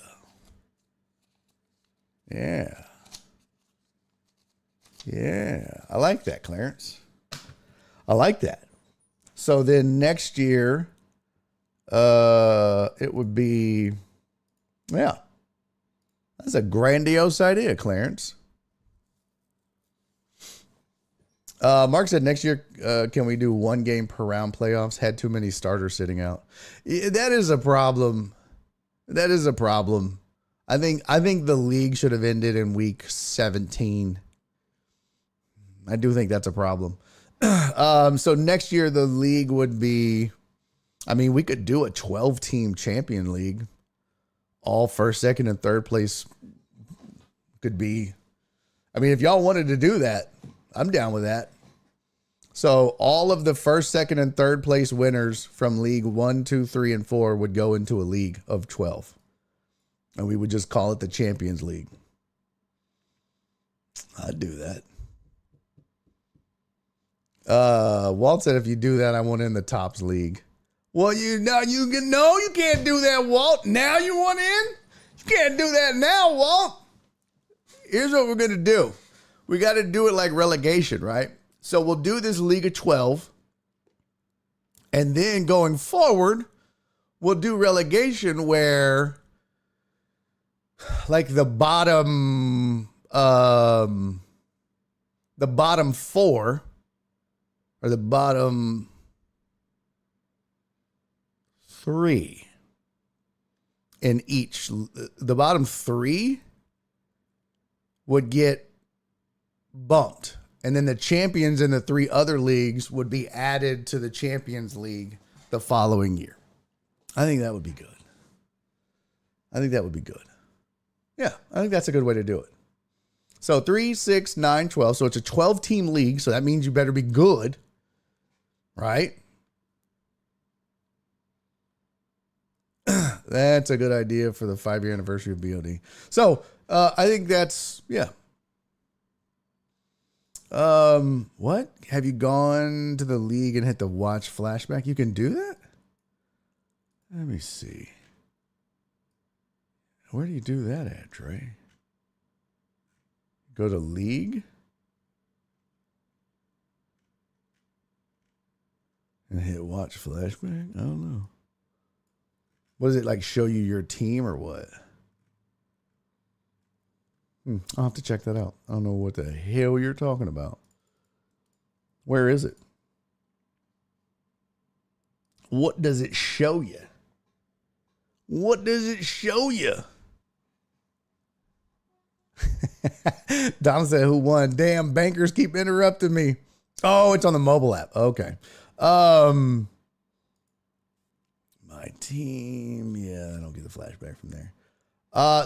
Yeah. Yeah. I like that, Clarence. I like that. So then next year, it would be, yeah. That's a grandiose idea, Clarence. Mark said next year, can we do 1 game per round playoffs? Had too many starters sitting out. That is a problem. That is a problem. I think the league should have ended in week 17. I do think that's a problem. So next year the league would be, I mean, we could do a 12-team champion league. All 1st, 2nd, and 3rd place could be. I mean, if y'all wanted to do that, I'm down with that. So all of the 1st, 2nd, and 3rd place winners from League 1, 2, 3, and 4 would go into a league of 12. And we would just call it the Champions League. I'd do that. Walt said if you do that, I want in the Tops League. Well, you can't do that, Walt. Now you want in? You can't do that now, Walt. Here's what we're going to do. We got to do it like relegation, right? So we'll do this League of 12. And then going forward, we'll do relegation where like the bottom four or the bottom three in each, the bottom three would get bumped. And then the champions in the three other leagues would be added to the Champions League the following year. I think that would be good. Yeah, I think that's a good way to do it. So 3, 6, 9, 12. So it's a 12-team league. So that means you better be good, right? That's a good idea for the 5-year anniversary of BOD. So I think that's, yeah. What? Have you gone to the league and hit the watch flashback? You can do that? Let me see. Where do you do that at, Trey? Go to league? And hit watch flashback? I don't know. What does it like show you your team or what? I'll have to check that out. I don't know what the hell you're talking about. Where is it? What does it show you? What does it show you? Don said, who won? Damn, bankers keep interrupting me. Oh, it's on the mobile app. Okay. My team. Yeah, I don't get the flashback from there.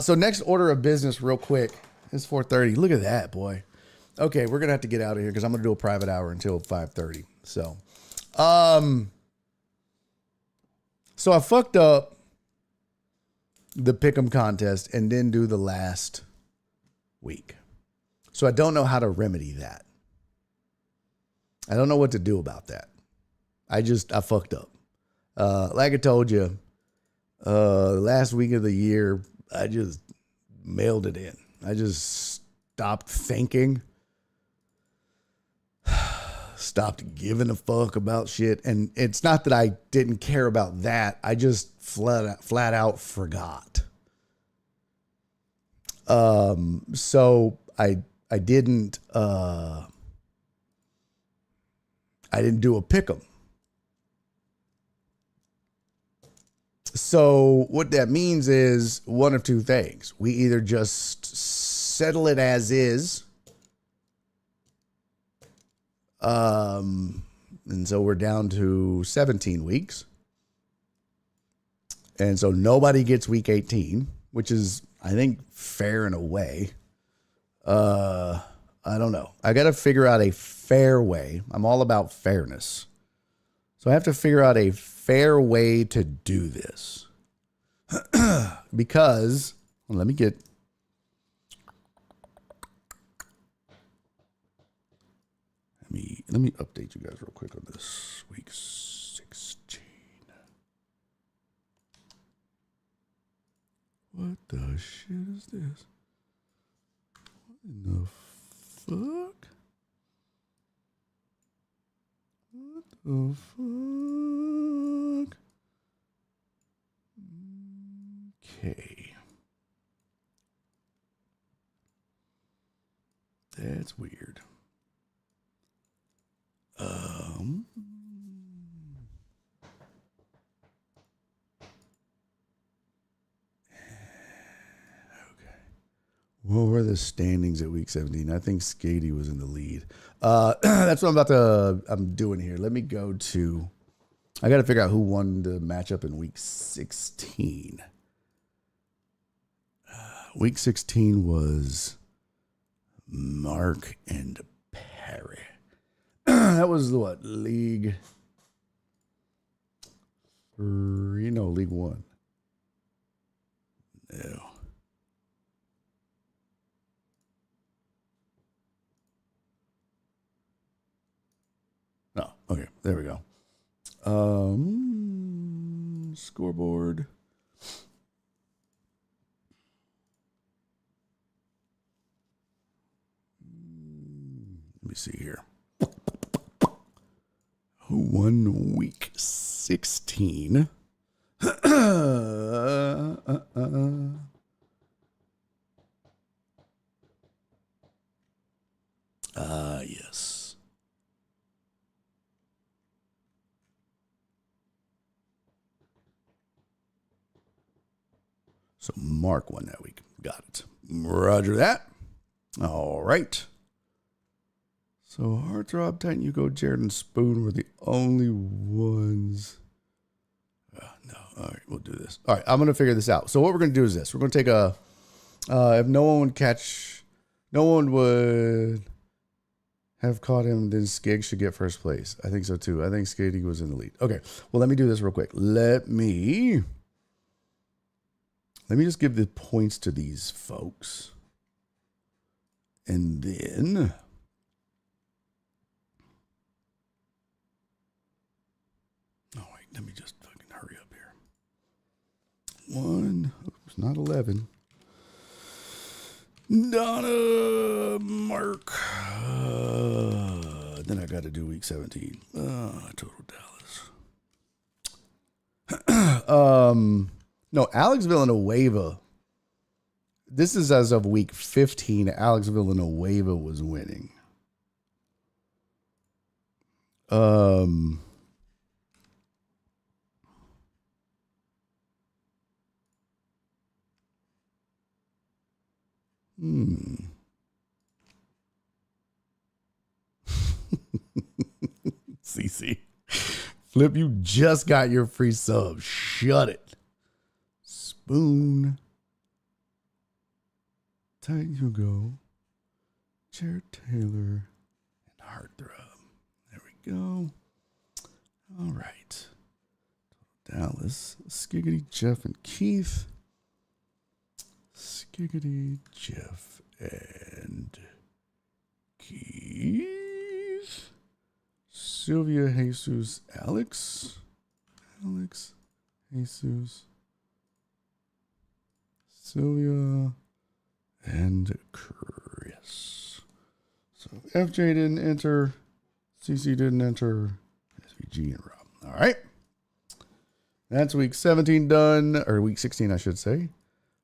So next order of business real quick. It's 4:30. Look at that, boy. Okay, we're going to have to get out of here because I'm going to do a private hour until 5:30. So I fucked up the pick'em contest and didn't do the last week. So I don't know how to remedy that. I don't know what to do about that. I fucked up. Like I told you, last week of the year, I just mailed it in. I just stopped thinking, stopped giving a fuck about shit. And it's not that I didn't care about that. I just flat out forgot. So I didn't do a pick'em. So what that means is one of two things. We either just settle it as is. And so we're down to 17 weeks. And so nobody gets week 18, which is, I think, fair in a way. I don't know. I got to figure out a fair way. I'm all about fairness. So I have to figure out a fair way to do this. Because, let me update you guys real quick on this. Week 16. What the shit is this? What in the fuck? What the fuck? Okay. That's weird. What were the standings at week 17? I think Skady was in the lead. That's what I'm doing here. Let me go to, I got to figure out who won the matchup in week 16. Week 16 was Mark and Perry. That was what? League 3? No, League 1. No. No. Okay, there we go. Scoreboard. Let me see here. won week 16. Yes. So Mark won that week. Got it. Roger that. All right. So Heartthrob, Titan, Hugo, Jared, and Spoon were the only ones. No. All right, we'll do this. All right, I'm going to figure this out. So what we're going to do is this. We're going to take a, if no one would have caught him, then Skig should get first place. I think so too. I think Skig was in the lead. Okay, well, let me do this real quick. Let me just give the points to these folks. And then let me just fucking hurry up here. Oops, not 11. Donna, Mark. Then I got to do week 17. Total Dallas. No, Alex Villanueva. This is as of week 15. Alex Villanueva was winning. CC. Flip, you just got your free sub. Shut it. Spoon. Tight you go. Jared Taylor. And Heartthrob. There we go. All right. Dallas. Skiggity, Jeff, and Keith. Skiggity, Jeff, and Keith. Sylvia, Jesus, Alex, Jesus, Sylvia, and Chris. So FJ didn't enter, CC didn't enter, SVG and Rob. All right. That's week 17 done, or week 16, I should say.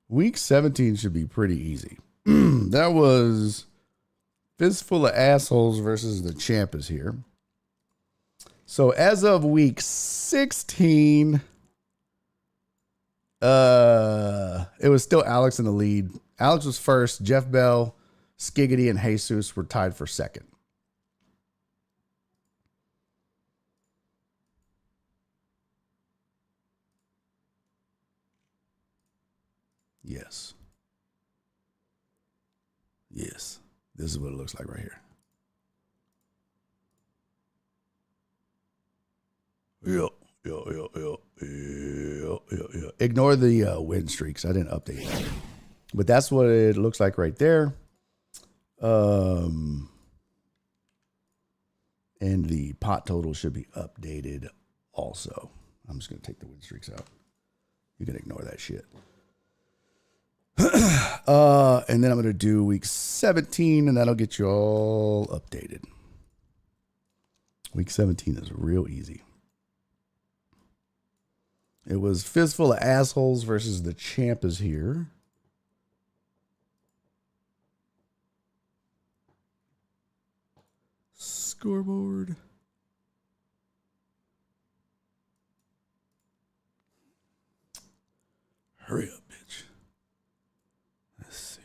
Week 17 should be pretty easy. That was Fistful of Assholes versus the Champ is here. So as of week 16, it was still Alex in the lead. Alex was first. Jeff Bell, Skiggity, and Jesus were tied for second. Yes. Yes. This is what it looks like right here. Yeah. Ignore the win streaks. I didn't update it. But that's what it looks like right there. And the pot total should be updated also. I'm just going to take the win streaks out. You can ignore that shit. And then I'm going to do week 17, and that'll get you all updated. Week 17 is real easy. It was Fistful of Assholes versus the Champ is here. Scoreboard. Hurry up, bitch. Let's see.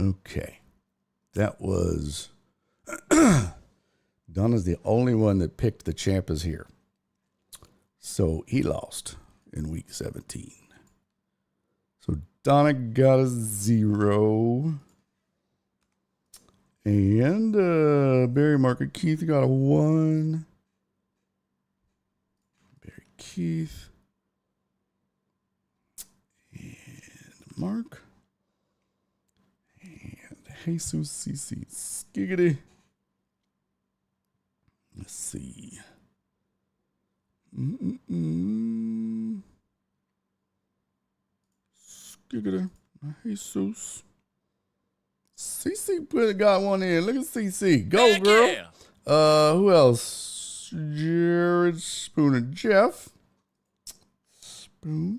Okay. That was Donna's the only one that picked the Champ is here. So he lost in week 17. So Donna got a 0. And Barry Market Keith got a 1. Barry Keith. And Mark. And Jesus CC Skiggity. Let's see. Skiggity. Jesus. CC got one in. Look at CC. Go, Heck girl. yeah. Who else? Jared, Spoon, and Jeff. Spoon.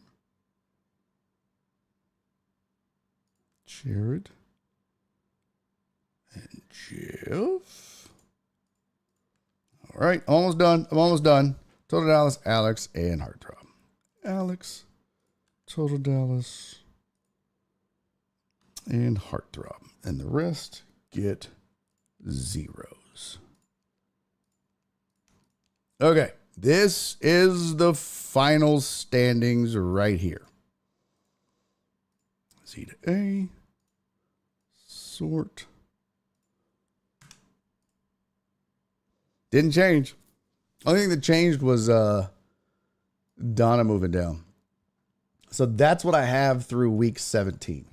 Jared. And Jeff. All right, almost done. I'm almost done. Total Dallas, Alex, and Heartthrob. Alex, Total Dallas, and Heartthrob. And the rest get zeros. Okay, this is the final standings right here. Z to A, sort. Didn't change. Only thing that changed was Donna moving down. So that's what I have through week 17.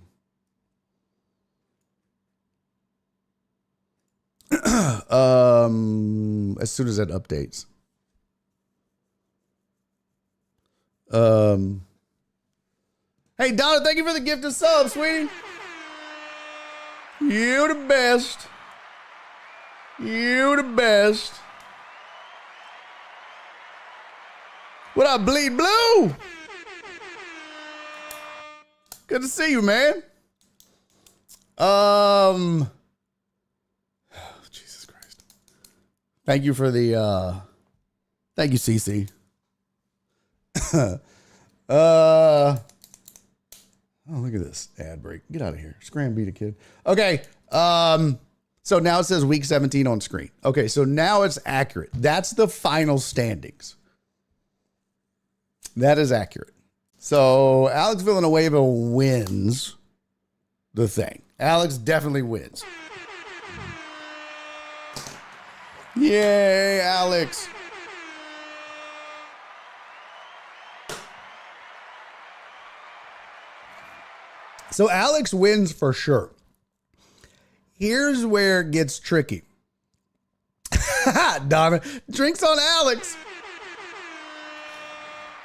As soon as that updates. Hey Donna, thank you for the gift of sub, sweetie. You the best. You the best. What up, Bleed Blue? Good to see you, man. Jesus Christ. Thank you for the thank you, CC. Oh, look at this ad break. Get out of here. Scram beat a kid. Okay. So now it says week 17 on screen. Okay, so now it's accurate. That's the final standings. That is accurate. So Alex Villanueva wins the thing. Alex definitely wins. Yay, Alex. So Alex wins for sure. Here's where it gets tricky. Donna, drinks on Alex.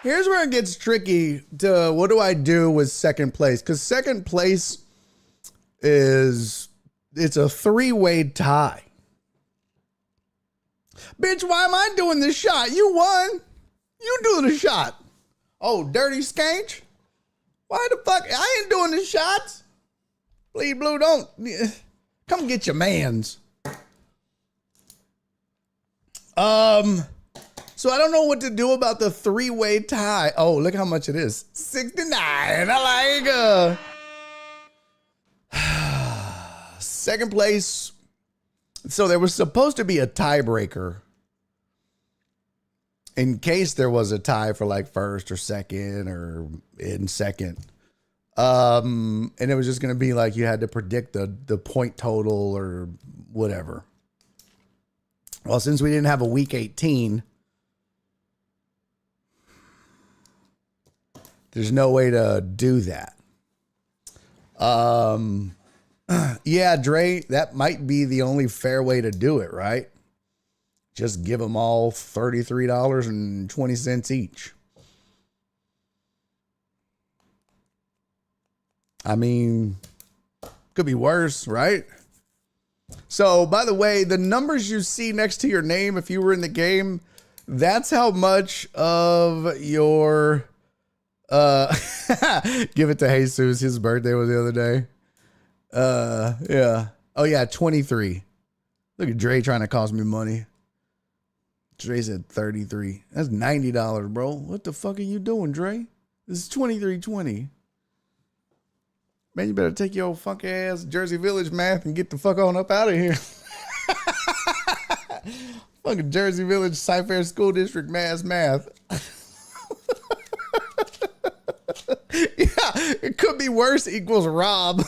Here's where it gets tricky to what do I do with second place? Because second place it's a three-way tie. Bitch, why am I doing this shot? You won. You do the shot. Oh, dirty skank. Why the fuck? I ain't doing the shots. Bleed Blue, don't. Come get your mans. So I don't know what to do about the three-way tie. Oh, look how much it is. 69. I like second place. So there was supposed to be a tiebreaker in case there was a tie for like first or second or in second. And it was just going to be like you had to predict the point total or whatever. Well, since we didn't have a week 18, there's no way to do that. Yeah, Dre, that might be the only fair way to do it, right? Just give them all $33.20 each. I mean, could be worse, right? So, by the way, the numbers you see next to your name, if you were in the game, that's how much of your, give it to Jesus. His birthday was the other day. Yeah. Oh yeah, 23. Look at Dre trying to cost me money. Dre said 33. That's $90, bro. What the fuck are you doing, Dre? This is 23.20. Man, you better take your old funky ass Jersey Village math and get the fuck on up out of here. Fucking Jersey Village Cyfair School District math. Yeah, it could be worse equals Rob.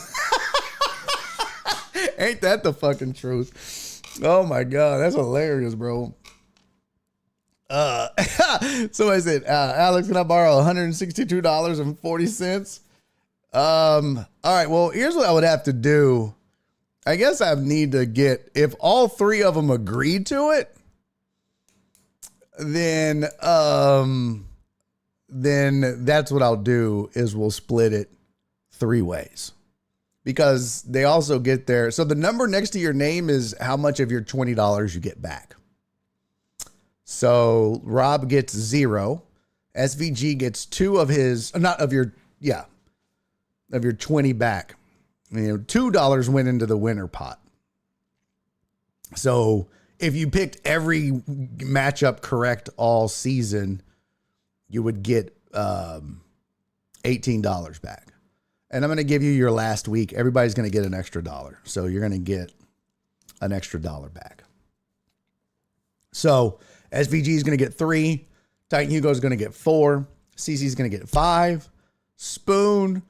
Ain't that the fucking truth? Oh my God, that's hilarious, bro. Somebody said, Alex, can I borrow $162.40? All right, well, here's what I would have to do. I guess I need to get, if all three of them agree to it, then that's what I'll do is we'll split it 3 ways. because they also get there. So the number next to your name is how much of your $20 you get back. So Rob gets 0. SVG gets 2 of his, not of your, yeah, of your 20 back. $2 went into the winner pot. So if you picked every matchup correct all season, you would get $18 back. And I'm going to give you your last week. Everybody's going to get an extra $1. So you're going to get an extra $1 back. So SVG is going to get 3. Titan Hugo is going to get 4. CC is going to get 5. Spoon,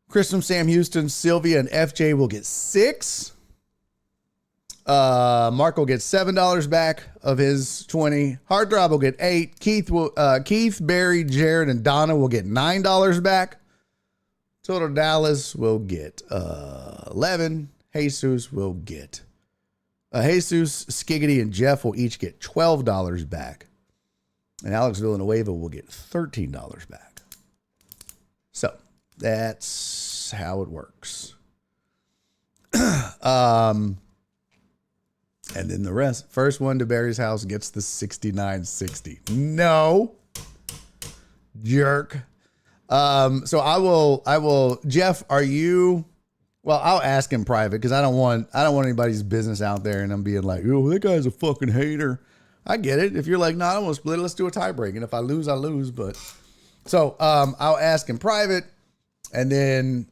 Christian, Sam Houston, Sylvia, and FJ will get 6. Mark will get $7 back of his 20. Hard will get 8. Keith, Barry, Jared, and Donna will get $9 back. Total Dallas will get 11. Jesus will get Jesus, Skiggity, and Jeff will each get $12 back. And Alex Villanueva will get $13 back. So that's how it works. And then the rest. First one to Barry's house gets the $69.60. No. Jerk. So I will, Jeff, are you, well, I'll ask in private because I don't want anybody's business out there and I'm being like, oh, that guy's a fucking hater. I get it. If you're like, no, I don't want to split it, let's do a tie break. And if I lose, I lose. But so I'll ask in private and then,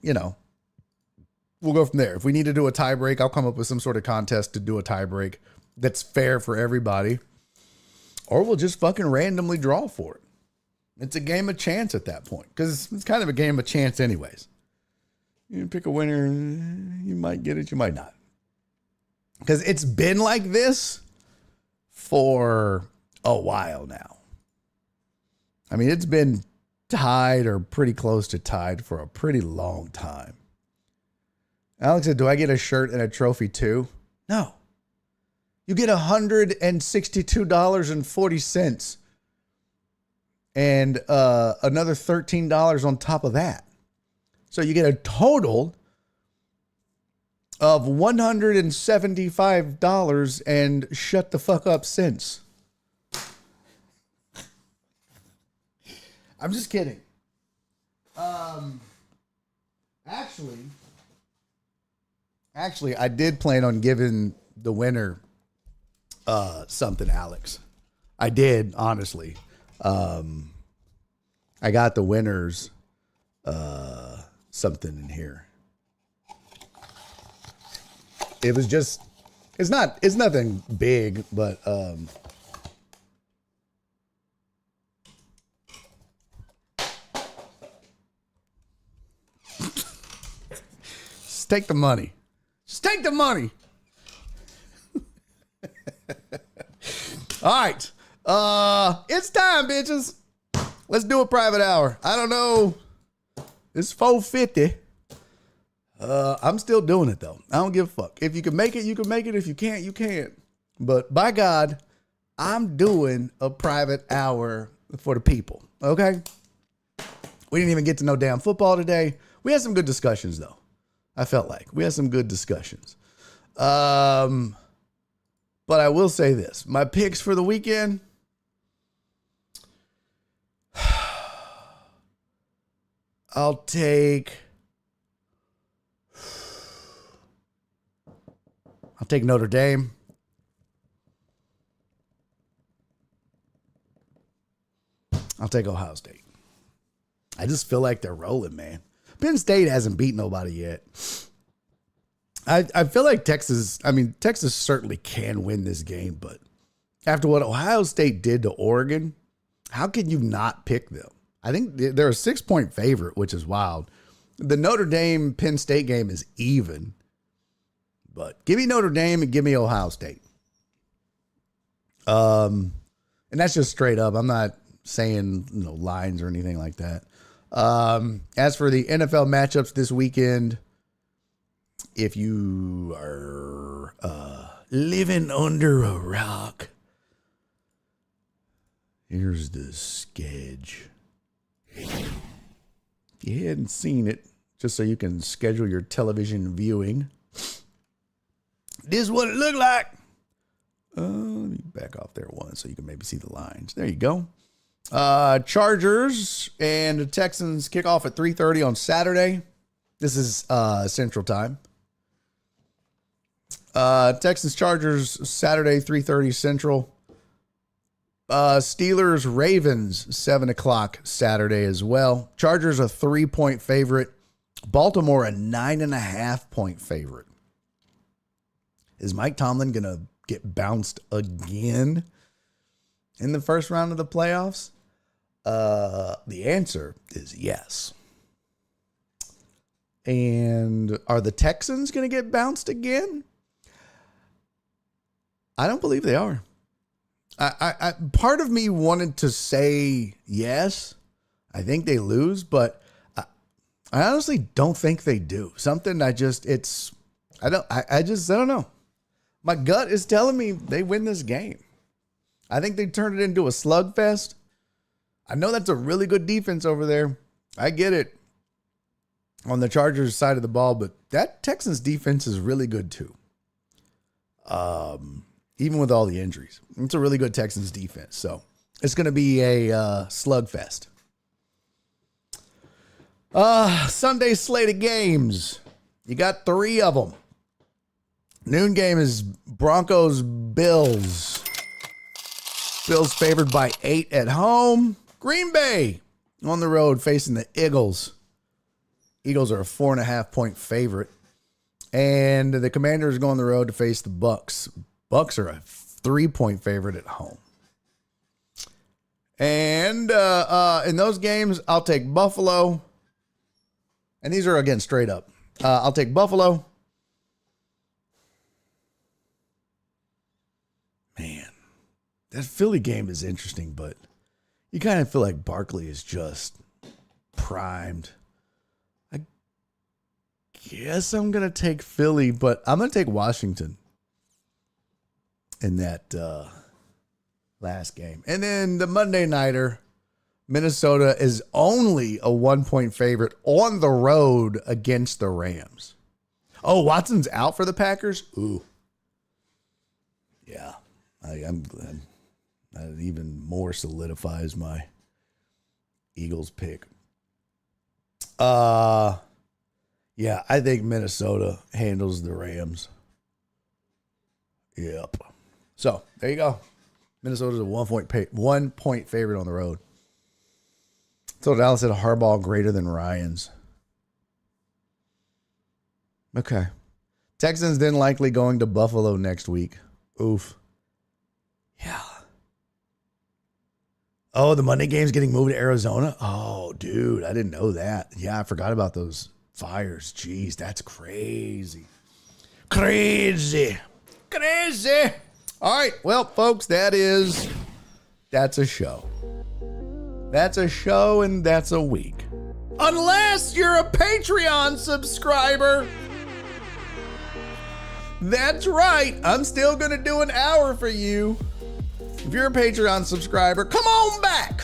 we'll go from there. If we need to do a tie break, I'll come up with some sort of contest to do a tie break that's fair for everybody. Or we'll just fucking randomly draw for it. It's a game of chance at that point because it's kind of a game of chance anyways. You pick a winner, you might get it, you might not. Because it's been like this for a while now. I mean, it's been tied or pretty close to tied for a pretty long time. Alex said, do I get a shirt and a trophy too? No. You get $162.40 and another $13 on top of that. So you get a total of $175 and shut the fuck up cents. I'm just kidding. Actually, I did plan on giving the winner something, Alex. I did, honestly. I got the winners something in here. It was just, it's nothing big, but just take the money. Just take the money. All right. It's time, bitches. Let's do a private hour. I don't know. It's 4:50. I'm still doing it though. I don't give a fuck. If you can make it, you can make it. If you can't, you can't. But by God, I'm doing a private hour for the people. Okay. We didn't even get to know damn football today. We had some good discussions though. I felt like we had some good discussions. But I will say this, my picks for the weekend. I'll take Notre Dame. I'll take Ohio State. I just feel like they're rolling, man. Penn State hasn't beat nobody yet. I feel like Texas certainly can win this game, but after what Ohio State did to Oregon, how can you not pick them? I think they're a 6-point favorite, which is wild. The Notre Dame Penn State game is even, but give me Notre Dame and give me Ohio State. And that's just straight up. I'm not saying lines or anything like that. As for the NFL matchups this weekend, if you are living under a rock, here's the sketch. If you hadn't seen it, just so you can schedule your television viewing. This is what it looked like. Let me back off there one so you can maybe see the lines. There you go. Chargers and the Texans kick off at 3:30 on Saturday. This is Central Time. Texans Chargers Saturday 3:30 Central. Steelers Ravens 7 o'clock Saturday as well. Chargers a 3-point favorite. Baltimore a 9.5 point favorite. Is Mike Tomlin gonna get bounced again in the first round of the playoffs? The answer is yes. And are the Texans going to get bounced again? I don't believe they are. I part of me wanted to say yes. I think they lose, but I honestly don't think they do. Something I don't know. My gut is telling me they win this game. I think they turn it into a slugfest. I know that's a really good defense over there. I get it on the Chargers side of the ball, but that Texans defense is really good too. Even with all the injuries, it's a really good Texans defense. So it's going to be a slugfest. Sunday slate of games. You got 3 of them. Noon game is Broncos Bills. Bills favored by 8 at home. Green Bay on the road facing the Eagles. Eagles are a 4.5 point favorite. And the Commanders go on the road to face the Bucks. Bucks are a 3-point favorite at home. And in those games, I'll take Buffalo. And these are, again, straight up. I'll take Buffalo. Man, that Philly game is interesting, but you kind of feel like Barkley is just primed. I guess I'm going to take Philly, but I'm going to take Washington in that last game. And then the Monday nighter, Minnesota is only a 1-point favorite on the road against the Rams. Oh, Watson's out for the Packers? Ooh. Yeah, I'm glad. That even more solidifies my Eagles pick. Yeah, I think Minnesota handles the Rams. Yep. So there you go. Minnesota's a 1-point favorite on the road. So Dallas had a Harbaugh greater than Ryan's. Okay. Texans then likely going to Buffalo next week. Oof. Yeah. Oh, the Monday game's getting moved to Arizona? Oh, dude, I didn't know that. Yeah, I forgot about those fires. Jeez, that's crazy. Crazy. All right, well, folks, that's a show. That's a show and that's a week. Unless you're a Patreon subscriber. That's right. I'm still going to do an hour for you. If you're a Patreon subscriber, come on back.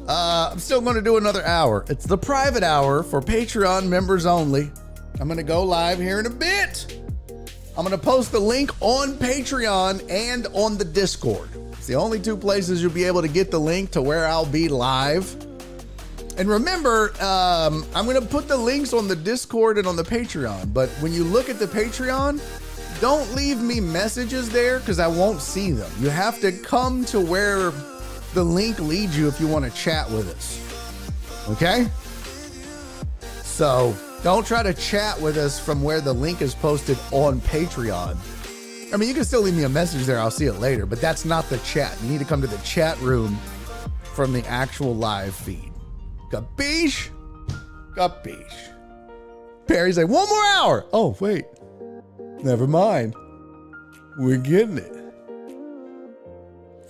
I'm still going to do another hour. It's the private hour for Patreon members only. I'm going to go live here in a bit. I'm going to post the link on Patreon and on the Discord. It's the only 2 places you'll be able to get the link to where I'll be live. And remember, I'm going to put the links on the Discord and on the Patreon. But when you look at the Patreon, don't leave me messages there because I won't see them. You have to come to where the link leads you if you want to chat with us. Okay? So don't try to chat with us from where the link is posted on Patreon. I mean, you can still leave me a message there. I'll see it later, but that's not the chat. You need to come to the chat room from the actual live feed. Capiche? Capiche. Perry's like, 1 more hour. Oh, wait. Never mind. We're getting it.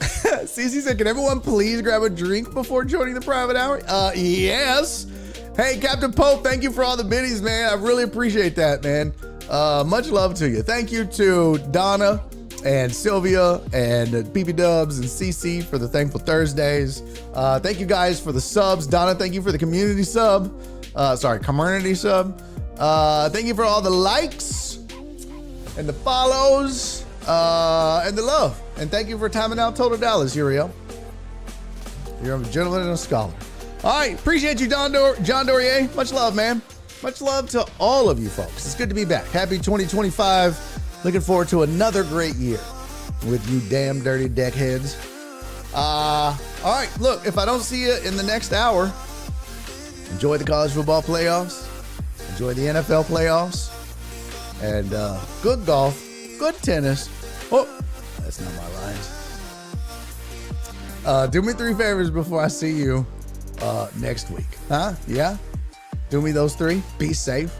Cece said, can everyone please grab a drink before joining the private hour? Yes. Hey, Captain Pope, thank you for all the biddies, man. I really appreciate that, man. Much love to you. Thank you to Donna and Sylvia and PP Dubs and CC for the Thankful Thursdays. Thank you guys for the subs. Donna, thank you for the community sub. Community sub. Thank you for all the likes and the follows and the love. And thank you for timing out Total Dallas, Uriel. You're a gentleman and a scholar. All right, appreciate you, John Dorier. Much love, man. Much love to all of you folks. It's good to be back. Happy 2025. Looking forward to another great year with you damn dirty deckheads. All right, look, if I don't see you in the next hour, enjoy the college football playoffs, enjoy the NFL playoffs, and good golf, good tennis. Oh, that's not my lines. Do me 3 favors before I see you next week. Huh? Yeah? Do me those 3. Be safe,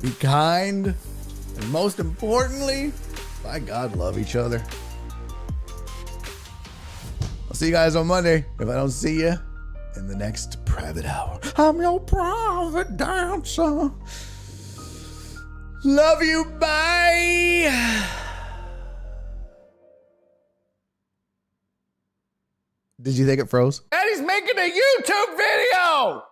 be kind, and most importantly, by God, love each other. I'll see you guys on Monday if I don't see you in the next private hour. I'm your private dancer. Love you. Bye. Did you think it froze? Daddy's making a YouTube video!